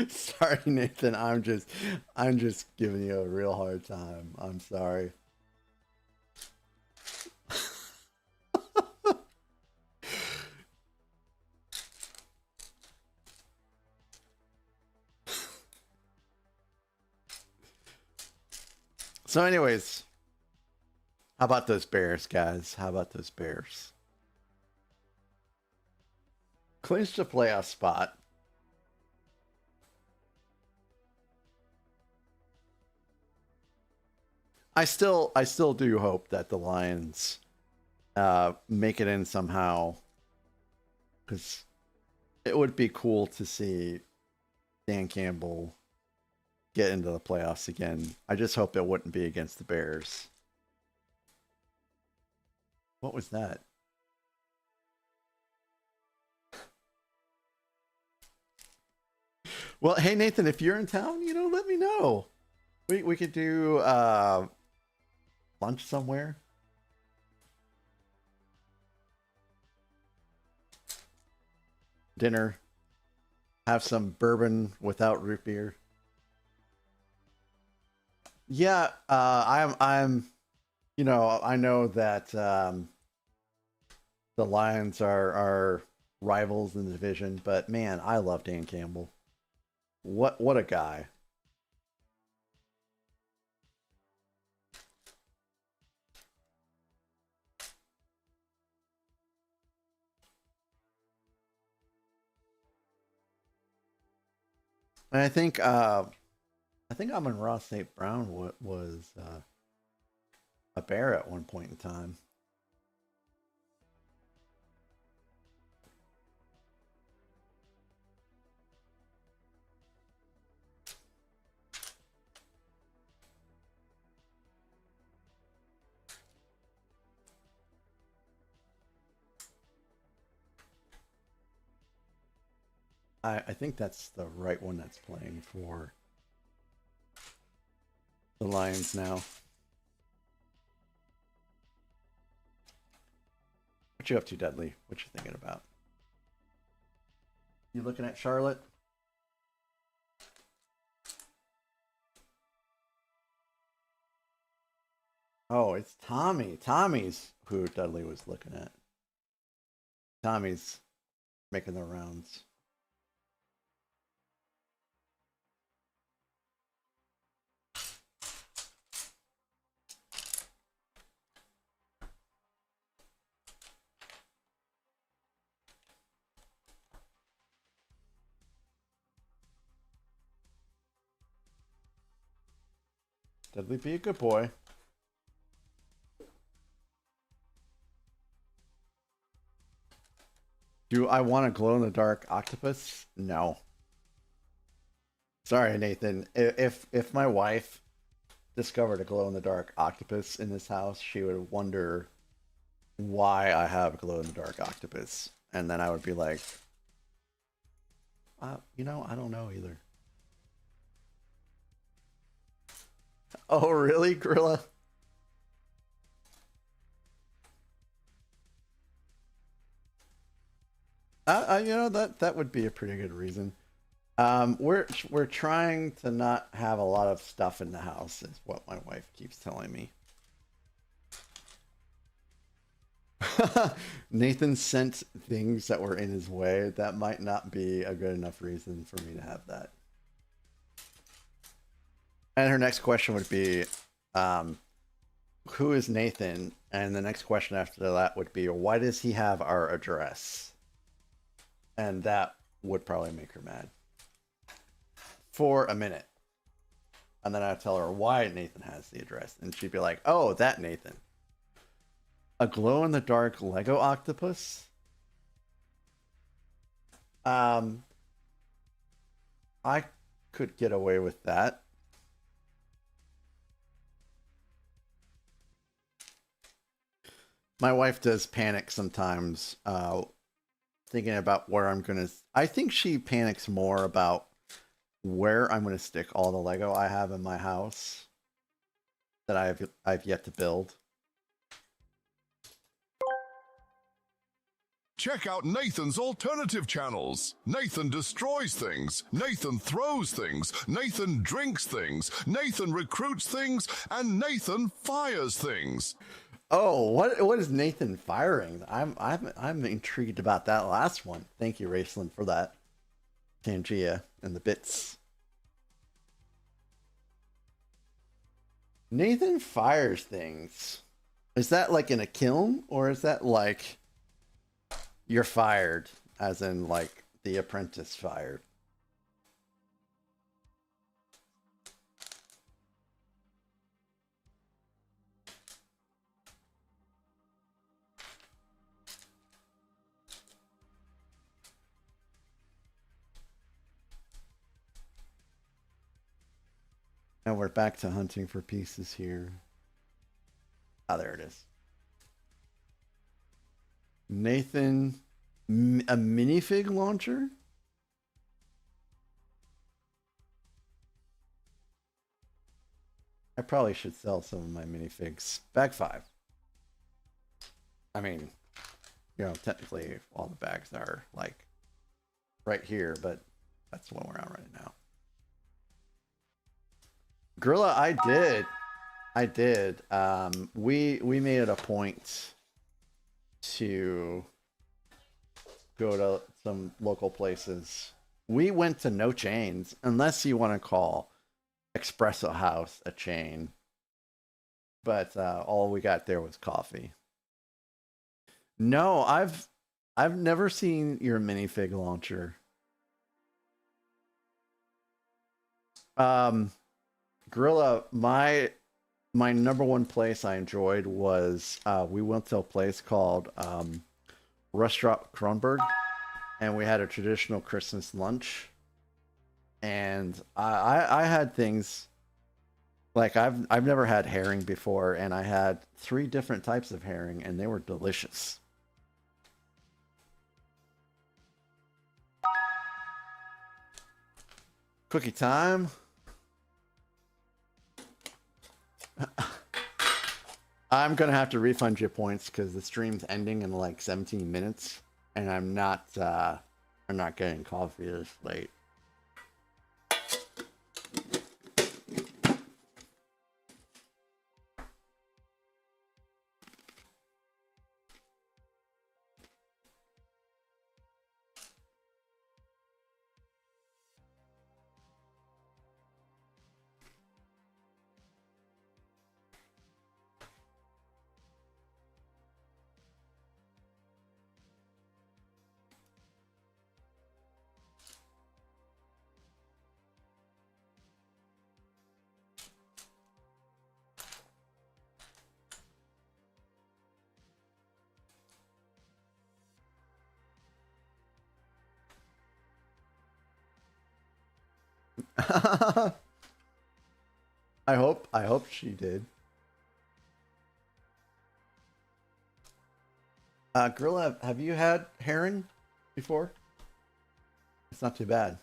S1: Sorry, Nathan. I'm just giving you a real hard time. I'm sorry. So anyways, how about those bears, guys? How about those bears? Clinched a playoff spot. I still do hope that the Lions make it in somehow, because it would be cool to see Dan Campbell get into the playoffs again. I just hope it wouldn't be against the Bears. What was that? Well, hey Nathan, if you're in town, let me know. We could do lunch somewhere. Dinner. Have some bourbon without root beer. Yeah, I'm I know that the Lions are rivals in the division, but man, I love Dan Campbell. What a guy. And I think Amon-Ra St. Brown was a bear at one point in time. I think that's the right one that's playing for the Lions now. What you up to, Dudley? What you thinking about? You looking at Charlotte? Oh, it's Tommy. Tommy's who Dudley was looking at. Tommy's making the rounds. Dudley, be a good boy. Do I want a glow-in-the-dark octopus? No. Sorry, Nathan. If my wife discovered a glow-in-the-dark octopus in this house, she would wonder why I have a glow-in-the-dark octopus. And then I would be like, you know, I don't know either. Oh, really, Gorilla? You know, that would be a pretty good reason. We're trying to not have a lot of stuff in the house, is what my wife keeps telling me. Nathan sent things that were in his way. That might not be a good enough reason for me to have that. And her next question would be, who is Nathan? And the next question after that would be, why does he have our address? And that would probably make her mad. For a minute. And then I'd tell her why Nathan has the address. And she'd be like, oh, that Nathan. A glow-in-the-dark Lego octopus? I could get away with that. My wife does panic sometimes, thinking about where I'm gonna. I think she panics more about where I'm gonna stick all the Lego I have in my house that I've yet to build.
S10: Check out Nathan's alternative channels. Nathan destroys things. Nathan throws things. Nathan drinks things. Nathan recruits things. And Nathan fires things.
S1: Oh, what is Nathan firing? I'm intrigued about that last one. Thank you, Raceland, for that. Tangia and the bits. Nathan fires things. Is that like in a kiln, or is that like you're fired, as in like The Apprentice fired? And we're back to hunting for pieces here. Ah, there it is. Nathan, a minifig launcher? I probably should sell some of my minifigs. Bag 5. I mean, you know, technically all the bags are like right here, but that's the one we're on right now. Gorilla, I did. We made it a point to go to some local places. We went to no chains, unless you want to call Espresso House a chain. But all we got there was coffee. No, I've never seen your minifig launcher. Gorilla, my number one place I enjoyed was we went to a place called Restaurant Kronberg, and we had a traditional Christmas lunch. And I had things like I've never had herring before, and I had 3 different types of herring, and they were delicious. Cookie time. I'm gonna have to refund you points because the stream's ending in like 17 minutes, and I'm not getting coffee this late. I hope she did. Gorilla, have you had herring before? It's not too bad.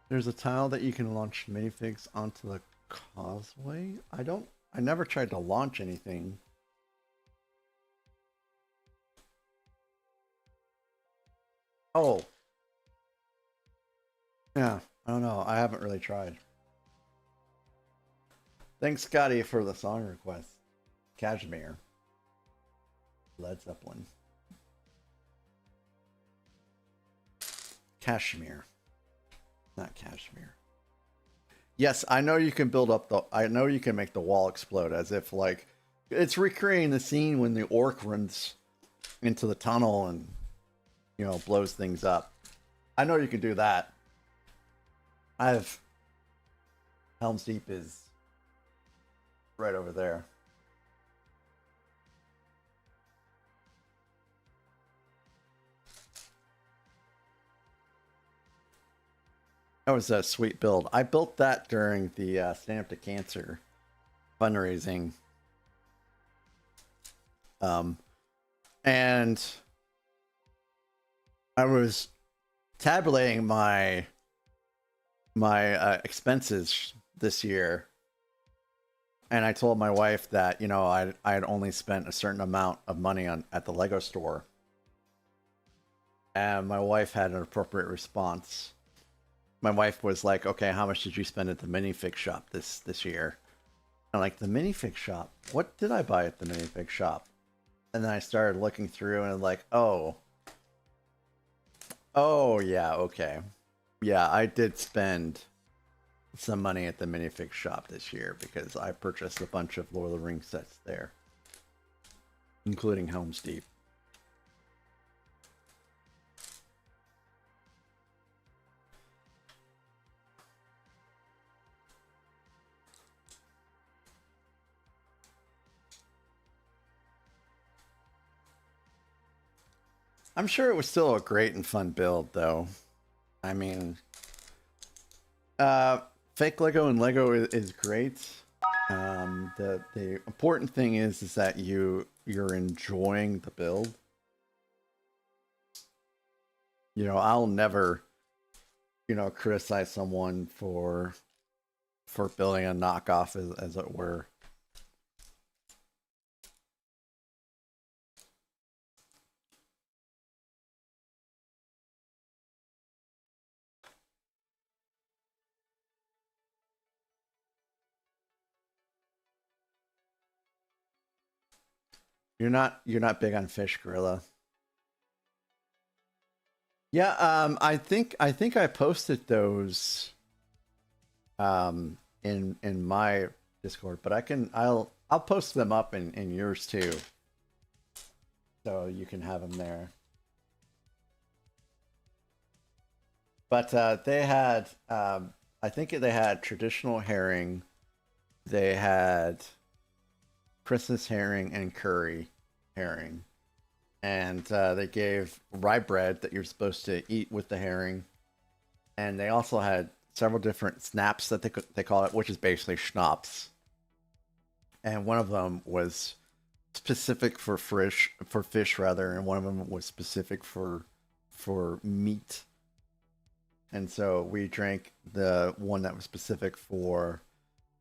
S1: There's a tile that you can launch minifigs onto the causeway. I never tried to launch anything. Oh. Yeah, I don't know. I haven't really tried. Thanks, Scotty, for the song request. Cashmere. Led Zeppelin. Cashmere. Not cashmere. Yes, I know you can build up the... I know you can make the wall explode as if, like... It's recreating the scene when the orc runs into the tunnel and, you know, blows things up. I know you can do that. Helm's Deep is right over there. That was a sweet build. I built that during the Stand Up to Cancer fundraising. And I was tabulating my expenses this year, and I told my wife that, you know, I had only spent a certain amount of money at the Lego store, and my wife had an appropriate response. My wife was like, "Okay, how much did you spend at the minifig shop this year?" I'm like, "The minifig shop? What did I buy at the minifig shop?" And then I started looking through, and I'm like, oh yeah, okay. Yeah, I did spend some money at the minifig shop this year because I purchased a bunch of Lord of the Rings sets there, including Helm's Deep. I'm sure it was still a great and fun build, though. I mean, fake Lego and Lego is great. The important thing is that you're enjoying the build. You know, I'll never, you know, criticize someone for building a knockoff, as it were. You're not big on fish, Gorilla. Yeah, I think I posted those in my Discord, but I'll post them up in yours too. So you can have them there. But they had I think they had traditional herring, they had Christmas herring and curry herring. And they gave rye bread that you're supposed to eat with the herring. And they also had several different snaps that they call it, which is basically schnapps. And one of them was specific for fish, and one of them was specific for meat. And so we drank the one that was specific for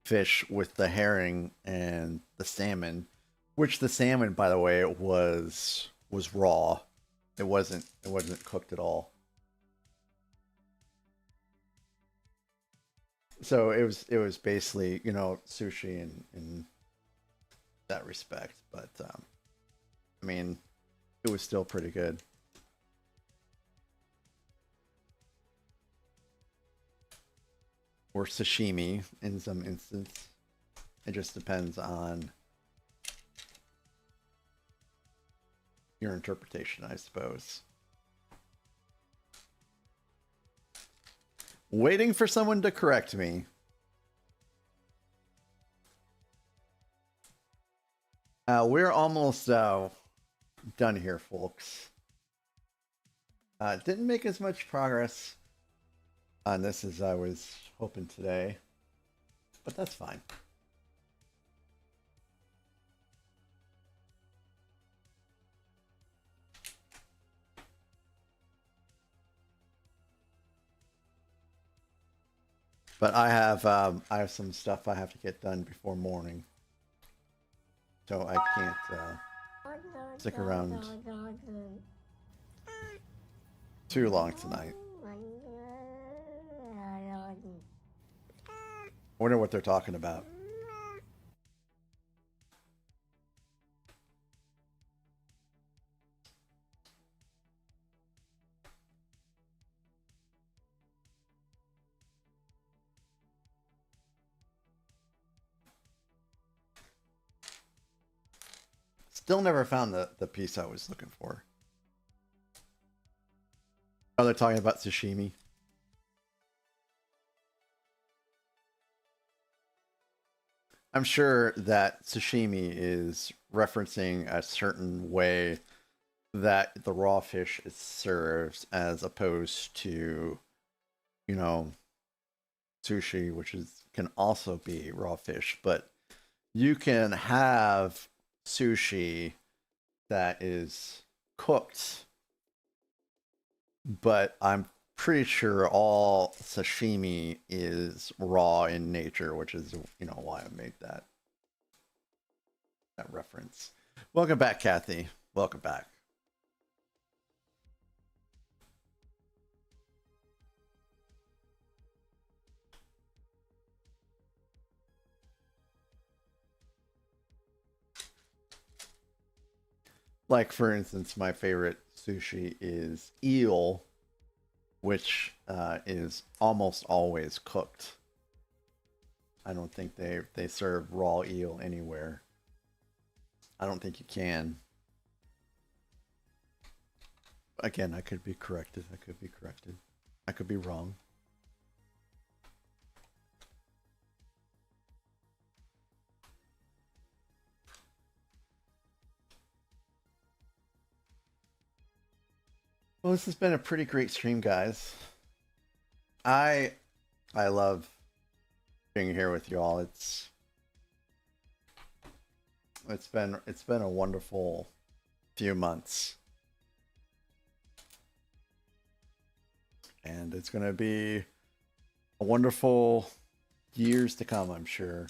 S1: fish with the herring and the salmon, which the salmon, by the way, was raw. It wasn't cooked at all. So it was basically, you know, sushi in that respect, but I mean, it was still pretty good. Or sashimi in some instance. It just depends on your interpretation, I suppose. Waiting for someone to correct me. We're almost done here, folks. Didn't make as much progress on this as I was hoping today, but that's fine. But I have some stuff I have to get done before morning, so I can't stick around too long tonight. I wonder what they're talking about. Still never found the piece I was looking for. Oh, they're talking about sashimi. I'm sure that sashimi is referencing a certain way that the raw fish is served, as opposed to, you know, sushi, which can also be raw fish. But you can have sushi that is cooked, but I'm pretty sure all sashimi is raw in nature, which is, you know, why I made that reference. Welcome back, Kathy. Welcome back. Like, for instance, my favorite sushi is eel, which is almost always cooked. I don't think they serve raw eel anywhere. I don't think you can. Again, I could be corrected. I could be corrected. I could be wrong. Well, this has been a pretty great stream, guys. I love being here with you all. It's been a wonderful few months, and it's going to be a wonderful years to come, I'm sure.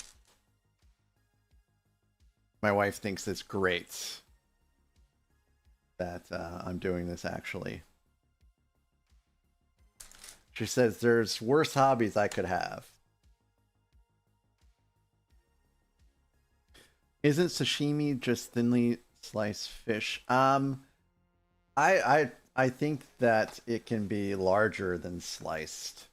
S1: My wife thinks it's great that I'm doing this, actually. She says there's worse hobbies I could have. Isn't sashimi just thinly Sliced fish. I think that it can be larger than sliced.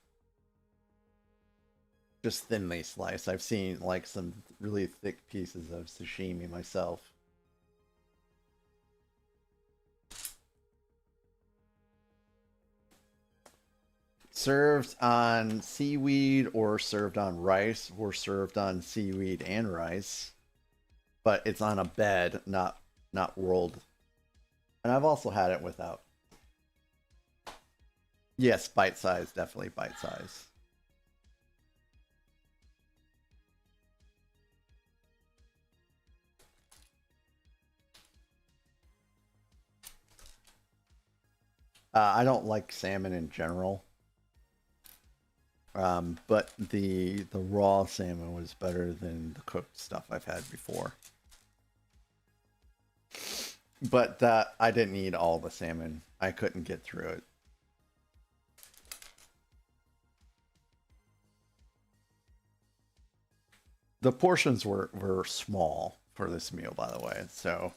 S1: Just thinly sliced. I've seen like some really thick pieces of sashimi myself. Served on seaweed or served on rice or served on seaweed and rice. But it's on a bed, not rolled. And I've also had it without. Yes, bite size, definitely bite size. I don't like salmon in general. But the raw salmon was better than the cooked stuff I've had before. But I didn't eat all the salmon. I couldn't get through it. The portions were small for this meal, by the way. So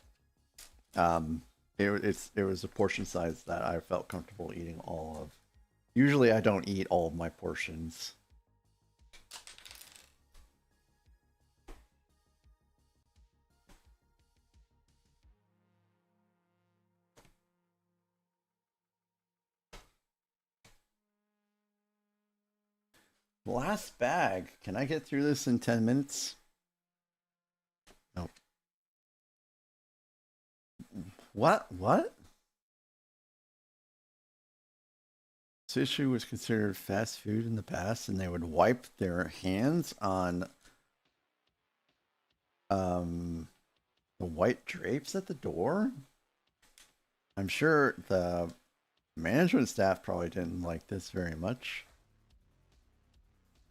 S1: it was a portion size that I felt comfortable eating all of. Usually I don't eat all of my portions. Last bag. Can I get through this in 10 minutes? Nope. What? Sushi was considered fast food in the past, and they would wipe their hands on the white drapes at the door. I'm sure the management staff probably didn't like this very much.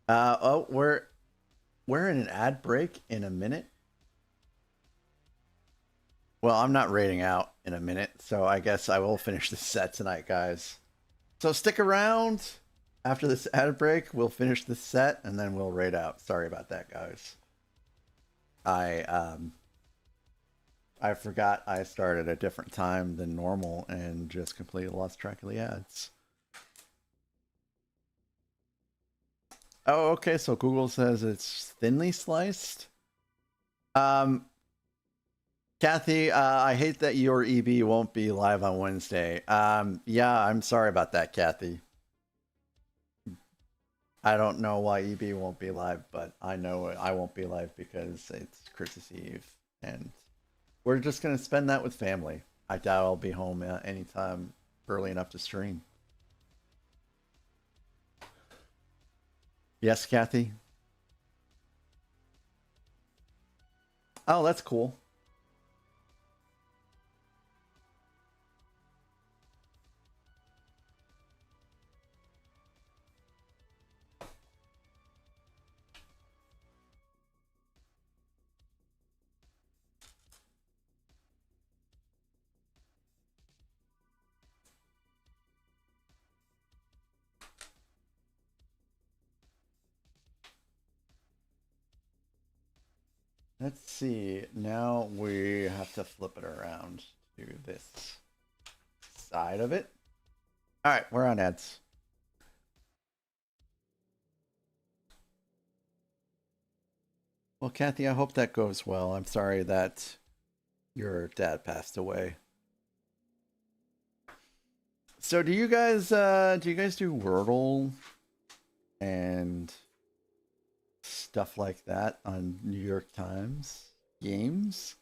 S1: Oh, we're in an ad break in a minute. Well, I'm not raiding out in a minute, so I guess I will finish this set tonight, guys. So stick around. After this ad break, we'll finish this set, and then we'll raid out. Sorry about that, guys. I forgot I started at a different time than normal and just completely lost track of the ads. Oh, okay, so Google says it's thinly sliced. Kathy, I hate that your EB won't be live on Wednesday. Yeah, I'm sorry about that, Kathy. I don't know why EB won't be live, but I know I won't be live because it's Christmas Eve, and we're just going to spend that with family. I doubt I'll be home anytime early enough to stream. Yes, Kathy? Oh, that's cool. Let's see. Now we have to flip it around to this side of it. All right, we're on ads. Well, Kathy, I hope that goes well. I'm sorry that your dad passed away. So do you guys do Wordle and stuff like that on New York Times games?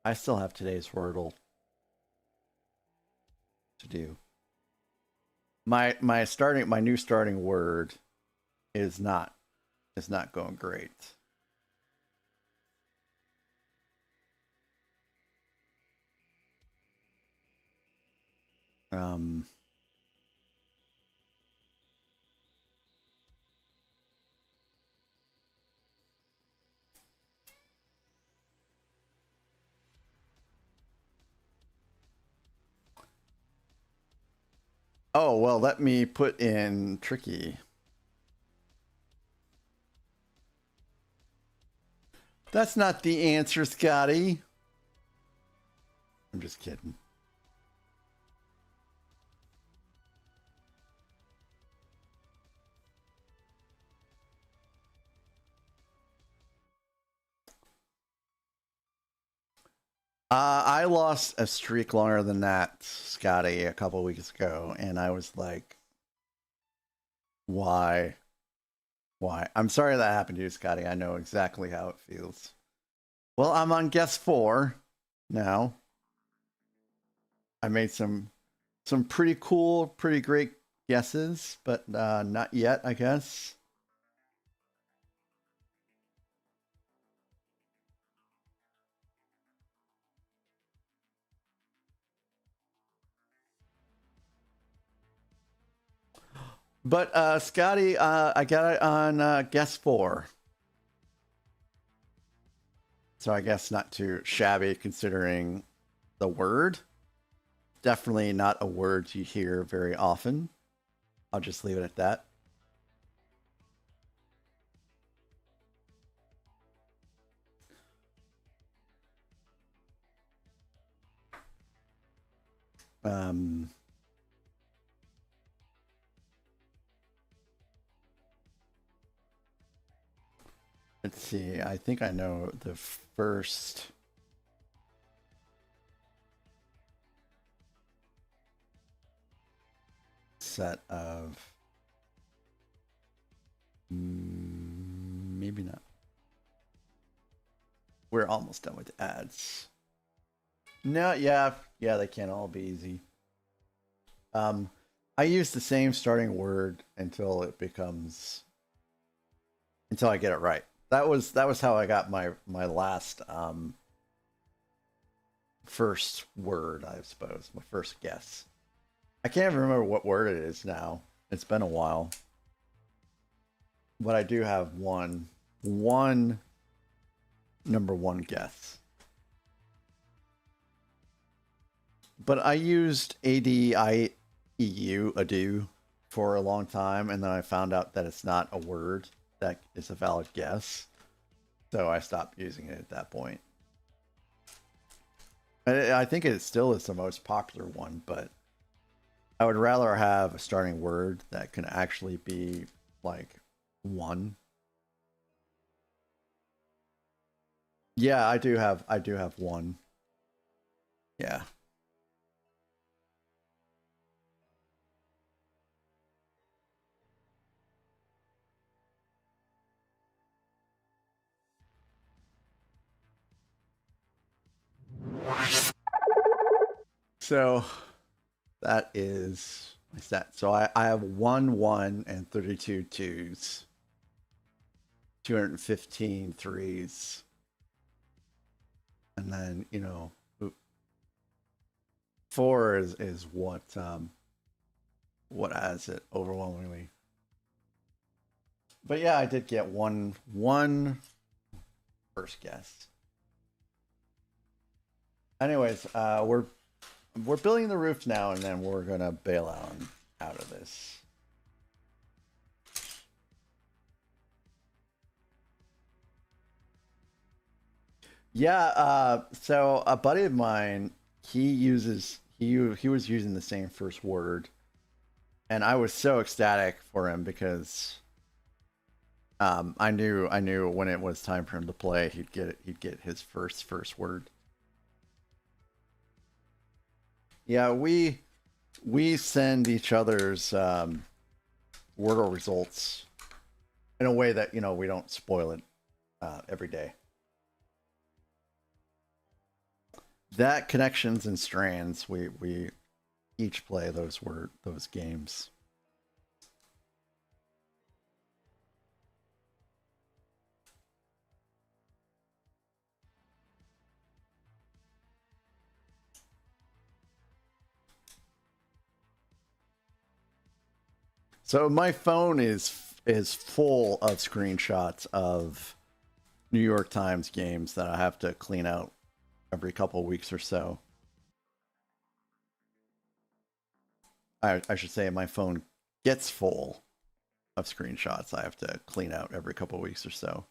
S1: I still have today's Wordle to do. My new starting word is not going great. Oh, well, let me put in tricky. That's not the answer, Scotty. I'm just kidding. I lost a streak longer than that, Scotty, a couple weeks ago, and I was like, why? Why? I'm sorry that happened to you, Scotty. I know exactly how it feels. Well, I'm on guess 4 now. I made some pretty cool, pretty great guesses, but not yet, I guess. But Scotty, I got it on guess 4. So I guess not too shabby considering the word. Definitely not a word you hear very often. I'll just leave it at that. Let's see. I think I know the first set of maybe not. We're almost done with ads. No, yeah, they can't all be easy. I use the same starting word until I get it right. That was how I got my last first word, I suppose, my first guess. I can't even remember what word it is now. It's been a while. But I do have one number 1 guess. But I used ADIEU, ado, for a long time, and then I found out that it's not a word that is a valid guess. So I stopped using it at that point. I think it still is the most popular one, but I would rather have a starting word that can actually be like 1. Yeah, I do have 1. Yeah. So that is my stat. So I have 1 and 32 2s, 215 3s, and then 4 is what has it overwhelmingly. But yeah, I did get one first guess. Anyways, we're building the roof now, and then we're gonna bail out of this. Yeah, so a buddy of mine, he was using the same first word, and I was so ecstatic for him because I knew when it was time for him to play, he'd get his first word. Yeah, we send each other's Wordle results in a way that we don't spoil it every day. That Connections and Strands, we each play those games. So my phone is full of screenshots of New York Times games that I have to clean out every couple of weeks or so. I should say my phone gets full of screenshots I have to clean out every couple of weeks or so.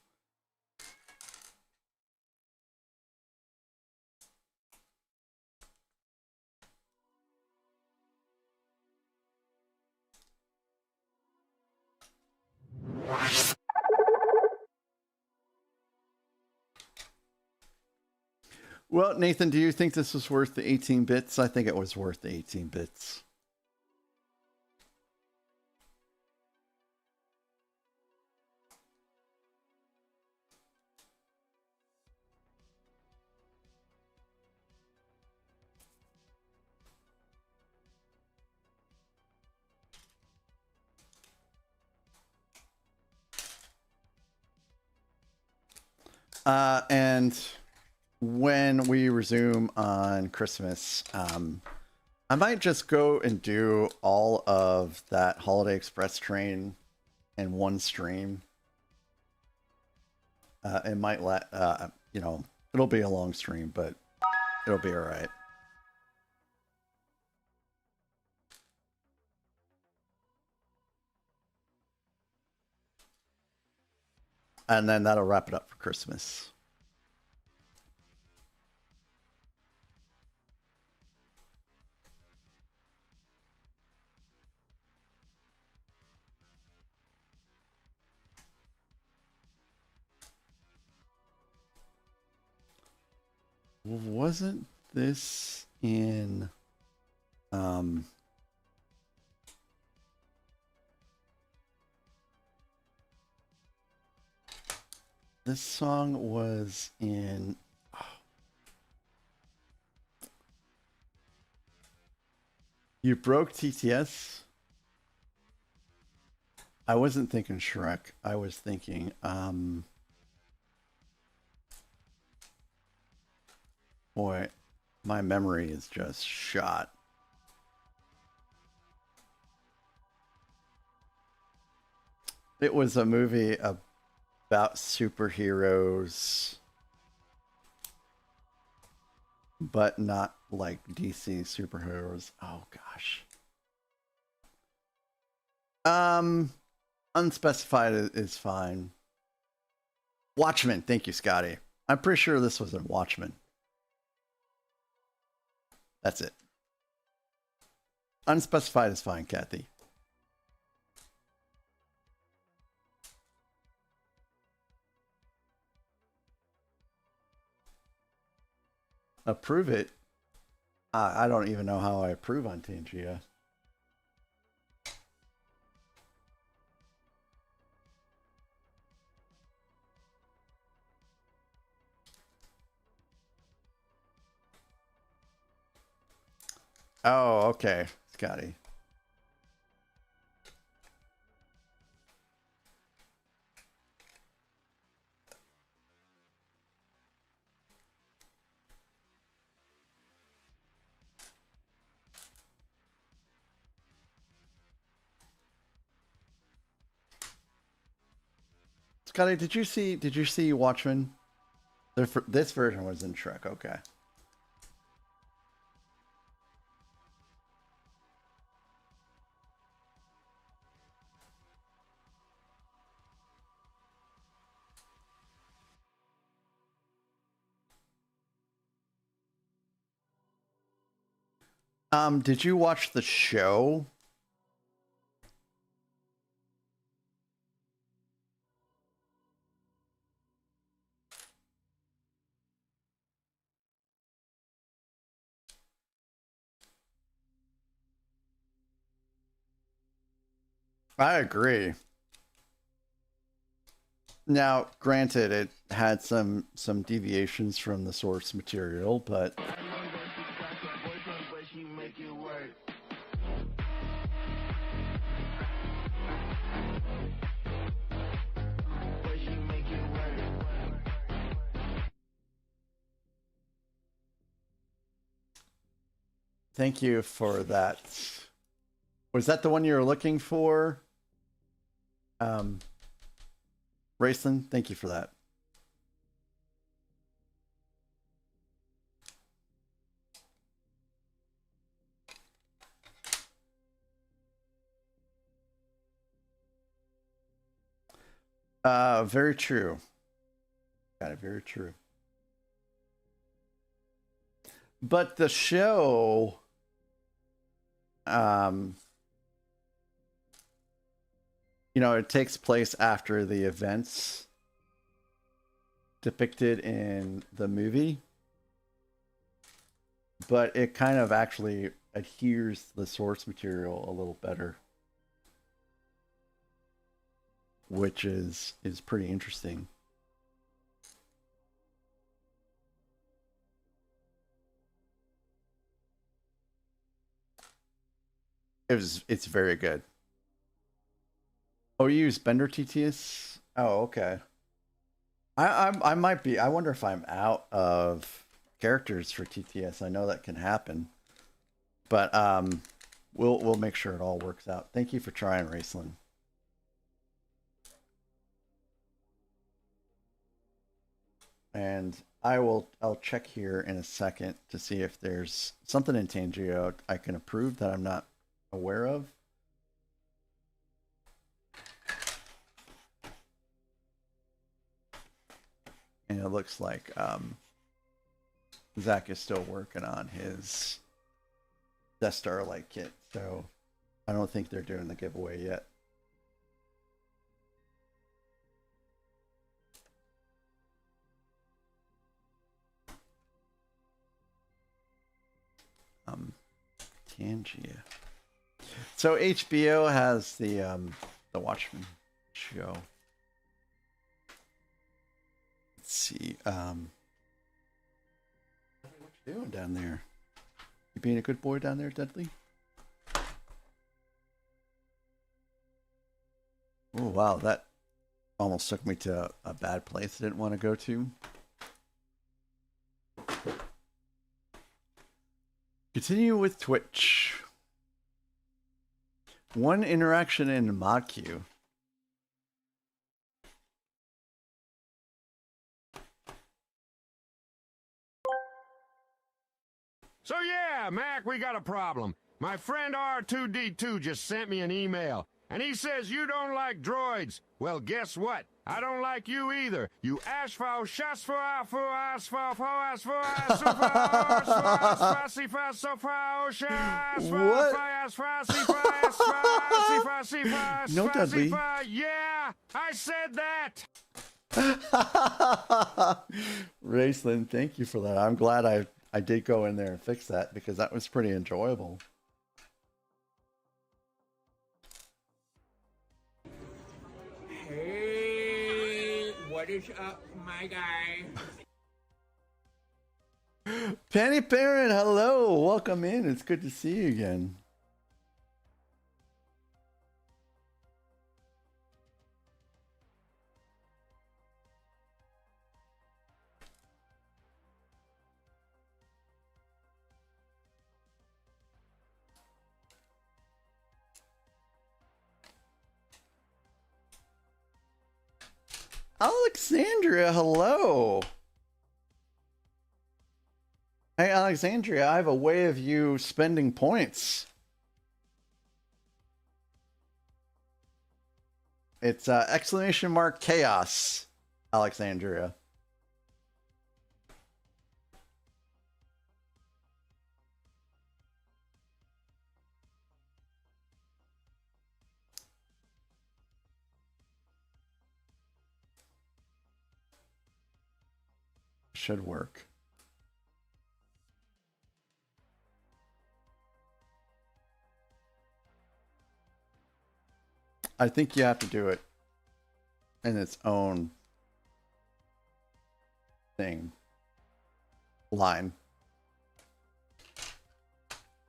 S1: Well, Nathan, do you think this was worth the 18 bits? I think it was worth the 18 bits. And when we resume on Christmas, I might just go and do all of that Holiday Express train in one stream. It might you know, it'll be a long stream, but it'll be all right. And then that'll wrap it up for Christmas. Wasn't this in this song was in You Broke TTS? I wasn't thinking Shrek. I was thinking boy, my memory is just shot. It was a movie about superheroes, but not like DC superheroes. Oh gosh. Unspecified is fine. Watchmen. Thank you, Scotty. I'm pretty sure this was in Watchmen. That's it. Unspecified is fine, Kathy. Approve it? I don't even know how I approve on Tangia. Oh, okay, Scotty. Scotty, did you see Watchmen? This version was in Shrek. Okay. Did you watch the show? I agree. Now, granted, it had some deviations from the source material, but thank you for that. Was that the one you were looking for? Raceland, thank you for that. Very true. Got it, very true. But the show, you know, it takes place after the events depicted in the movie. but it kind of actually adheres to the source material a little better, which is pretty interesting. It's very good. Oh, you use Bender TTS? Oh, okay. I might be. I wonder if I'm out of characters for TTS. I know that can happen, but we'll make sure it all works out. Thank you for trying, Raceland. And I'll check here in a second to see if there's something in Tangio I can approve that I'm not aware of. And it looks like Zach is still working on his Death Starlight kit, so I don't think they're doing the giveaway yet. Tangia. So HBO has the Watchmen show. Let's see. What you doing down there? You being a good boy down there, Dudley? Oh wow, that almost took me to a bad place I didn't want to go to. Continue with Twitch. One interaction in mod queue.
S11: So yeah, Mac, we got a problem. My friend R2D2 just sent me an email, and he says you don't like droids. Well, guess what? I don't like you either. You ashfo shasfo afo asfo fo asfo asfo
S1: No, Dudley.
S11: Yeah, I said that.
S1: Raceland, thank you for that. I'm glad I did go in there and fix that because that was pretty enjoyable.
S3: Hey, what is up, my guy?
S1: Penny Parent, hello. Welcome in. It's good to see you again. Alexandria, hello. Hey, Alexandria, I have a way of you spending points. It's exclamation mark chaos, Alexandria. Should work. I think you have to do it in its own thing. Line.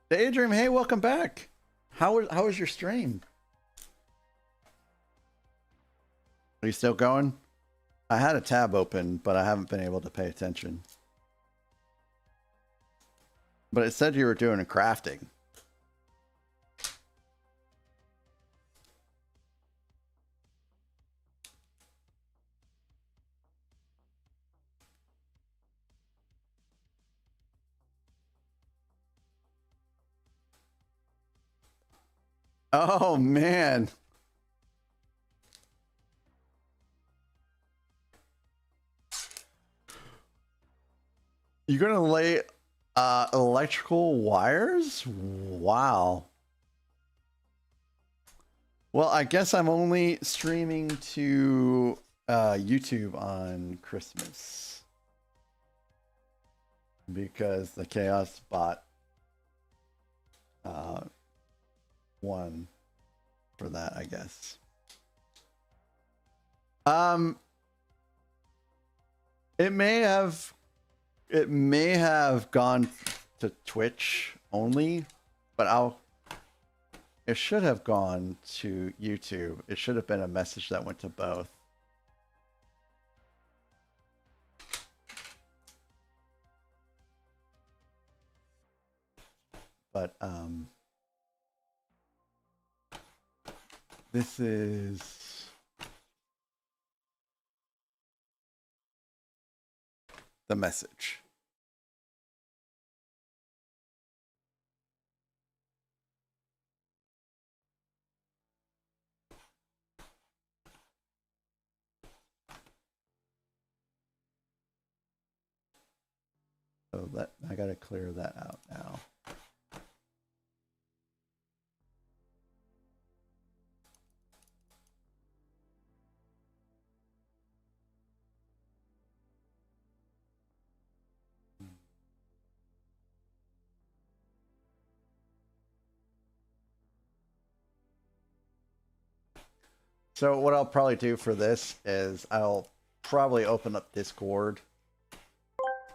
S1: Daydream, hey, welcome back. How was your stream? Are you still going? I had a tab open, but I haven't been able to pay attention. But it said you were doing a crafting. Oh, man. You're gonna lay electrical wires? Wow. Well, I guess I'm only streaming to YouTube on Christmas. because the chaos bot won for that, I guess. It may have gone to Twitch only, but it should have gone to YouTube. It should have been a message that went to both. But this is the message. So that I gotta clear that out now. So what I'll probably do for this is I'll probably open up Discord,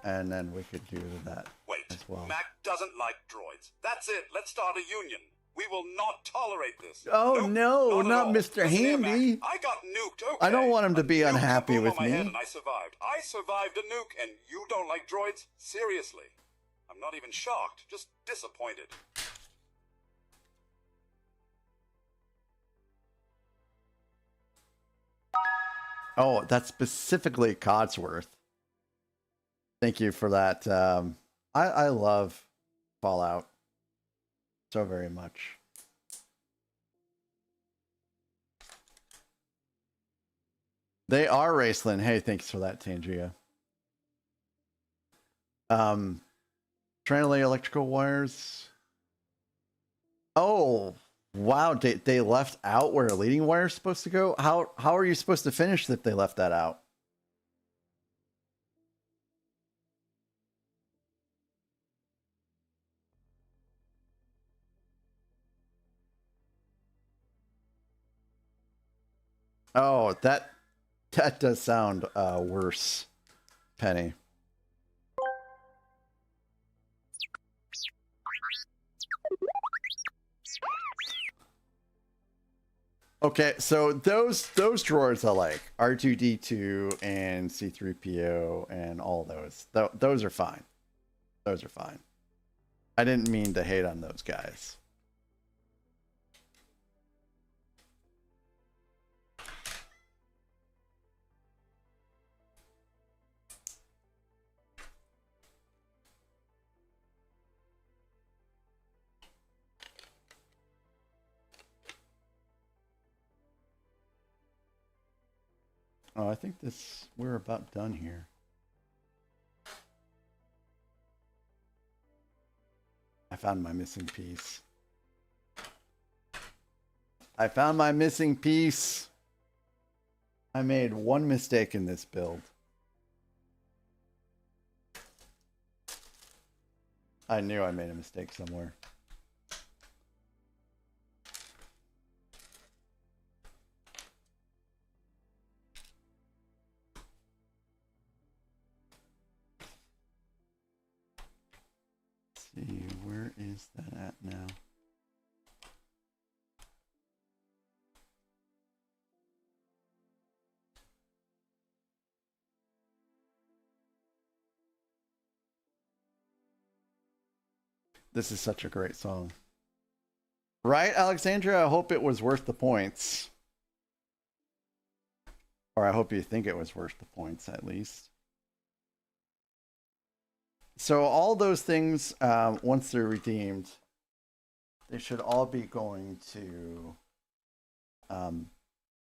S1: and then we could do that as well.
S12: Mac doesn't like droids. That's it. Let's start a union. We will not tolerate this.
S1: Oh no, not Mr. Handy.
S12: I got nuked. Okay.
S1: I don't want him to be unhappy with
S12: on my head
S1: me.
S12: and I survived. I survived a nuke, and you don't like droids? Seriously. I'm not even shocked, just disappointed.
S1: Oh, that's specifically Codsworth. Thank you for that. I love Fallout so very much. They are Raceland. Hey, thanks for that, Tangia. Trying to lay electrical wires. Oh, wow. They left out where a leading wire is supposed to go? How are you supposed to finish if they left that out? Oh, that does sound worse, Penny. Okay, so those drawers I like R2D2 and C3PO and all those. Those are fine. Those are fine. I didn't mean to hate on those guys. Oh, I think we're about done here. I found my missing piece. I found my missing piece. I made one mistake in this build. I knew I made a mistake somewhere. See, where is that at now? This is such a great song. Right, Alexandra? I hope it was worth the points. Or I hope you think it was worth the points, at least. So all those things, once they're redeemed, they should all be going to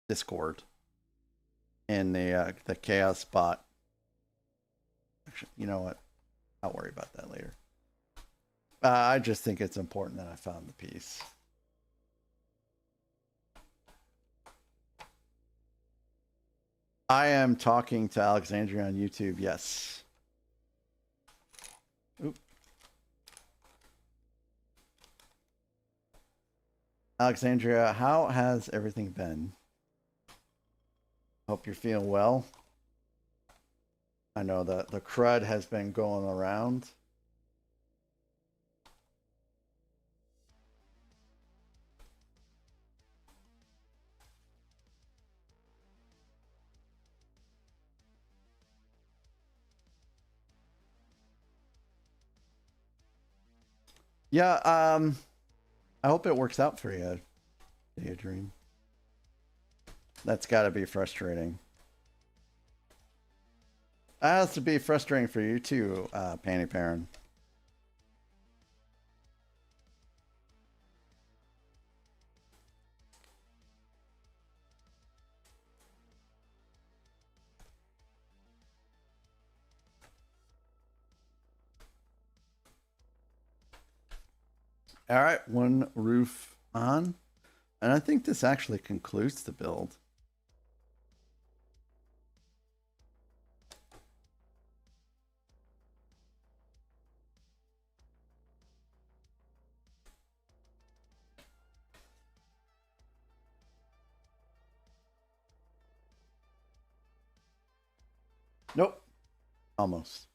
S1: Discord in the Chaos bot. Actually, you know what? I'll worry about that later. I just think it's important that I found the piece. I am talking to Alexandria on YouTube, yes. Oop. Alexandria, how has everything been? Hope you're feeling well. I know that the crud has been going around. Yeah, I hope it works out for you, Daydream. That's got to be frustrating. That has to be frustrating for you too, Panty Parent. All right, one roof on. And I think this actually concludes the build. Nope. Almost.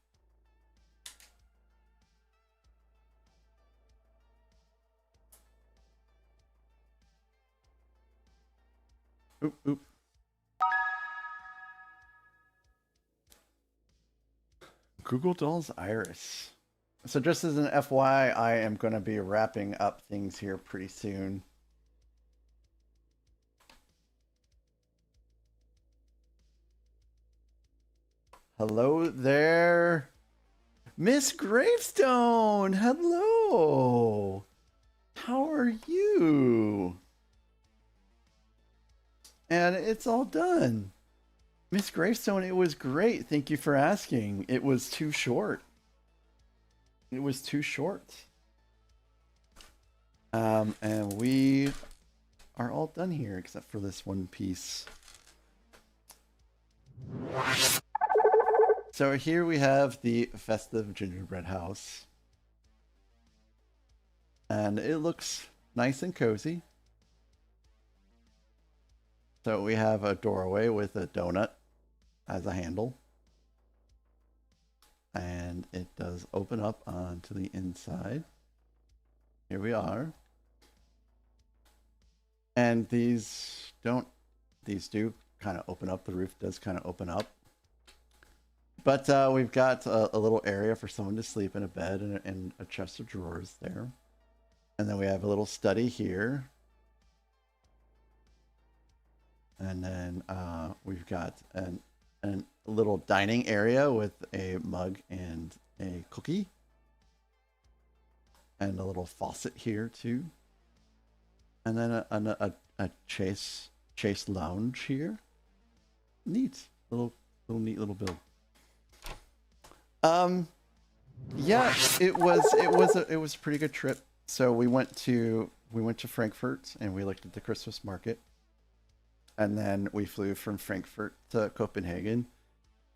S1: Oop, oop. Google Dolls Iris. So just as an FYI, I am going to be wrapping up things here pretty soon. Hello there, Miss Gravestone. Hello. How are you? And it's all done. Miss Gravestone, it was great. Thank you for asking. It was too short. It was too short. And we are all done here except for this one piece. So here we have the Festive Gingerbread House. And it looks nice and cozy. So we have a doorway with a donut as a handle. And it does open up onto the inside. Here we are. And these do kind of open up. The roof does kind of open up. But we've got a little area for someone to sleep in, a bed and a chest of drawers there. And then we have a little study here. And then we've got a little dining area with a mug and a cookie. And a little faucet here too. And then a chase lounge here. Neat. Neat little build. Yeah, it was a pretty good trip. So we went to Frankfurt and we looked at the Christmas market. And then we flew from Frankfurt to Copenhagen.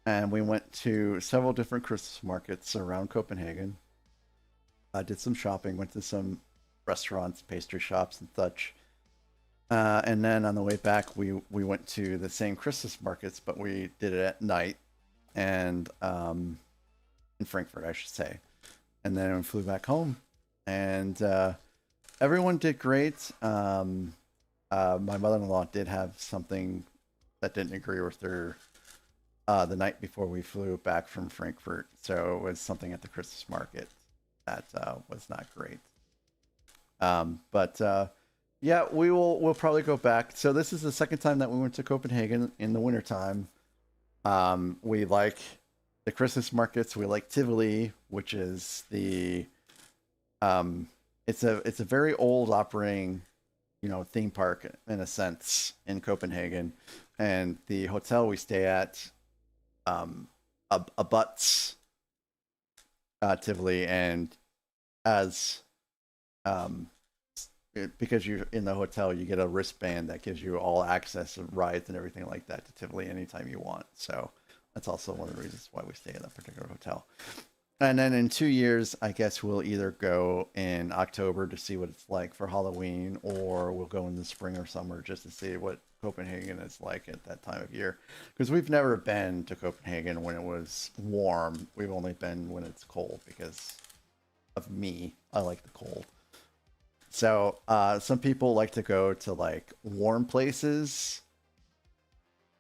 S1: And we went to several different Christmas markets around Copenhagen. I did some shopping, went to some restaurants, pastry shops and such. And then on the way back, we went to the same Christmas markets, but we did it at night. And in Frankfurt, I should say. And then we flew back home. And everyone did great. My mother-in-law did have something that didn't agree with her the night before we flew back from Frankfurt. So it was something at the Christmas market that was not great. Yeah, we'll probably go back. So this is the second time that we went to Copenhagen in the wintertime. We like the Christmas markets. We like Tivoli, which is the it's a very old operating, theme park in a sense in Copenhagen. And the hotel we stay at abuts Tivoli, and as because you're in the hotel, you get a wristband that gives you all access of rides and everything like that to Tivoli anytime you want. So that's also one of the reasons why we stay in that particular hotel. And then in 2 years, I guess we'll either go in October to see what it's like for Halloween, or we'll go in the spring or summer just to see what Copenhagen is like at that time of year. Because we've never been to Copenhagen when it was warm. We've only been when it's cold because of me. I like the cold. So some people like to go to like warm places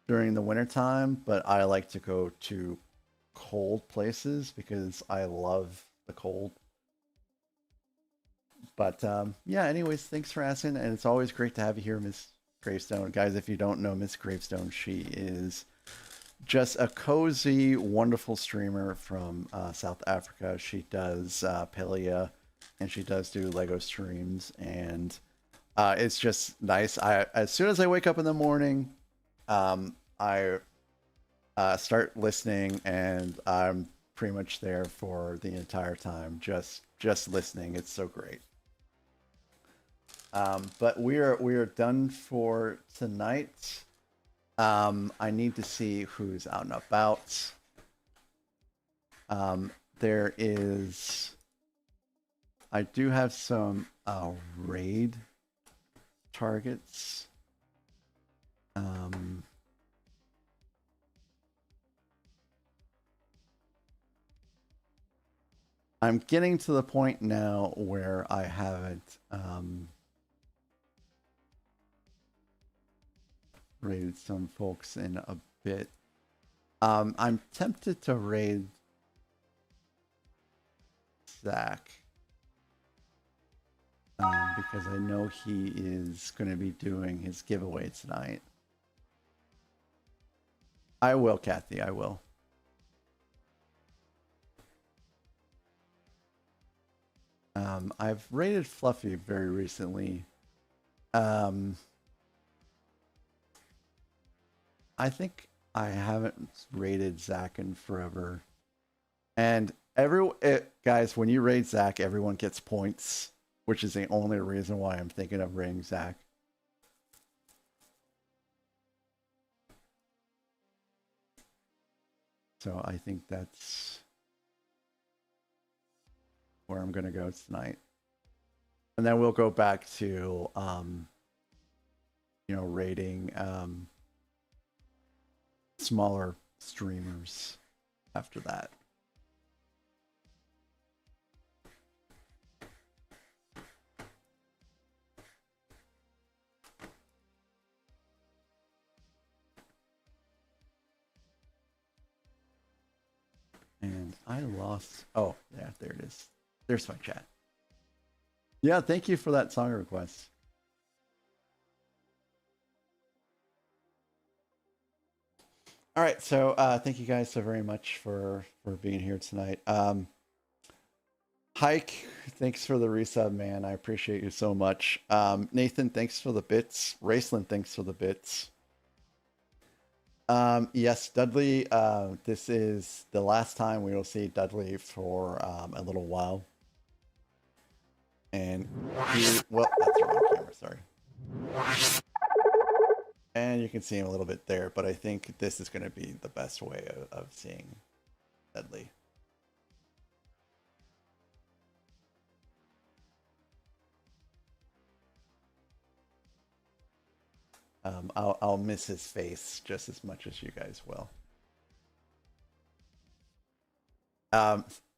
S1: during the wintertime, but I like to go to cold places because I love the cold. But yeah, anyways, thanks for asking, and it's always great to have you here, Miss Gravestone. Guys, if you don't know Miss Gravestone, she is just a cozy, wonderful streamer from South Africa. She does Pelia, and she does do Lego streams, and it's just nice. As soon as I wake up in the morning, I start listening, and I'm pretty much there for the entire time, just listening. It's so great. But we are done for tonight. I need to see who's out and about. I do have some raid targets. I'm getting to the point now where I haven't raided some folks in a bit. I'm tempted to raid Zach because I know he is going to be doing his giveaway tonight. I will, Kathy. I will. I've raided Fluffy very recently. I think I haven't raided Zach in forever. And guys, when you raid Zach, everyone gets points, which is the only reason why I'm thinking of raiding Zach. So I think that's where I'm going to go tonight. And then we'll go back to, raiding smaller streamers after that. And I lost... Oh, yeah, there it is. There's my chat. Yeah, thank you for that song request. All right, so thank you guys so very much for being here tonight. Hike, thanks for the resub, man. I appreciate you so much. Nathan, thanks for the bits. Raceland, thanks for the bits. Yes, Dudley, this is the last time we will see Dudley for a little while. And well, that's the wrong camera, sorry. And you can see him a little bit there, but I think this is going to be the best way of seeing Dudley. I'll miss his face just as much as you guys will.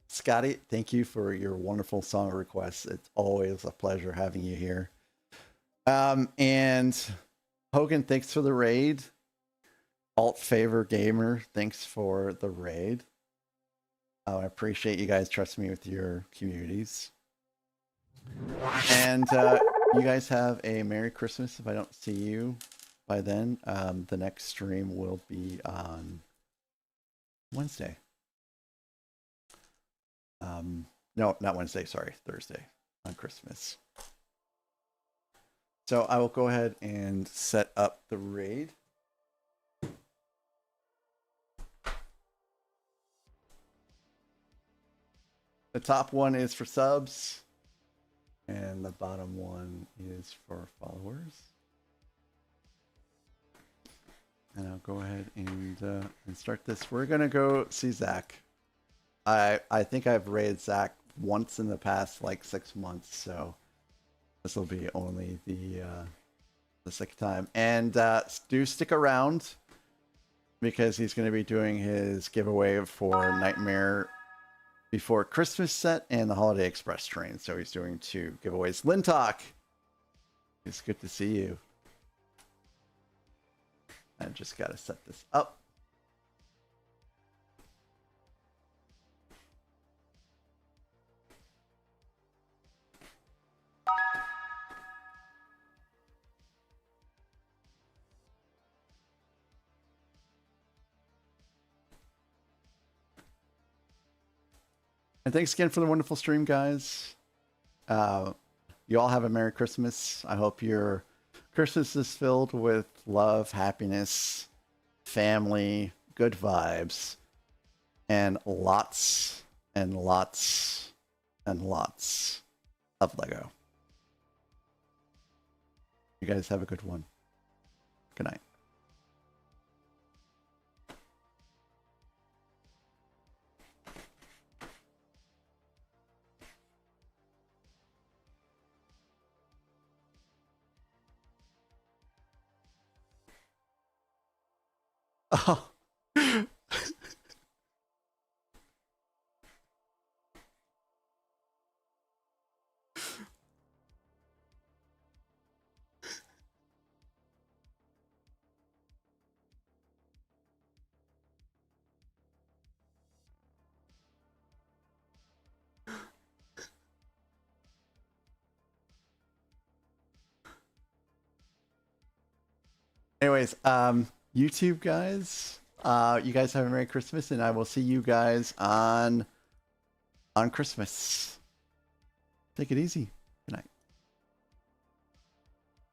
S1: Scotty, thank you for your wonderful song requests. It's always a pleasure having you here. And Hogan, thanks for the raid. Alt Favor Gamer, thanks for the raid. I appreciate you guys trusting me with your communities. And you guys have a Merry Christmas if I don't see you by then. The next stream will be on Wednesday. No, not Wednesday, sorry, Thursday on Christmas. So I will go ahead and set up the raid. The top one is for subs, and the bottom one is for followers. And I'll go ahead and start this. We're gonna go see Zach. I think I've raided Zach once in the past like 6 months, so this will be only the 6th time. And do stick around because he's going to be doing his giveaway for Nightmare Before Christmas set and the Holiday Express train. So he's doing 2 giveaways. Lintalk, it's good to see you. I just got to set this up. And thanks again for the wonderful stream, guys. You all have a Merry Christmas. I hope your Christmas is filled with love, happiness, family, good vibes, and lots and lots and lots of Lego. You guys have a good one. Good night. Oh. Anyways, YouTube guys, you guys have a Merry Christmas, and I will see you guys on Christmas. Take it easy. Good night.